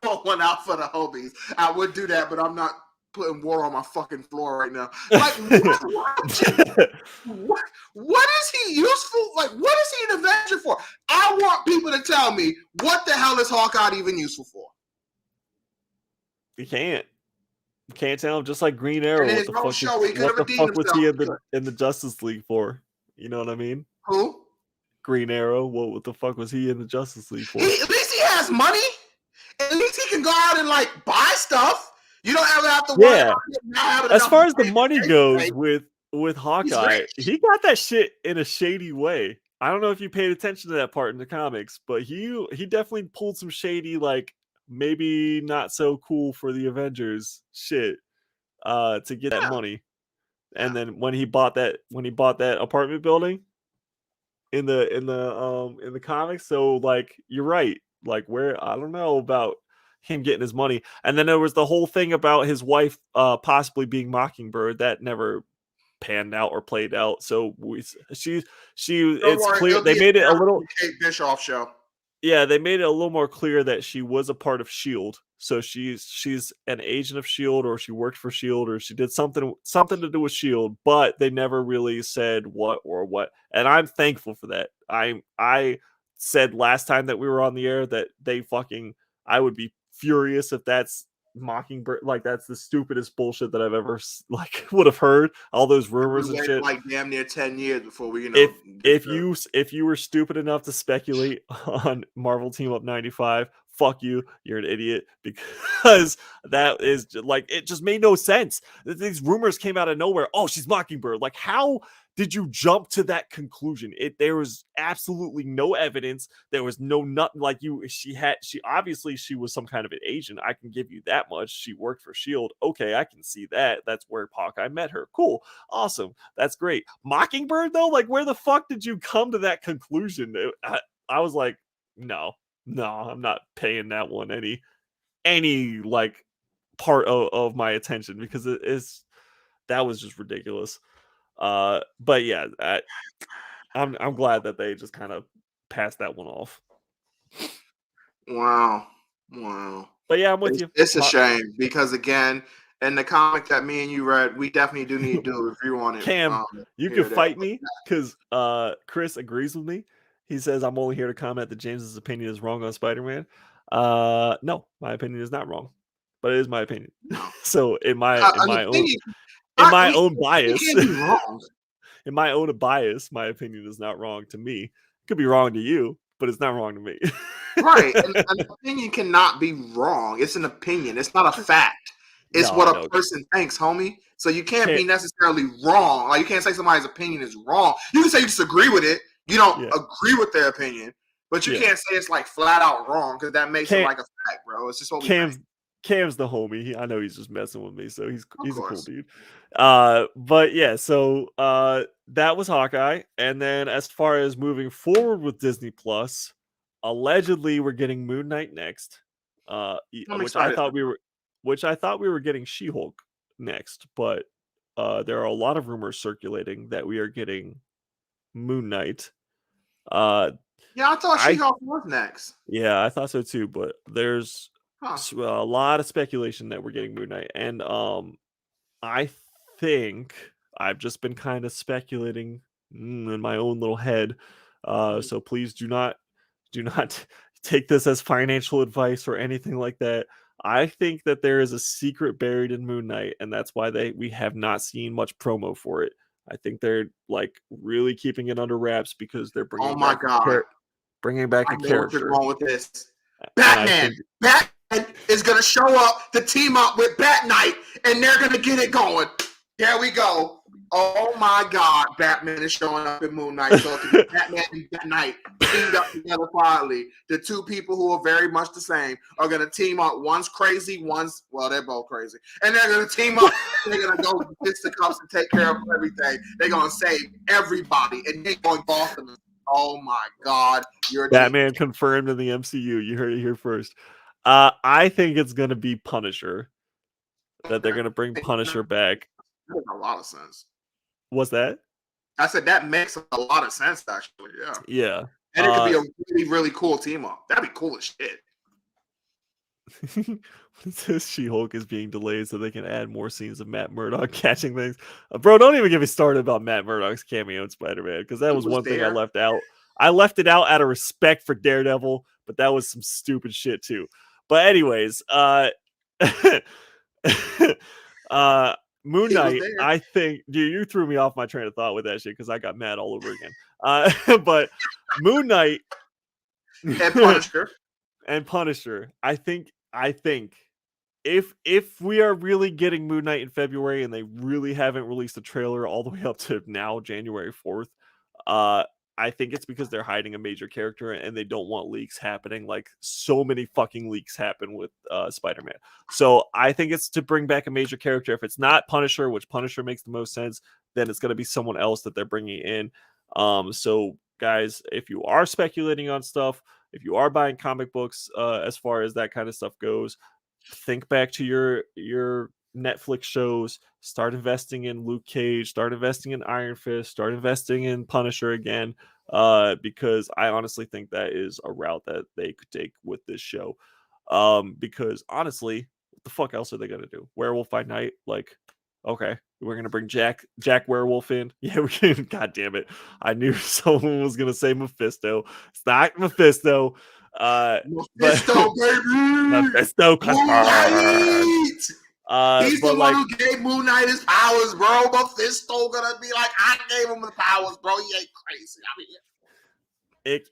[SPEAKER 2] pour one out for the homies. I would do that, but I'm not putting water on my fucking floor right now. Like, what is he useful? Like, what is he an Avenger for? I want people to tell me what the hell is Hawkeye even useful for?
[SPEAKER 1] You can't tell him. Just like Green Arrow. What the fuck was he in the Justice League for? You know what I mean?
[SPEAKER 2] Who?
[SPEAKER 1] Green Arrow. What the fuck was he in the Justice League for?
[SPEAKER 2] At least he has money. At least he can go out and like buy stuff. You don't ever have to worry about
[SPEAKER 1] as far as the money goes with Hawkeye, he got that shit in a shady way. I don't know if you paid attention to that part in the comics, but he definitely pulled some shady, like maybe not so cool for the Avengers shit to get that money. And then when he bought that apartment building in the comics, so like you're right. Like I don't know about him getting his money. And then there was the whole thing about his wife possibly being Mockingbird that never panned out or played out. So
[SPEAKER 2] Don't
[SPEAKER 1] it's
[SPEAKER 2] worry,
[SPEAKER 1] clear
[SPEAKER 2] it'll
[SPEAKER 1] they
[SPEAKER 2] be
[SPEAKER 1] made it a little.
[SPEAKER 2] the Kate Bischoff show.
[SPEAKER 1] Yeah, they made it a little more clear that she was a part of Shield. So she's an agent of Shield, or she worked for Shield, or she did something to do with Shield, but they never really said what or what. And I'm thankful for that. I said last time that we were on the air that I would be furious if that's Mockingbird, like that's the stupidest bullshit that I've ever would have heard, all those rumors
[SPEAKER 2] We
[SPEAKER 1] and
[SPEAKER 2] waited
[SPEAKER 1] shit.
[SPEAKER 2] like damn near 10 years before we,
[SPEAKER 1] If you were stupid enough to speculate on Marvel Team Up 95, fuck you, you're an idiot, because that is like, it just made no sense. These rumors came out of nowhere. Oh, she's Mockingbird. Like, how did you jump to that conclusion? There was absolutely no evidence. There was nothing. Like, she was some kind of an agent. I can give you that much. She worked for Shield. Okay, I can see that. That's where Hawkeye met her. Cool, awesome, that's great. Mockingbird though, like, where the fuck did you come to that conclusion? I was like, no, I'm not paying that one any like part of my attention, because that was just ridiculous. But yeah, I'm glad that they just kind of passed that one off.
[SPEAKER 2] Wow.
[SPEAKER 1] But yeah, I'm with you.
[SPEAKER 2] It's a shame, because again, in the comic that me and you read, we definitely do need to do a review on it.
[SPEAKER 1] Cam, you can fight me, because Chris agrees with me. He says I'm only here to comment that James's opinion is wrong on Spider-Man. No, my opinion is not wrong, but it is my opinion.
[SPEAKER 2] No.
[SPEAKER 1] So in my own bias, in my own bias, my opinion is not wrong to me. It could be wrong to you, but it's not wrong to me.
[SPEAKER 2] Right. And an opinion cannot be wrong. It's an opinion. It's not a fact. It's what a person thinks, homie. So you can't be necessarily wrong. Like, you can't say somebody's opinion is wrong. You can say you disagree with it. You don't agree with their opinion, but you can't say it's like flat out wrong, because that makes it like a fact, bro. It's just what we think.
[SPEAKER 1] Cam's the homie. I know he's just messing with me, so he's a cool dude. But yeah, so that was Hawkeye, and then as far as moving forward with Disney Plus, allegedly we're getting Moon Knight next. Which I thought we were getting She-Hulk next, but there are a lot of rumors circulating that we are getting Moon Knight.
[SPEAKER 2] Yeah, I thought She-Hulk was next.
[SPEAKER 1] Yeah, I thought so too, but there's a lot of speculation that we're getting Moon Knight, and I think I've just been kind of speculating in my own little head. So please do not take this as financial advice or anything like that. I think that there is a secret buried in Moon Knight, and that's why we have not seen much promo for it. I think they're like really keeping it under wraps, because they're bringing back a character.
[SPEAKER 2] What's wrong with this? Batman is going to show up to team up with Bat Knight, and they're going to get it going. There we go. Oh my God, Batman is showing up in Moon Knight. So Batman and Bat Knight teamed up together finally. The two people who are very much the same are going to team up. One's crazy, they're both crazy. And they're going to team up. They're going to go fix the cups and take care of everything. They're going to save everybody. And they're going to boss them. Oh my God.
[SPEAKER 1] Batman confirmed in the MCU. You heard it here first. I think it's going to be Punisher. That they're going to bring Punisher back.
[SPEAKER 2] That makes a lot of sense.
[SPEAKER 1] What's that?
[SPEAKER 2] I said that makes a lot of sense, actually. Yeah.
[SPEAKER 1] Yeah.
[SPEAKER 2] And it could be a really, really cool team up. That'd be cool as shit.
[SPEAKER 1] It says She-Hulk is being delayed so they can add more scenes of Matt Murdock catching things. Bro, don't even get me started about Matt Murdock's cameo in Spider-Man, because that was one thing I left out. I left it out out of respect for Daredevil, but that was some stupid shit too. But anyways, Moon Knight, I think, dude, you threw me off my train of thought with that shit, because I got mad all over again. But Moon Knight and Punisher, I think if we are really getting Moon Knight in February, and they really haven't released a trailer all the way up to now, January 4th, I think it's because they're hiding a major character, and they don't want leaks happening. Like, so many fucking leaks happen with Spider-Man. So I think it's to bring back a major character. If it's not Punisher, which Punisher makes the most sense, then it's going to be someone else that they're bringing in. So guys, if you are speculating on stuff, if you are buying comic books, as far as that kind of stuff goes, think back to your Netflix shows, start investing in Luke Cage, start investing in Iron Fist, start investing in Punisher again, because I honestly think that is a route that they could take with this show. Because honestly, what the fuck else are they gonna do? Werewolf by Night? Like, okay, we're gonna bring Jack Werewolf in. Yeah, we can. God damn it! I knew someone was gonna say Mephisto. It's not Mephisto. But
[SPEAKER 2] Mephisto, baby!
[SPEAKER 1] Mephisto
[SPEAKER 2] Moon
[SPEAKER 1] confirmed.
[SPEAKER 2] Knight! He's the
[SPEAKER 1] But
[SPEAKER 2] one
[SPEAKER 1] like,
[SPEAKER 2] who gave Moon Knight his powers, bro. Mephisto gonna be like, I gave him the powers, bro. He ain't crazy. I mean,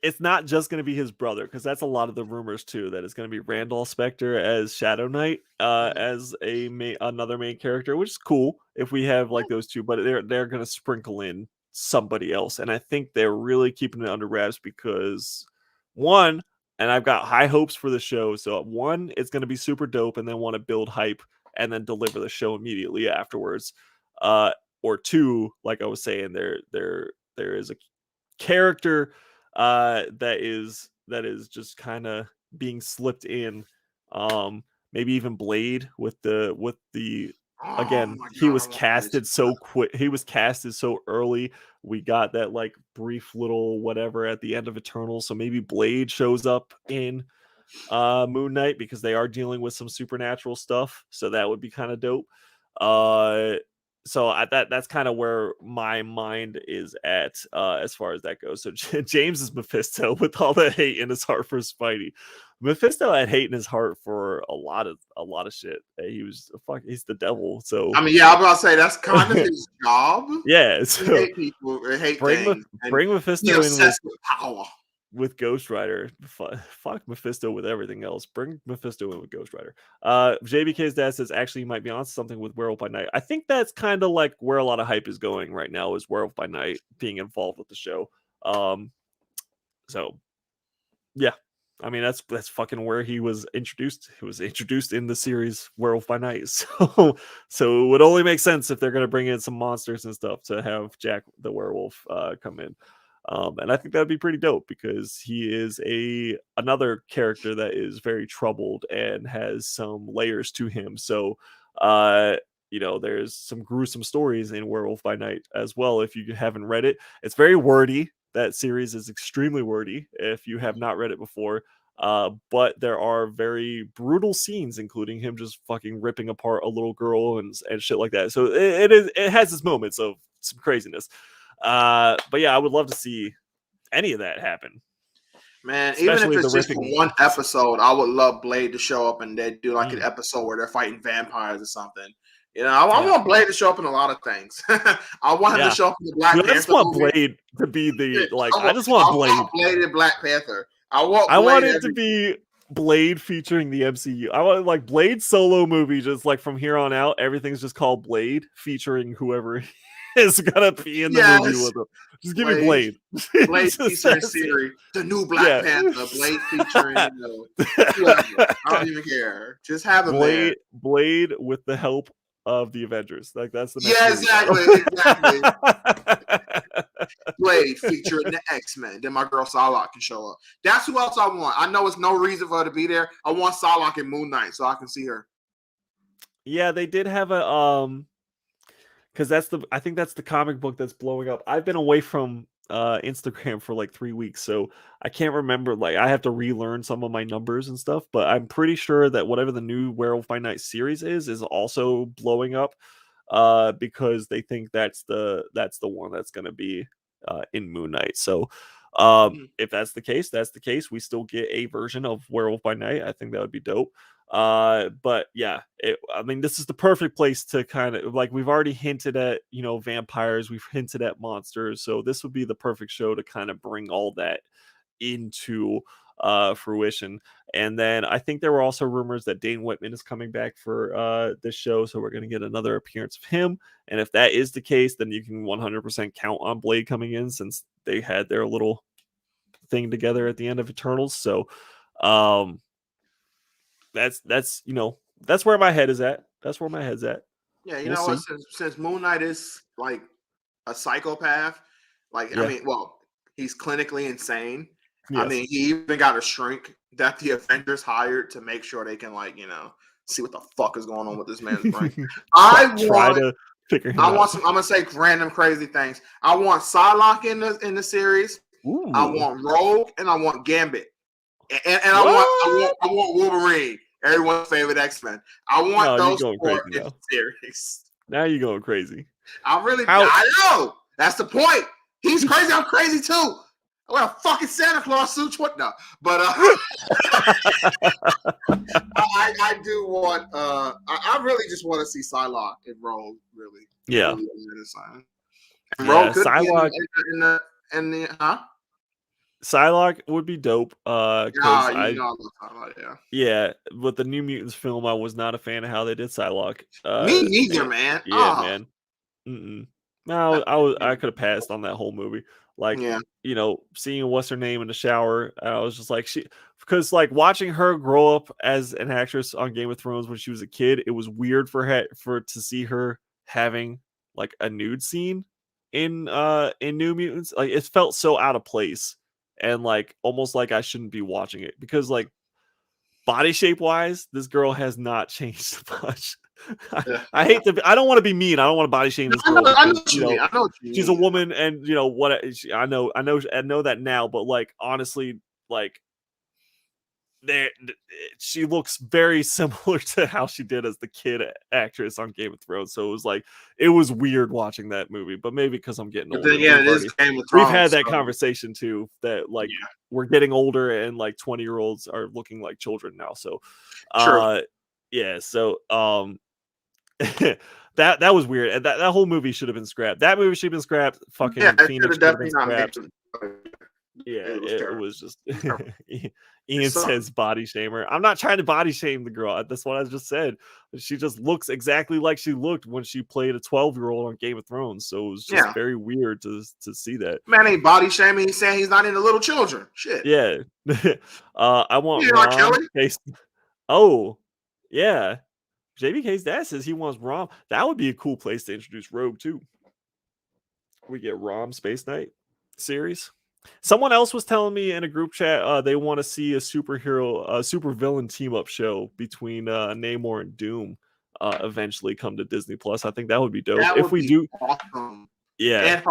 [SPEAKER 1] it's not just going to be his brother, because that's a lot of the rumors too, that it's going to be Randall Specter as Shadow Knight, as another main character, which is cool if we have like those two, but they're going to sprinkle in somebody else, and I think they're really keeping it under wraps because one, and I've got high hopes for the show, so one, it's going to be super dope, and then want to build hype and then deliver the show immediately afterwards, or two, like I was saying, there is a character that is just kind of being slipped in, maybe even Blade with the
[SPEAKER 2] oh
[SPEAKER 1] again,
[SPEAKER 2] my
[SPEAKER 1] he
[SPEAKER 2] god,
[SPEAKER 1] was
[SPEAKER 2] I love Blade.
[SPEAKER 1] casted so quick, he was casted so early. We got that like brief little whatever at the end of Eternal, so maybe Blade shows up in Moon Knight, because they are dealing with some supernatural stuff, so that would be kind of dope. uh that's kind of where my mind is at, as far as that goes. So James is Mephisto with all that hate in his heart for Spidey. Mephisto had hate in his heart for a lot of shit. He was he's the devil, so
[SPEAKER 2] I mean, yeah, I'm about to say that's kind of his job.
[SPEAKER 1] yeah,
[SPEAKER 2] To
[SPEAKER 1] so
[SPEAKER 2] hate people, or hate
[SPEAKER 1] bring
[SPEAKER 2] things, and
[SPEAKER 1] bring
[SPEAKER 2] be
[SPEAKER 1] Mephisto in
[SPEAKER 2] obsessed with power.
[SPEAKER 1] with Ghost Rider. Fuck Mephisto with everything else. Bring Mephisto in with Ghost Rider. JBK's dad says actually you might be on something with Werewolf by Night. I think that's kind of like where a lot of hype is going right now, is Werewolf by Night being involved with the show. So yeah, I mean that's fucking where he was introduced. He was introduced in the series Werewolf by Night. So it would only make sense if they're gonna bring in some monsters and stuff to have Jack the Werewolf come in. And I think that'd be pretty dope, because he is another character that is very troubled and has some layers to him. So, there's some gruesome stories in Werewolf by Night as well. If you haven't read it, it's very wordy. That series is extremely wordy if you have not read it before. But there are very brutal scenes, including him just fucking ripping apart a little girl and shit like that. So it has its moments of some craziness. But yeah, I would love to see any of that happen.
[SPEAKER 2] Man,
[SPEAKER 1] Especially
[SPEAKER 2] even if
[SPEAKER 1] the
[SPEAKER 2] it's just for
[SPEAKER 1] ripping.
[SPEAKER 2] one episode, I would love Blade to show up and they do like an
[SPEAKER 1] Mm.
[SPEAKER 2] episode where they're fighting vampires or something. You know, I
[SPEAKER 1] Yeah.
[SPEAKER 2] want Blade to show up in a lot of things. I want him
[SPEAKER 1] Yeah.
[SPEAKER 2] to show up in the Black
[SPEAKER 1] Dude, I
[SPEAKER 2] Panther
[SPEAKER 1] just want
[SPEAKER 2] movie.
[SPEAKER 1] Blade to be the like.
[SPEAKER 2] I
[SPEAKER 1] I just want
[SPEAKER 2] I
[SPEAKER 1] Blade.
[SPEAKER 2] want Blade in Black Panther. I want
[SPEAKER 1] I want
[SPEAKER 2] Blade
[SPEAKER 1] it to be Blade featuring the MCU. I want like Blade solo movie, just like from here on out, everything's just called Blade, featuring whoever is gonna be in the movie
[SPEAKER 2] yes,
[SPEAKER 1] with him. Just give me
[SPEAKER 2] Blade.
[SPEAKER 1] Blade.
[SPEAKER 2] Blade
[SPEAKER 1] Just
[SPEAKER 2] featuring
[SPEAKER 1] that's it.
[SPEAKER 2] Siri, the new Black
[SPEAKER 1] Yeah.
[SPEAKER 2] Panther. Blade featuring whoever. I don't even care. Just have him there.
[SPEAKER 1] Blade with the help of the Avengers. Like that's the next
[SPEAKER 2] Yeah,
[SPEAKER 1] movie
[SPEAKER 2] exactly.
[SPEAKER 1] title.
[SPEAKER 2] Blade featuring the X-Men. Then my girl Psylocke can show up. That's who else I want. I know it's no reason for her to be there. I want Psylocke in Moon Knight so I can see her.
[SPEAKER 1] Yeah, they did have because I think that's the comic book that's blowing up. I've been away from Instagram for like 3 weeks, so I can't remember. Like I have to relearn some of my numbers and stuff, but I'm pretty sure that whatever the new Werewolf by Night series is also blowing up, because they think that's the one that's going to be in Moon Knight. So if that's the case, that's the case. We still get a version of Werewolf by Night. I think that would be dope. But yeah, I mean, this is the perfect place to kind of like, we've already hinted at, vampires, we've hinted at monsters. So this would be the perfect show to kind of bring all that into fruition. And then I think there were also rumors that Dane Whitman is coming back for this show, so we're going to get another appearance of him. And if that is the case, then you can 100% count on Blade coming in, since they had their little thing together at the end of Eternals. So that's where my head is at. That's where my head's at.
[SPEAKER 2] Yeah, you
[SPEAKER 1] We'll
[SPEAKER 2] know what?
[SPEAKER 1] see.
[SPEAKER 2] Since Moon Knight is like a psychopath, like I
[SPEAKER 1] Yeah.
[SPEAKER 2] mean, well, he's clinically insane. I
[SPEAKER 1] Yes.
[SPEAKER 2] mean, he even got a shrink that the Avengers hired to make sure they can see what the fuck is going on with this man's brain. I
[SPEAKER 1] try to figure him out.
[SPEAKER 2] I'm gonna say random crazy things. I want Psylocke in the series.
[SPEAKER 1] Ooh.
[SPEAKER 2] I want Rogue and I want Gambit. And I want Wolverine, everyone's favorite X-Men. I want those four in the series.
[SPEAKER 1] Now you're going crazy.
[SPEAKER 2] I know. That's the point. He's crazy. I'm crazy too. I wear a fucking Santa Claus suit. What now? But I do want. I really just want to see Psylocke and Rogue. Really.
[SPEAKER 1] Yeah.
[SPEAKER 2] Really and Rogue could
[SPEAKER 1] Psylocke
[SPEAKER 2] in the
[SPEAKER 1] Psylocke would be dope.
[SPEAKER 2] Yeah,
[SPEAKER 1] with the New Mutants film, I was not a fan of how they did Psylocke.
[SPEAKER 2] Me neither, man.
[SPEAKER 1] Yeah, man. No, I could have passed on that whole movie. Like, seeing what's her name in the shower, I was just like, because like watching her grow up as an actress on Game of Thrones when she was a kid, it was weird to see her having like a nude scene in New Mutants. Like, it felt so out of place. And like almost like I shouldn't be watching it because like body shape wise, this girl has not changed much. I hate to. I don't want to be mean. I don't want to body shame this girl. I know what you mean. She's a woman, and I know that now. But like honestly, like she looks very similar to how she did as the kid actress on Game of Thrones. So it was weird watching that movie. But maybe because I'm getting older.
[SPEAKER 2] It is Game of Thrones.
[SPEAKER 1] We've had that conversation too. That we're getting older, and like 20-year-olds are looking like children now. So, yeah. So, that was weird, and that whole movie should have been scrapped. That movie should have been scrapped. Fucking Phoenix should have been scrapped. Yeah, it was just. Ian says body shamer. I'm not trying to body shame the girl. That's what I just said. She just looks exactly like she looked when she played a 12-year-old on Game of Thrones. So it was just very weird to see that.
[SPEAKER 2] Man ain't body shaming. He's saying he's not into little children. Shit.
[SPEAKER 1] Yeah. I want Rom. Oh, yeah. JBK's dad says he wants Rom. That would be a cool place to introduce Rogue too. We get Rom Space Knight series. Someone else was telling me in a group chat they want to see a super villain team up show between Namor and Doom eventually come to Disney Plus. I think that would be dope.
[SPEAKER 2] Awesome.
[SPEAKER 1] Yeah.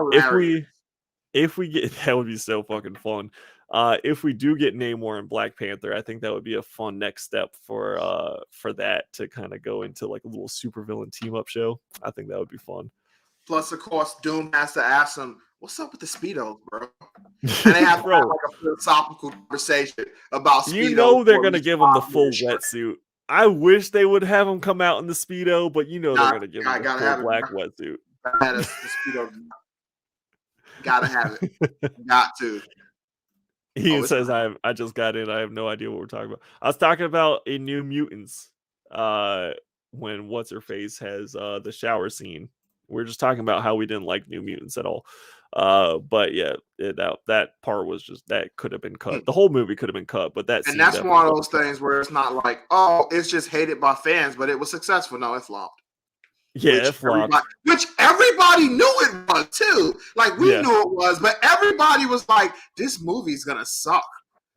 [SPEAKER 1] If we get that would be so fucking fun. If we do get Namor and Black Panther, I think that would be a fun next step for that to kind of go into like a little super villain team up show. I think that would be fun.
[SPEAKER 2] Plus, of course, Doom has to ask him, "What's up with the Speedos, bro?" And they have to have like a philosophical conversation about Speedos.
[SPEAKER 1] They're gonna give him the full wetsuit. I wish they would have him come out in the Speedo, but they're gonna give him the full black wetsuit.
[SPEAKER 2] Gotta have it. Got to.
[SPEAKER 1] Ian says, I just got in. I have no idea what we're talking about. I was talking about a New Mutants when What's-Her-Face has the shower scene. We're just talking about how we didn't like New Mutants at all. But yeah, that part was just, that could have been cut. The whole movie could have been cut, but that's
[SPEAKER 2] one of those things where it's not like, oh, it's just hated by fans, but it was successful. No, it flopped.
[SPEAKER 1] Yeah, it flopped.
[SPEAKER 2] Which everybody knew it was too. Like we knew it was, but everybody was like, "This movie's gonna suck."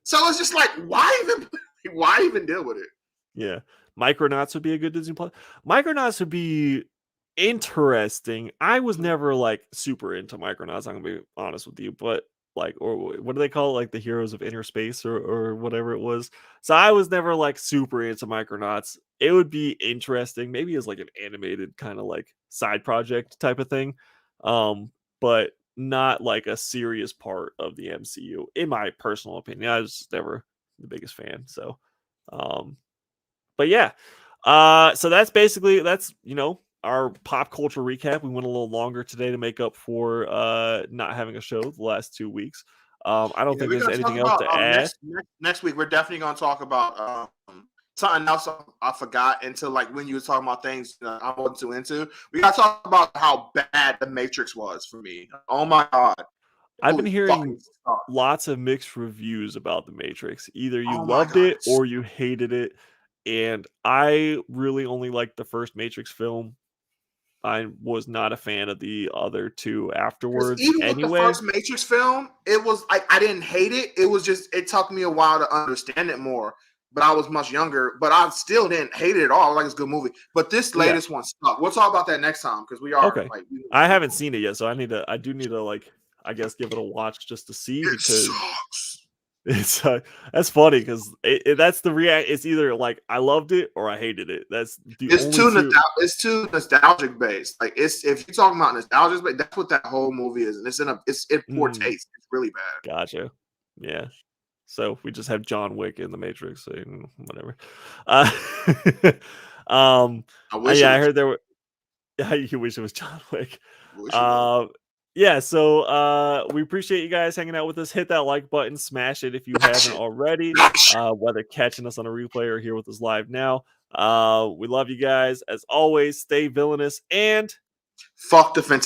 [SPEAKER 2] So it's just like, why even deal with it?
[SPEAKER 1] Yeah, Micronauts would be a good Disney Plus. Micronauts would be interesting. I was never like super into Micronauts. I'm gonna be honest with you, but like, or what do they call it? Like the Heroes of Inner Space or whatever it was. So I was never like super into Micronauts. It would be interesting, maybe as like an animated kind of like side project type of thing, but not like a serious part of the MCU, in my personal opinion. I was just never the biggest fan. So, but yeah, so that's basically our pop culture recap. We went a little longer today to make up for not having a show the last 2 weeks. I don't think there's anything else to add.
[SPEAKER 2] Next week, we're definitely going to talk about something else I forgot until like when you were talking about things I wasn't too into. We got to talk about how bad The Matrix was for me. Oh my God.
[SPEAKER 1] I've been hearing lots of mixed reviews about The Matrix. Either you loved it or you hated it. And I really only liked the first Matrix film. I was not a fan of the other two afterwards.
[SPEAKER 2] Even with the first Matrix film, it was like I didn't hate it. It was just, it took me a while to understand it more. but I was much younger. But I still didn't hate it at all. Like, it's a good movie. But this latest one sucked. We'll talk about that next time because we are
[SPEAKER 1] Okay.
[SPEAKER 2] like,
[SPEAKER 1] I haven't seen it yet, so I do need to, like, I guess give it a watch just to see,
[SPEAKER 2] it
[SPEAKER 1] because
[SPEAKER 2] sucks.
[SPEAKER 1] it's that's funny because that's the react. It's either like I loved it or I hated it. That's the only two.
[SPEAKER 2] It's too nostalgic based. Like, it's, if you're talking about nostalgia, but that's what that whole movie is, and it's in poor taste. It's really bad.
[SPEAKER 1] Gotcha. Yeah. So we just have John Wick in the Matrix, so whatever.
[SPEAKER 2] I wish it
[SPEAKER 1] Yeah, I
[SPEAKER 2] was.
[SPEAKER 1] heard there were. You wish it was John Wick.
[SPEAKER 2] Wish it was.
[SPEAKER 1] Yeah, so we appreciate you guys hanging out with us. Hit that like button, smash it if you haven't already. Whether catching us on a replay or here with us live now. We love you guys. As always, stay villainous and
[SPEAKER 2] Fuck the fantastic.